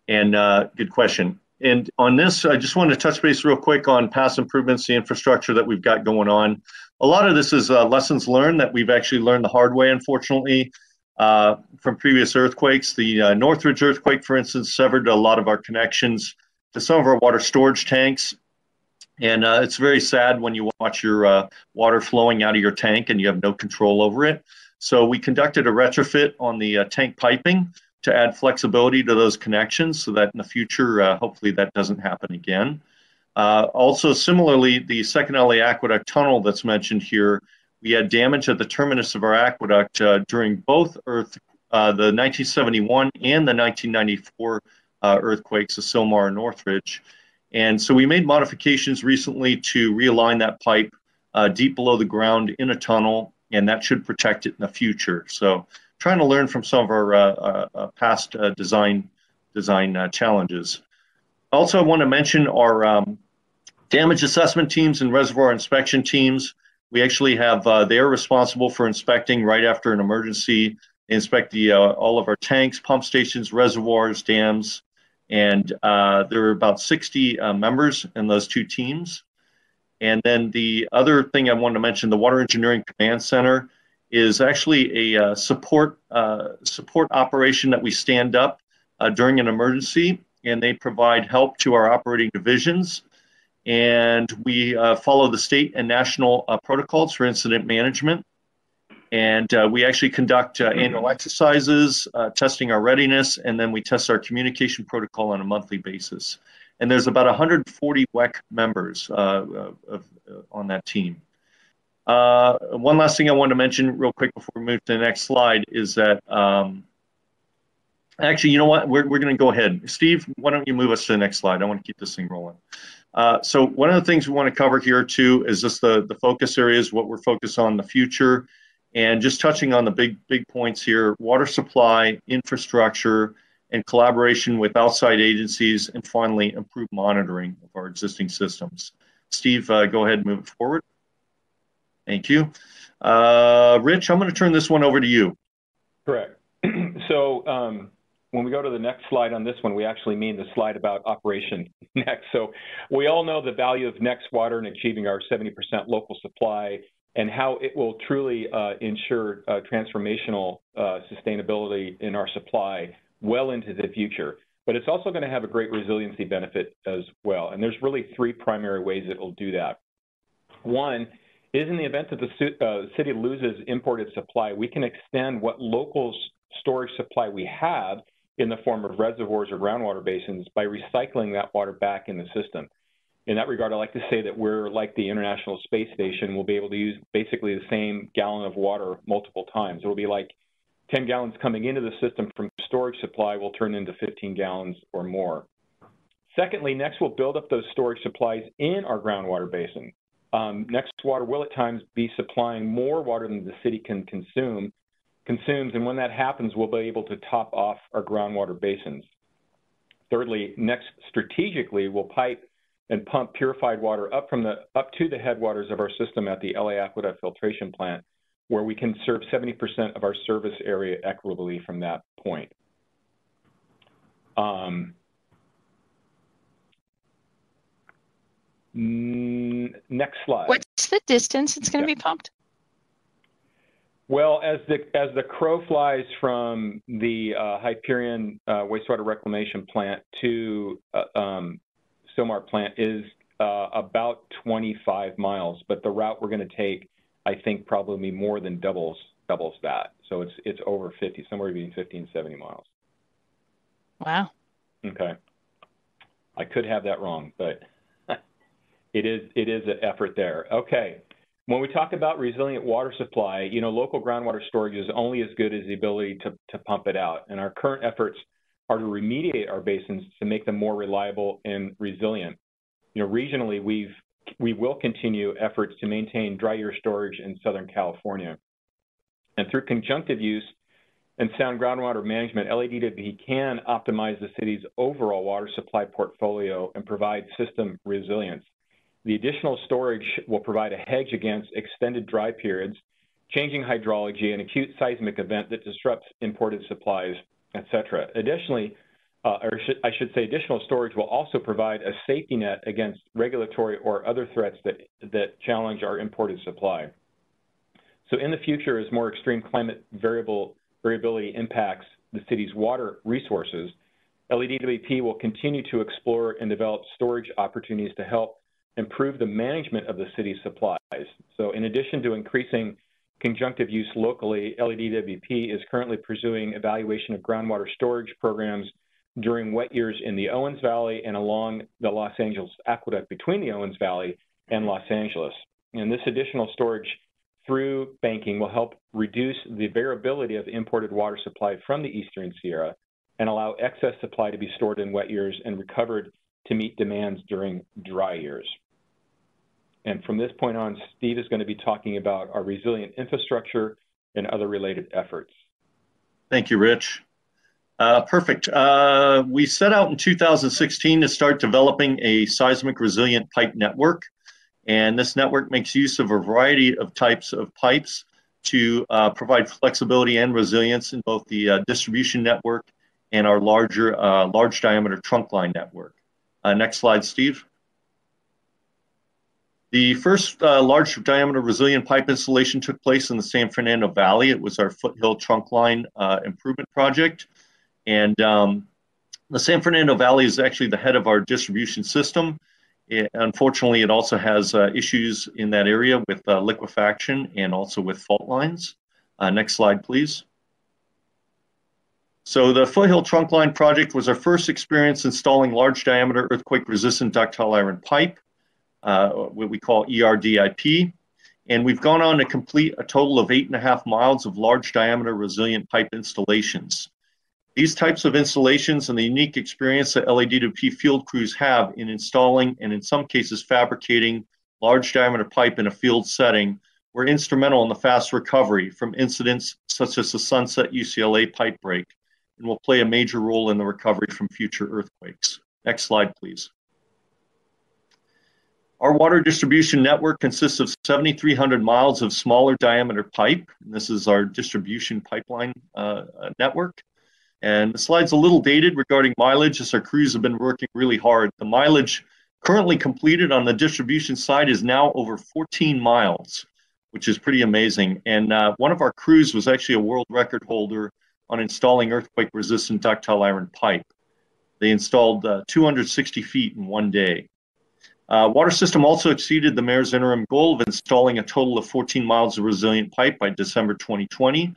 And good question. And on this, I just want to touch base real quick on past improvements, the infrastructure that we've got going on. A lot of this is lessons learned that we've actually learned the hard way, unfortunately, from previous earthquakes. The Northridge earthquake, for instance, severed a lot of our connections to some of our water storage tanks. And it's very sad when you watch your water flowing out of your tank and you have no control over it. So we conducted a retrofit on the tank piping to add flexibility to those connections so that in the future, hopefully that doesn't happen again. Also, similarly, the second LA aqueduct tunnel that's mentioned here, we had damage at the terminus of our aqueduct during both the 1971 and the 1994 earthquakes of Sylmar and Northridge. And so we made modifications recently to realign that pipe deep below the ground in a tunnel, and that should protect it in the future. So trying to learn from some of our past design challenges. Also, I want to mention our damage assessment teams and reservoir inspection teams. We actually have, they're responsible for inspecting right after an emergency. They inspect all of our tanks, pump stations, reservoirs, dams, and there are about 60 members in those two teams. And then the other thing I wanted to mention, the Water Engineering Command Center is actually a support operation that we stand up during an emergency, and they provide help to our operating divisions. And we follow the state and national protocols for incident management. And we actually conduct annual exercises, testing our readiness, and then we test our communication protocol on a monthly basis. And there's about 140 WEC members on that team. One last thing I want to mention real quick before we move to the next slide is that, actually, you know what? We're going to go ahead. Steve, why don't you move us to the next slide? I want to keep this thing rolling. So one of the things we want to cover here, too, is just the focus areas, what we're focused on in the future. And just touching on the big points here, water supply, infrastructure, and collaboration with outside agencies, and finally, improved monitoring of our existing systems. Steve, go ahead and move it forward. Thank you. Rich, I'm going to turn this one over to you. Correct. So when we go to the next slide on this one, we actually mean the slide about Operation Next. So we all know the value of Next Water in achieving our 70% local supply and how it will truly ensure transformational sustainability in our supply well into the future. But it's also going to have a great resiliency benefit as well. And there's really three primary ways it will do that. One is in the event that the city loses imported supply, we can extend what local storage supply we have in the form of reservoirs or groundwater basins by recycling that water back in the system. In that regard, I like to say that we're like the International Space Station. We'll be able to use basically the same gallon of water multiple times. It'll be like 10 gallons coming into the system from storage supply will turn into 15 gallons or more. Secondly, next we'll build up those storage supplies in our groundwater basin. Next Water will at times be supplying more water than the city can consumes, and when that happens, we'll be able to top off our groundwater basins. Thirdly, next strategically, we'll pipe and pump purified water up to the headwaters of our system at the LA Aqueduct filtration plant, where we can serve 70% of our service area equitably from that point. Next slide. What's the distance it's going to be pumped? Well, as the crow flies from the Hyperion wastewater reclamation plant to Silmar plant is about 25 miles, but the route we're going to take, I think, probably more than doubles that. So it's over 50, somewhere between 50 and 70 miles. Wow. Okay. I could have that wrong, but it is an effort there. Okay. When we talk about resilient water supply, you know, local groundwater storage is only as good as the ability to pump it out. And our current efforts are to remediate our basins to make them more reliable and resilient. You know, regionally, we will continue efforts to maintain dry year storage in Southern California. And through conjunctive use and sound groundwater management, LADWP can optimize the city's overall water supply portfolio and provide system resilience. The additional storage will provide a hedge against extended dry periods, changing hydrology, an acute seismic event that disrupts imported supplies, etc. Additionally, I should say additional storage will also provide a safety net against regulatory or other threats that challenge our imported supply. So in the future, as more extreme climate variability impacts the city's water resources, LADWP will continue to explore and develop storage opportunities to help improve the management of the city's supplies. So in addition to increasing conjunctive use locally, LADWP is currently pursuing evaluation of groundwater storage programs during wet years in the Owens Valley and along the Los Angeles Aqueduct between the Owens Valley and Los Angeles. And this additional storage through banking will help reduce the variability of imported water supply from the Eastern Sierra and allow excess supply to be stored in wet years and recovered to meet demands during dry years. And from this point on, Steve is going to be talking about our resilient infrastructure and other related efforts. Thank you, Rich. Perfect. We set out in 2016 to start developing a seismic resilient pipe network. And this network makes use of a variety of types of pipes to provide flexibility and resilience in both the distribution network and our large diameter trunk line network. Next slide, Steve. The first large diameter resilient pipe installation took place in the San Fernando Valley. It was our Foothill trunk line improvement project. And the San Fernando Valley is actually the head of our distribution system. Unfortunately, it also has issues in that area with liquefaction and also with fault lines. Next slide, please. So the Foothill trunk line project was our first experience installing large diameter earthquake resistant ductile iron pipe, what we call ERDIP. And we've gone on to complete a total of 8.5 miles of large diameter resilient pipe installations. These types of installations and the unique experience that LADWP field crews have in installing and in some cases fabricating large diameter pipe in a field setting were instrumental in the fast recovery from incidents such as the Sunset UCLA pipe break and will play a major role in the recovery from future earthquakes. Next slide, please. Our water distribution network consists of 7,300 miles of smaller diameter pipe. And this is our distribution pipeline network. And the slide's a little dated regarding mileage as our crews have been working really hard. The mileage currently completed on the distribution side is now over 14 miles, which is pretty amazing. And one of our crews was actually a world record holder on installing earthquake resistant ductile iron pipe. They installed 260 feet in one day. Water system also exceeded the mayor's interim goal of installing a total of 14 miles of resilient pipe by December 2020.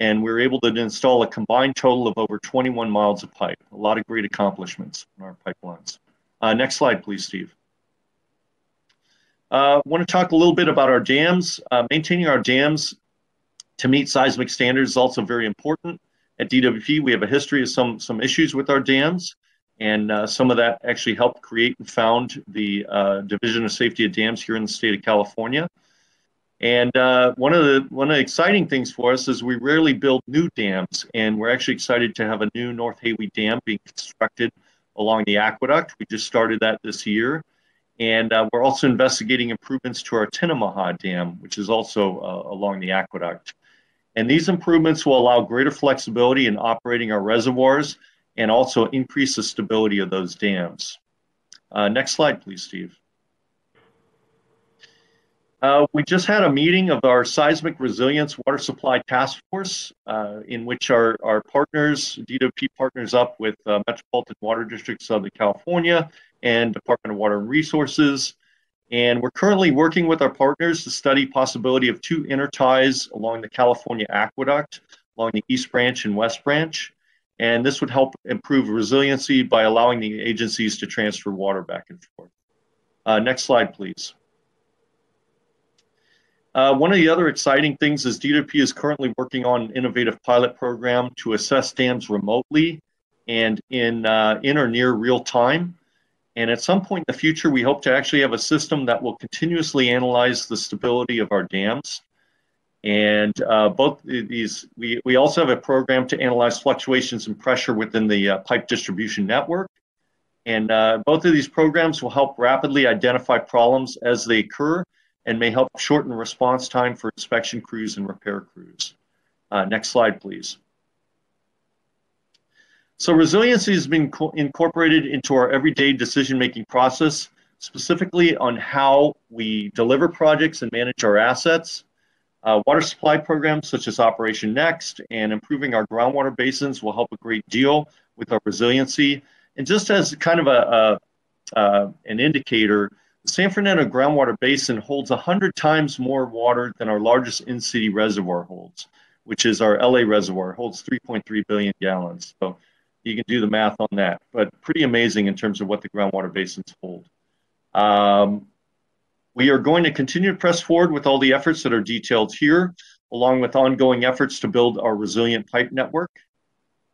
And we were able to install a combined total of over 21 miles of pipe. A lot of great accomplishments in our pipelines. Next slide, please, Steve. I want to talk a little bit about our dams. Maintaining our dams to meet seismic standards is also very important. At DWP, we have a history of some issues with our dams. And some of that actually helped create and found the Division of Safety of Dams here in the state of California. And one of the exciting things for us is we rarely build new dams, and we're actually excited to have a new North Haywee Dam being constructed along the aqueduct. We just started that this year. And we're also investigating improvements to our Tinnemaha Dam, which is also along the aqueduct. And these improvements will allow greater flexibility in operating our reservoirs and also increase the stability of those dams. Next slide, please, Steve. We just had a meeting of our Seismic Resilience Water Supply Task Force, in which our partners, DWP partners up with Metropolitan Water District Southern California and Department of Water and Resources. And we're currently working with our partners to study possibility of 2 interties along the California Aqueduct, along the East Branch and West Branch. And this would help improve resiliency by allowing the agencies to transfer water back and forth. Next slide, please. One of the other exciting things is DWP is currently working on an innovative pilot program to assess dams remotely and in or near real time. And at some point in the future, we hope to actually have a system that will continuously analyze the stability of our dams. And both these, we also have a program to analyze fluctuations in pressure within the pipe distribution network. And both of these programs will help rapidly identify problems as they occur and may help shorten response time for inspection crews and repair crews. Next slide, please. So resiliency has been incorporated into our everyday decision-making process, specifically on how we deliver projects and manage our assets. Water supply programs such as Operation Next and improving our groundwater basins will help a great deal with our resiliency. And just as kind of an indicator, the San Fernando groundwater basin holds 100 times more water than our largest in-city reservoir holds, which is our LA reservoir. It holds 3.3 billion gallons. So you can do the math on that, but pretty amazing in terms of what the groundwater basins hold. We are going to continue to press forward with all the efforts that are detailed here, along with ongoing efforts to build our resilient pipe network.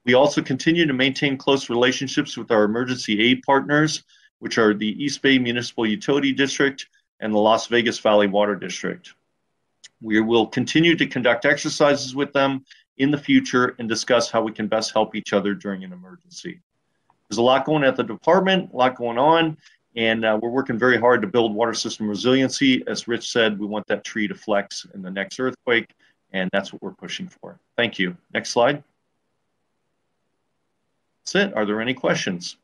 We also continue to maintain close relationships with our emergency aid partners, which are the East Bay Municipal Utility District and the Las Vegas Valley Water District. We will continue to conduct exercises with them in the future and discuss how we can best help each other during an emergency. There's a lot going on at the department, a lot going on, and we're working very hard to build water system resiliency. As Rich said, we want that tree to flex in the next earthquake, and that's what we're pushing for. Thank you. Next slide. That's it. Are there any questions?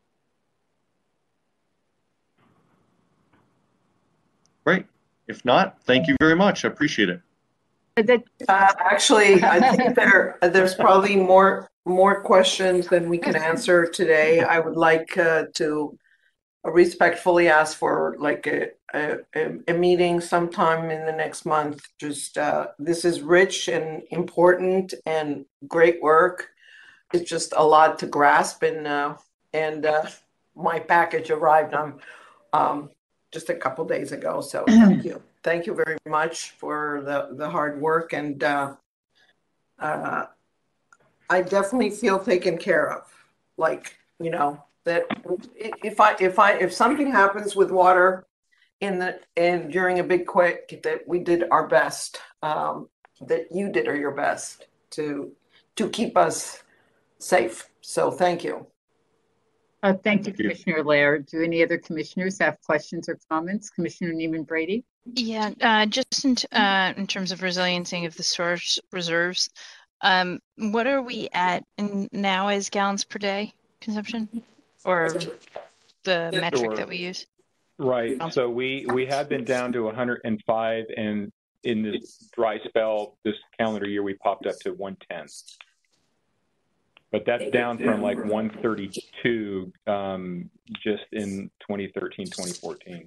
Great. If not, thank you very much. I appreciate it. Actually, I think there's probably more questions than we can answer today. I would like to respectfully ask for like a meeting sometime in the next month. Just this is rich and important and great work. It's just a lot to grasp, and my package arrived on just a couple days ago. So thank you very much for the hard work, and I definitely feel taken care of. Like, you know, that if something happens with water during a big quake, that we did our best, that you did your best to keep us safe. So thank you. Thank you, Commissioner Laird. Do any other commissioners have questions or comments? Commissioner Neiman Brady? Yeah, just in terms of resiliency of the source reserves, what are we at now as gallons per day consumption, or the metric that we use? Right. So we have been down to 105, and in this dry spell this calendar year, we popped up to 110. But that's down from like 132 just in 2013, 2014.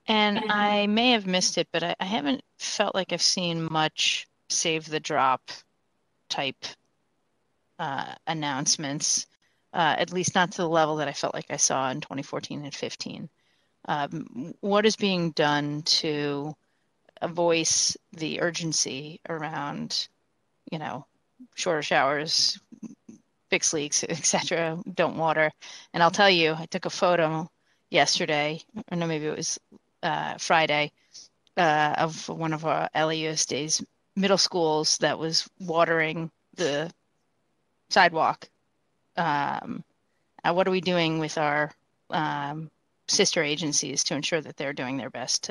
And I may have missed it, but I haven't felt like I've seen much save the drop type announcements, at least not to the level that I felt like I saw in 2014 and 15. What is being done to voice the urgency around, you know, shorter showers, fix leaks, etc. Don't water. And I'll tell you, I took a photo yesterday, or no, maybe it was Friday, of one of our LAUSD's middle schools that was watering the sidewalk. What are we doing with our sister agencies to ensure that they're doing their best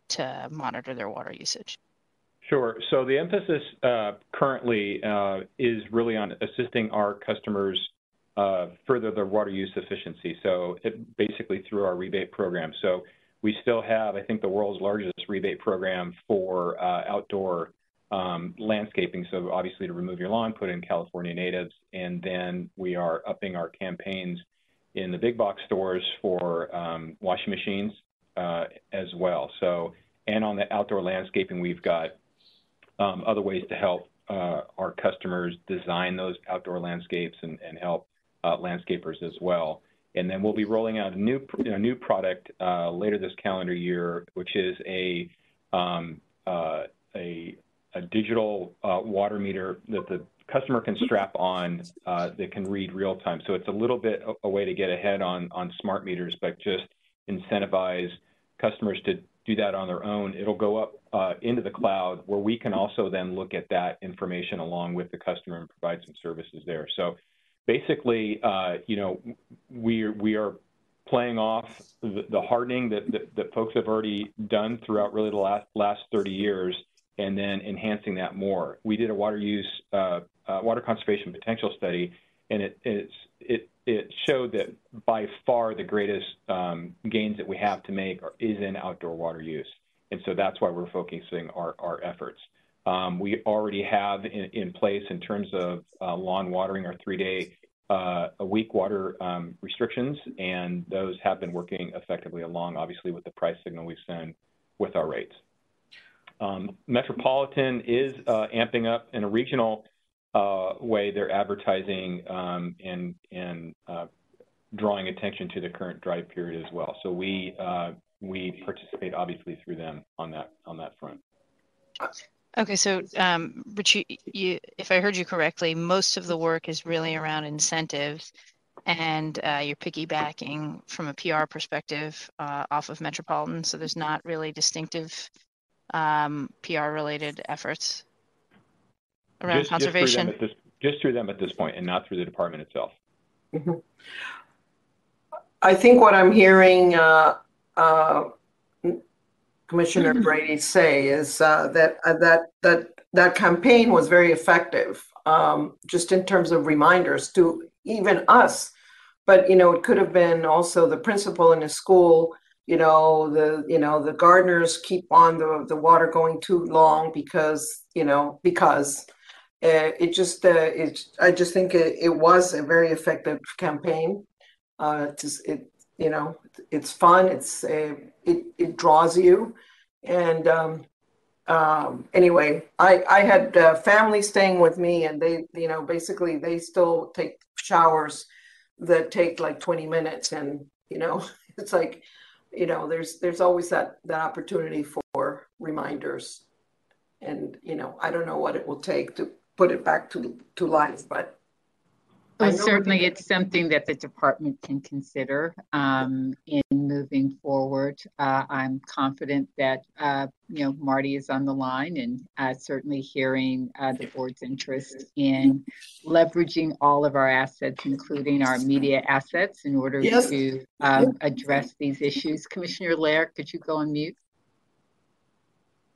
to monitor their water usage? Sure. So the emphasis currently is really on assisting our customers further their water use efficiency. So basically through our rebate program. So we still have, I think, the world's largest rebate program for outdoor landscaping. So obviously to remove your lawn, put in California natives, and then we are upping our campaigns in the big box stores for washing machines as well. So, and on the outdoor landscaping, we've got other ways to help our customers design those outdoor landscapes and help landscapers as well. And then we'll be rolling out a new product later this calendar year, which is a digital water meter that the customer can strap on that can read real time. So it's a little bit a way to get ahead on smart meters, but just incentivize customers to do that on their own. It'll go up into the cloud where we can also then look at that information along with the customer and provide some services there. So basically, you know, we are playing off the hardening that folks have already done throughout really the last 30 years, and then enhancing that more. We did a water use, water conservation potential study, and it showed that by far the greatest gains that we have to make is in outdoor water use. And so that's why we're focusing our efforts. We already have in place in terms of lawn watering our 3-day a week water restrictions, and those have been working effectively along, obviously, with the price signal we send with our rates. Metropolitan is amping up in a regional way. They're advertising and drawing attention to the current dry period as well. So we participate obviously through them on that front. Okay, so Richie, if I heard you correctly, most of the work is really around incentives, and you're piggybacking from a PR perspective off of Metropolitan. So there's not really distinctive PR-related efforts around conservation? Just through them at this point, and not through the department itself. Mm-hmm. I think what I'm hearing Commissioner Brady say is that campaign was very effective, just in terms of reminders to even us. But it could have been also the principal in the school. The gardeners keep on the water going too long because I just think it was a very effective campaign. It's fun. It draws you. And anyway, I had family staying with me, and they, basically they still take showers that take like 20 minutes, and it's like, there's always that opportunity for reminders. And I don't know what it will take to put it back to life, but well, certainly it's something that the department can consider in moving forward. I'm confident that Marty is on the line, and certainly hearing the board's interest in leveraging all of our assets, including our media assets, in order to address these issues. Commissioner Lehr, could you go on mute?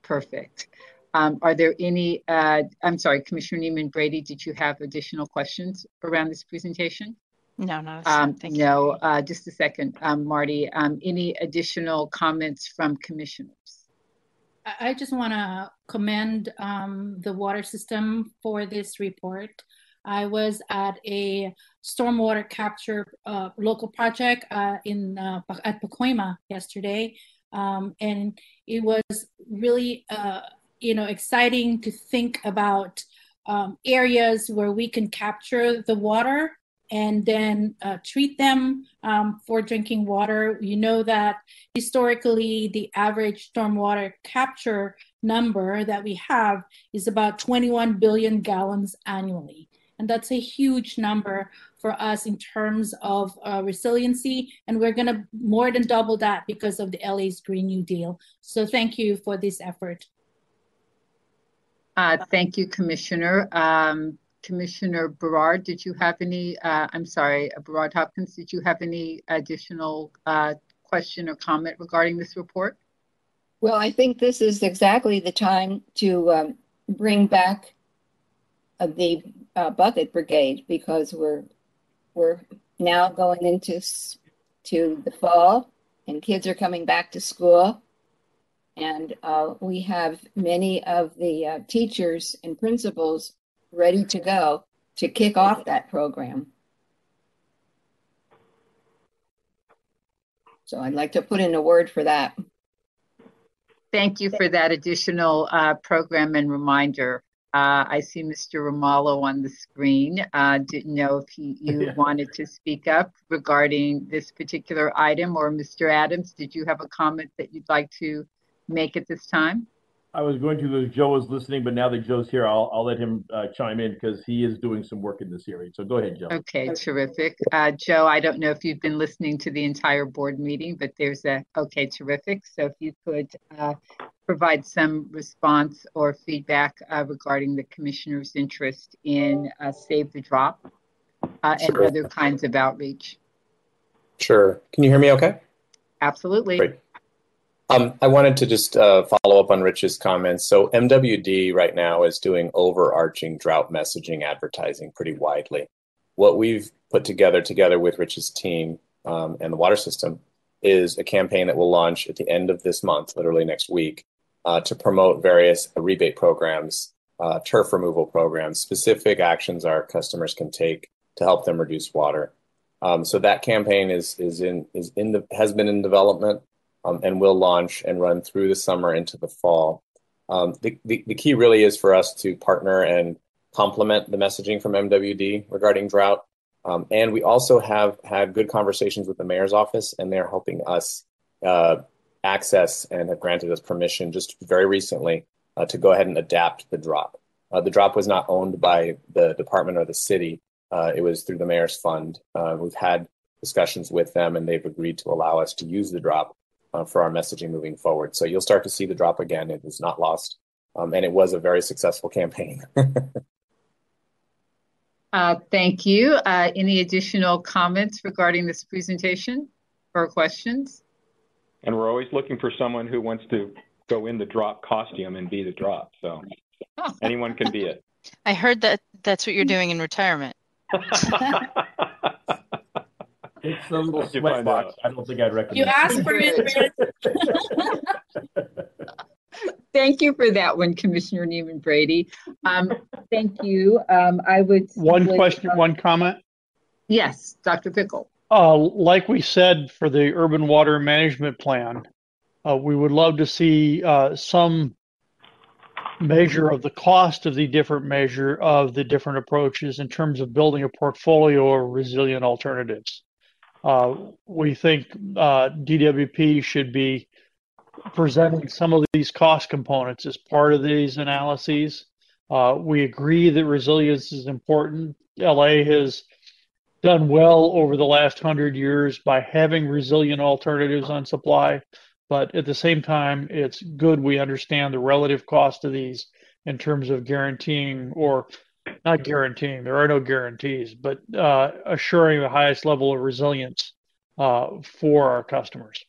Perfect. Are there any, I'm sorry, Commissioner Neiman Brady, did you have additional questions around this presentation? No, no. Thank you. No, just a second. Marty, any additional comments from commissioners? I just want to commend the water system for this report. I was at a stormwater capture local project at Pacoima yesterday, and it was really exciting to think about areas where we can capture the water and then treat them for drinking water. You know that historically the average stormwater capture number that we have is about 21 billion gallons annually. And that's a huge number for us in terms of resiliency. And we're going to more than double that because of the LA's Green New Deal. So thank you for this effort. Thank you, Commissioner. Commissioner BARAD, did you have any, I'm sorry, BARAD Hopkins, did you have any additional question or comment regarding this report? Well, I think this is exactly the time to bring back the bucket brigade, because we're now going into the fall and kids are coming back to school. And we have many of the teachers and principals ready to go to kick off that program. So I'd like to put in a word for that. Thank you for that additional program and reminder. I see Mr. Romalo on the screen. Didn't know if you wanted to speak up regarding this particular item, or Mr. Adams, did you have a comment that you'd like to make at this time? I was going to, Joe was listening, but now that Joe's here, I'll let him chime in, because he is doing some work in this area. So go ahead, Joe. Okay, terrific. Joe, I don't know if you've been listening to the entire board meeting, but there's okay, terrific. So if you could provide some response or feedback regarding the commissioner's interest in Save the Drop and other kinds of outreach. Sure. Can you hear me okay? Absolutely. Great. I wanted to just follow up on Rich's comments. So MWD right now is doing overarching drought messaging advertising pretty widely. What we've put together with Rich's team and the water system is a campaign that will launch at the end of this month, literally next week, to promote various rebate programs, turf removal programs, specific actions our customers can take to help them reduce water. So that campaign has been in development. And will launch and run through the summer into the fall. The key really is for us to partner and complement the messaging from MWD regarding drought. And we also have had good conversations with the mayor's office, and they're helping us access and have granted us permission just very recently to go ahead and adapt the drop. The drop was not owned by the department or the city. It was through the mayor's fund. We've had discussions with them, and they've agreed to allow us to use the drop for our messaging moving forward. So you'll start to see the drop again. It is not lost. And it was a very successful campaign. Thank you. Any additional comments regarding this presentation or questions? And we're always looking for someone who wants to go in the drop costume and be the drop. So anyone can be it. I heard that that's what you're doing in retirement. It's a little sweat box. I don't think I'd recommend. You asked for it. Thank you for that one, Commissioner Neiman Brady. Thank you. I would. One question, one comment. Yes, Dr. Pickle. Like we said for the urban water management plan, we would love to see some measure of the cost of the different approaches in terms of building a portfolio of resilient alternatives. We think DWP should be presenting some of these cost components as part of these analyses. We agree that resilience is important. LA has done well over the last 100 years by having resilient alternatives on supply, but at the same time, it's good we understand the relative cost of these in terms of guaranteeing, or not guaranteeing, there are no guarantees, but assuring the highest level of resilience for our customers.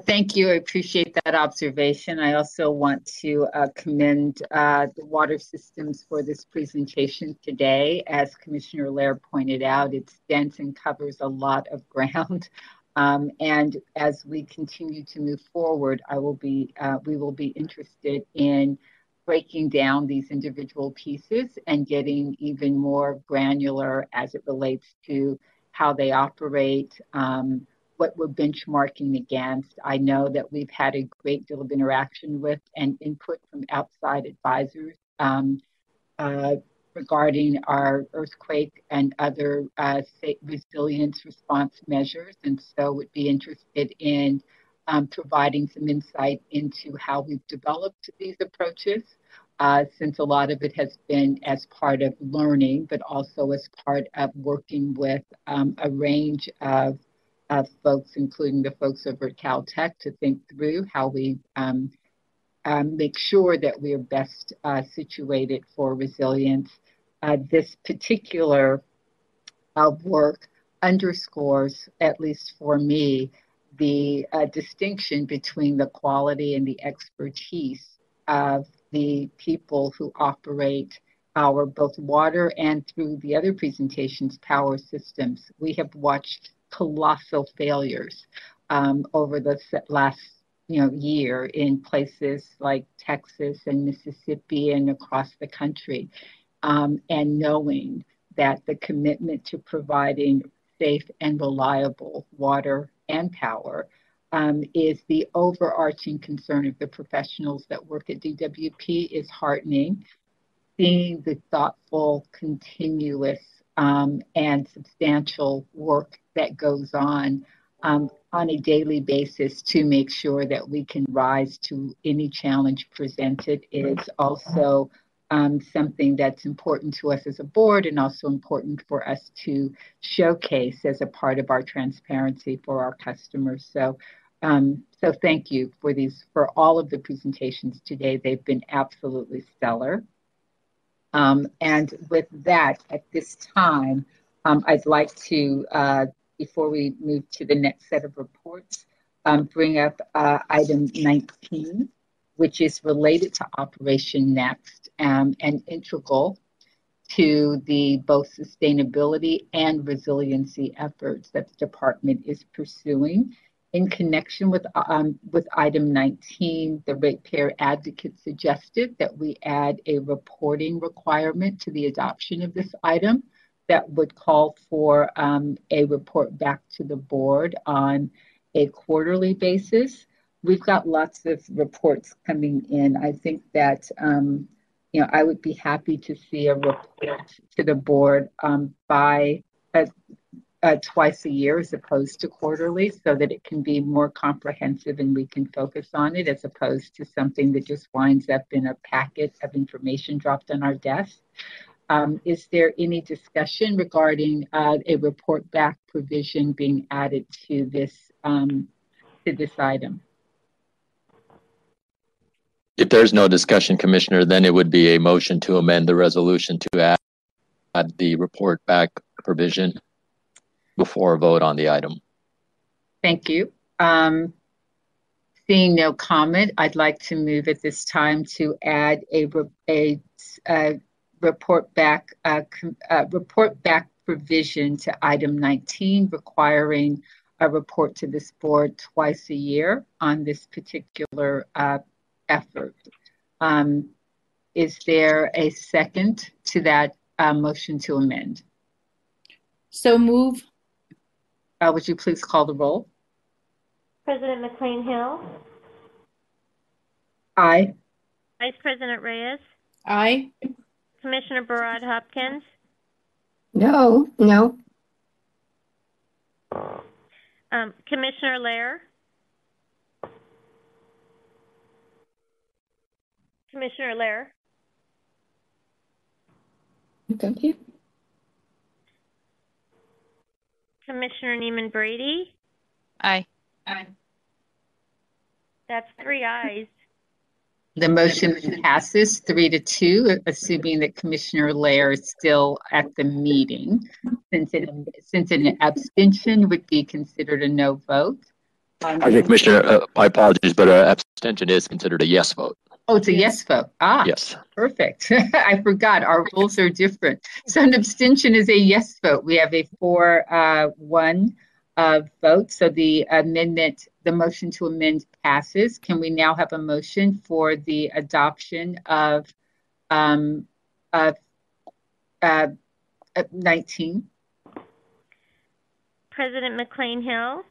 Thank you. I appreciate that observation. I also want to commend the water systems for this presentation today. As Commissioner Lehr pointed out, it's dense and covers a lot of ground. And as we continue to move forward, we will be interested in breaking down these individual pieces and getting even more granular as it relates to how they operate, what we're benchmarking against. I know that we've had a great deal of interaction with and input from outside advisors regarding our earthquake and other resilience response measures. And so would be interested in providing some insight into how we've developed these approaches, since a lot of it has been as part of learning, but also as part of working with a range of folks, including the folks over at Caltech, to think through how we make sure that we are best situated for resilience. This particular work underscores, at least for me, the distinction between the quality and the expertise of the people who operate our both water and, through the other presentations, power systems. We have watched colossal failures over the last year in places like Texas and Mississippi and across the country, and knowing that the commitment to providing safe and reliable water and power is the overarching concern of the professionals that work at DWP is heartening. Seeing the thoughtful, continuous, and substantial work that goes on a daily basis to make sure that we can rise to any challenge presented is also something that's important to us as a board, and also important for us to showcase as a part of our transparency for our customers. So thank you for all of the presentations today. They've been absolutely stellar. And with that, at this time, I'd like to, before we move to the next set of reports, bring up item 19, which is related to Operation Next and integral to the both sustainability and resiliency efforts that the department is pursuing. In connection with item 19, the ratepayer advocate suggested that we add a reporting requirement to the adoption of this item that would call for a report back to the board on a quarterly basis. We've got lots of reports coming in. I think that I would be happy to see a report to the board by twice a year as opposed to quarterly, so that it can be more comprehensive and we can focus on it, as opposed to something that just winds up in a packet of information dropped on our desk. Is there any discussion regarding a report back provision being added to this item? If there's no discussion, Commissioner, then it would be a motion to amend the resolution to add the report back provision before a vote on the item. Thank you. Seeing no comment, I'd like to move at this time to add a report back provision to item 19, requiring a report to this board twice a year on this particular effort. Is there a second to that motion to amend? So move. Would you please call the roll? President McCLAIN-HILL. Aye. Vice President Reyes. Aye. Commissioner BARAD Hopkins. No. Commissioner LEHRER. Commissioner LEHRER. Thank you. Commissioner Neiman Brady. Aye. That's 3 ayes. The motion passes 3-2, assuming that Commissioner LEHRER is still at the meeting, since an abstention would be considered a no vote. Commissioner, my apologies, but abstention is considered a yes vote. Oh, it's a yes vote. Yes. Perfect. I forgot. Our rules are different. So an abstention is a yes vote. We have a 4-1 vote. So the motion to amend passes. Can we now have a motion for the adoption of 19? President McCLAIN-HILL.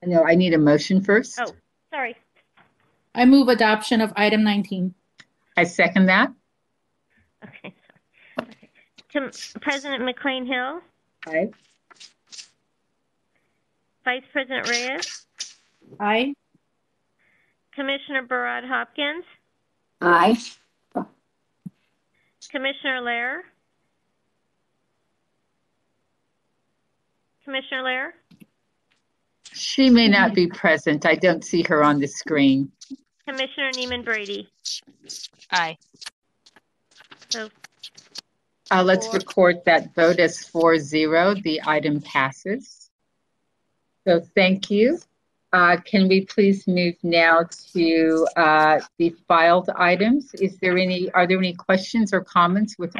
No, I need a motion first. Oh, sorry. I move adoption of item 19. I second that. Okay. President McCLAIN-HILL. Aye. Vice President Reyes. Aye. Commissioner BARAD Hopkins. Aye. Commissioner Lehrer? Commissioner Lehrer? She may not be present. I don't see her on the screen. Commissioner Neiman Brady? Aye. So let's record that vote as 4-0. The item passes. So thank you. Can we please move now to the filed items? Are there any questions or comments with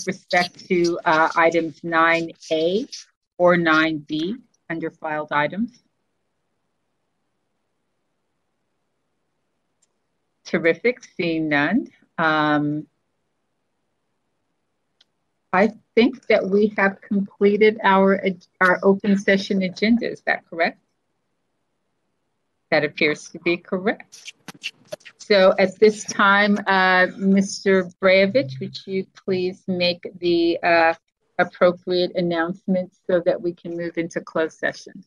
respect to items 9A or 9B under filed items? Terrific, seeing none. I think that we have completed our open session agenda. Is that correct? That appears to be correct. So at this time, Mr. Brejovich, would you please make the appropriate announcements so that we can move into closed session?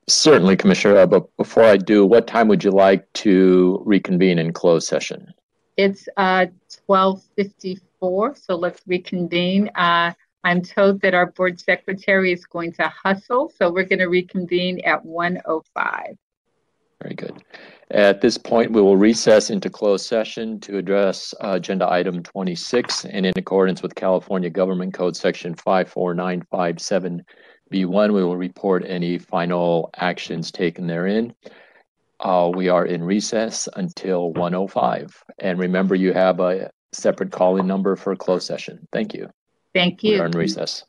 Certainly, Commissioner, but before I do, what time would you like to reconvene in closed session? It's 12:54, so let's reconvene. I'm told that our board secretary is going to hustle, so we're going to reconvene at 1:05. Very good. At this point, we will recess into closed session to address agenda item 26, and in accordance with California Government Code Section 54957B1, we will report any final actions taken therein. We are in recess until 1:05. And remember, you have a separate call-in number for a closed session. Thank you. Thank you. We are in recess.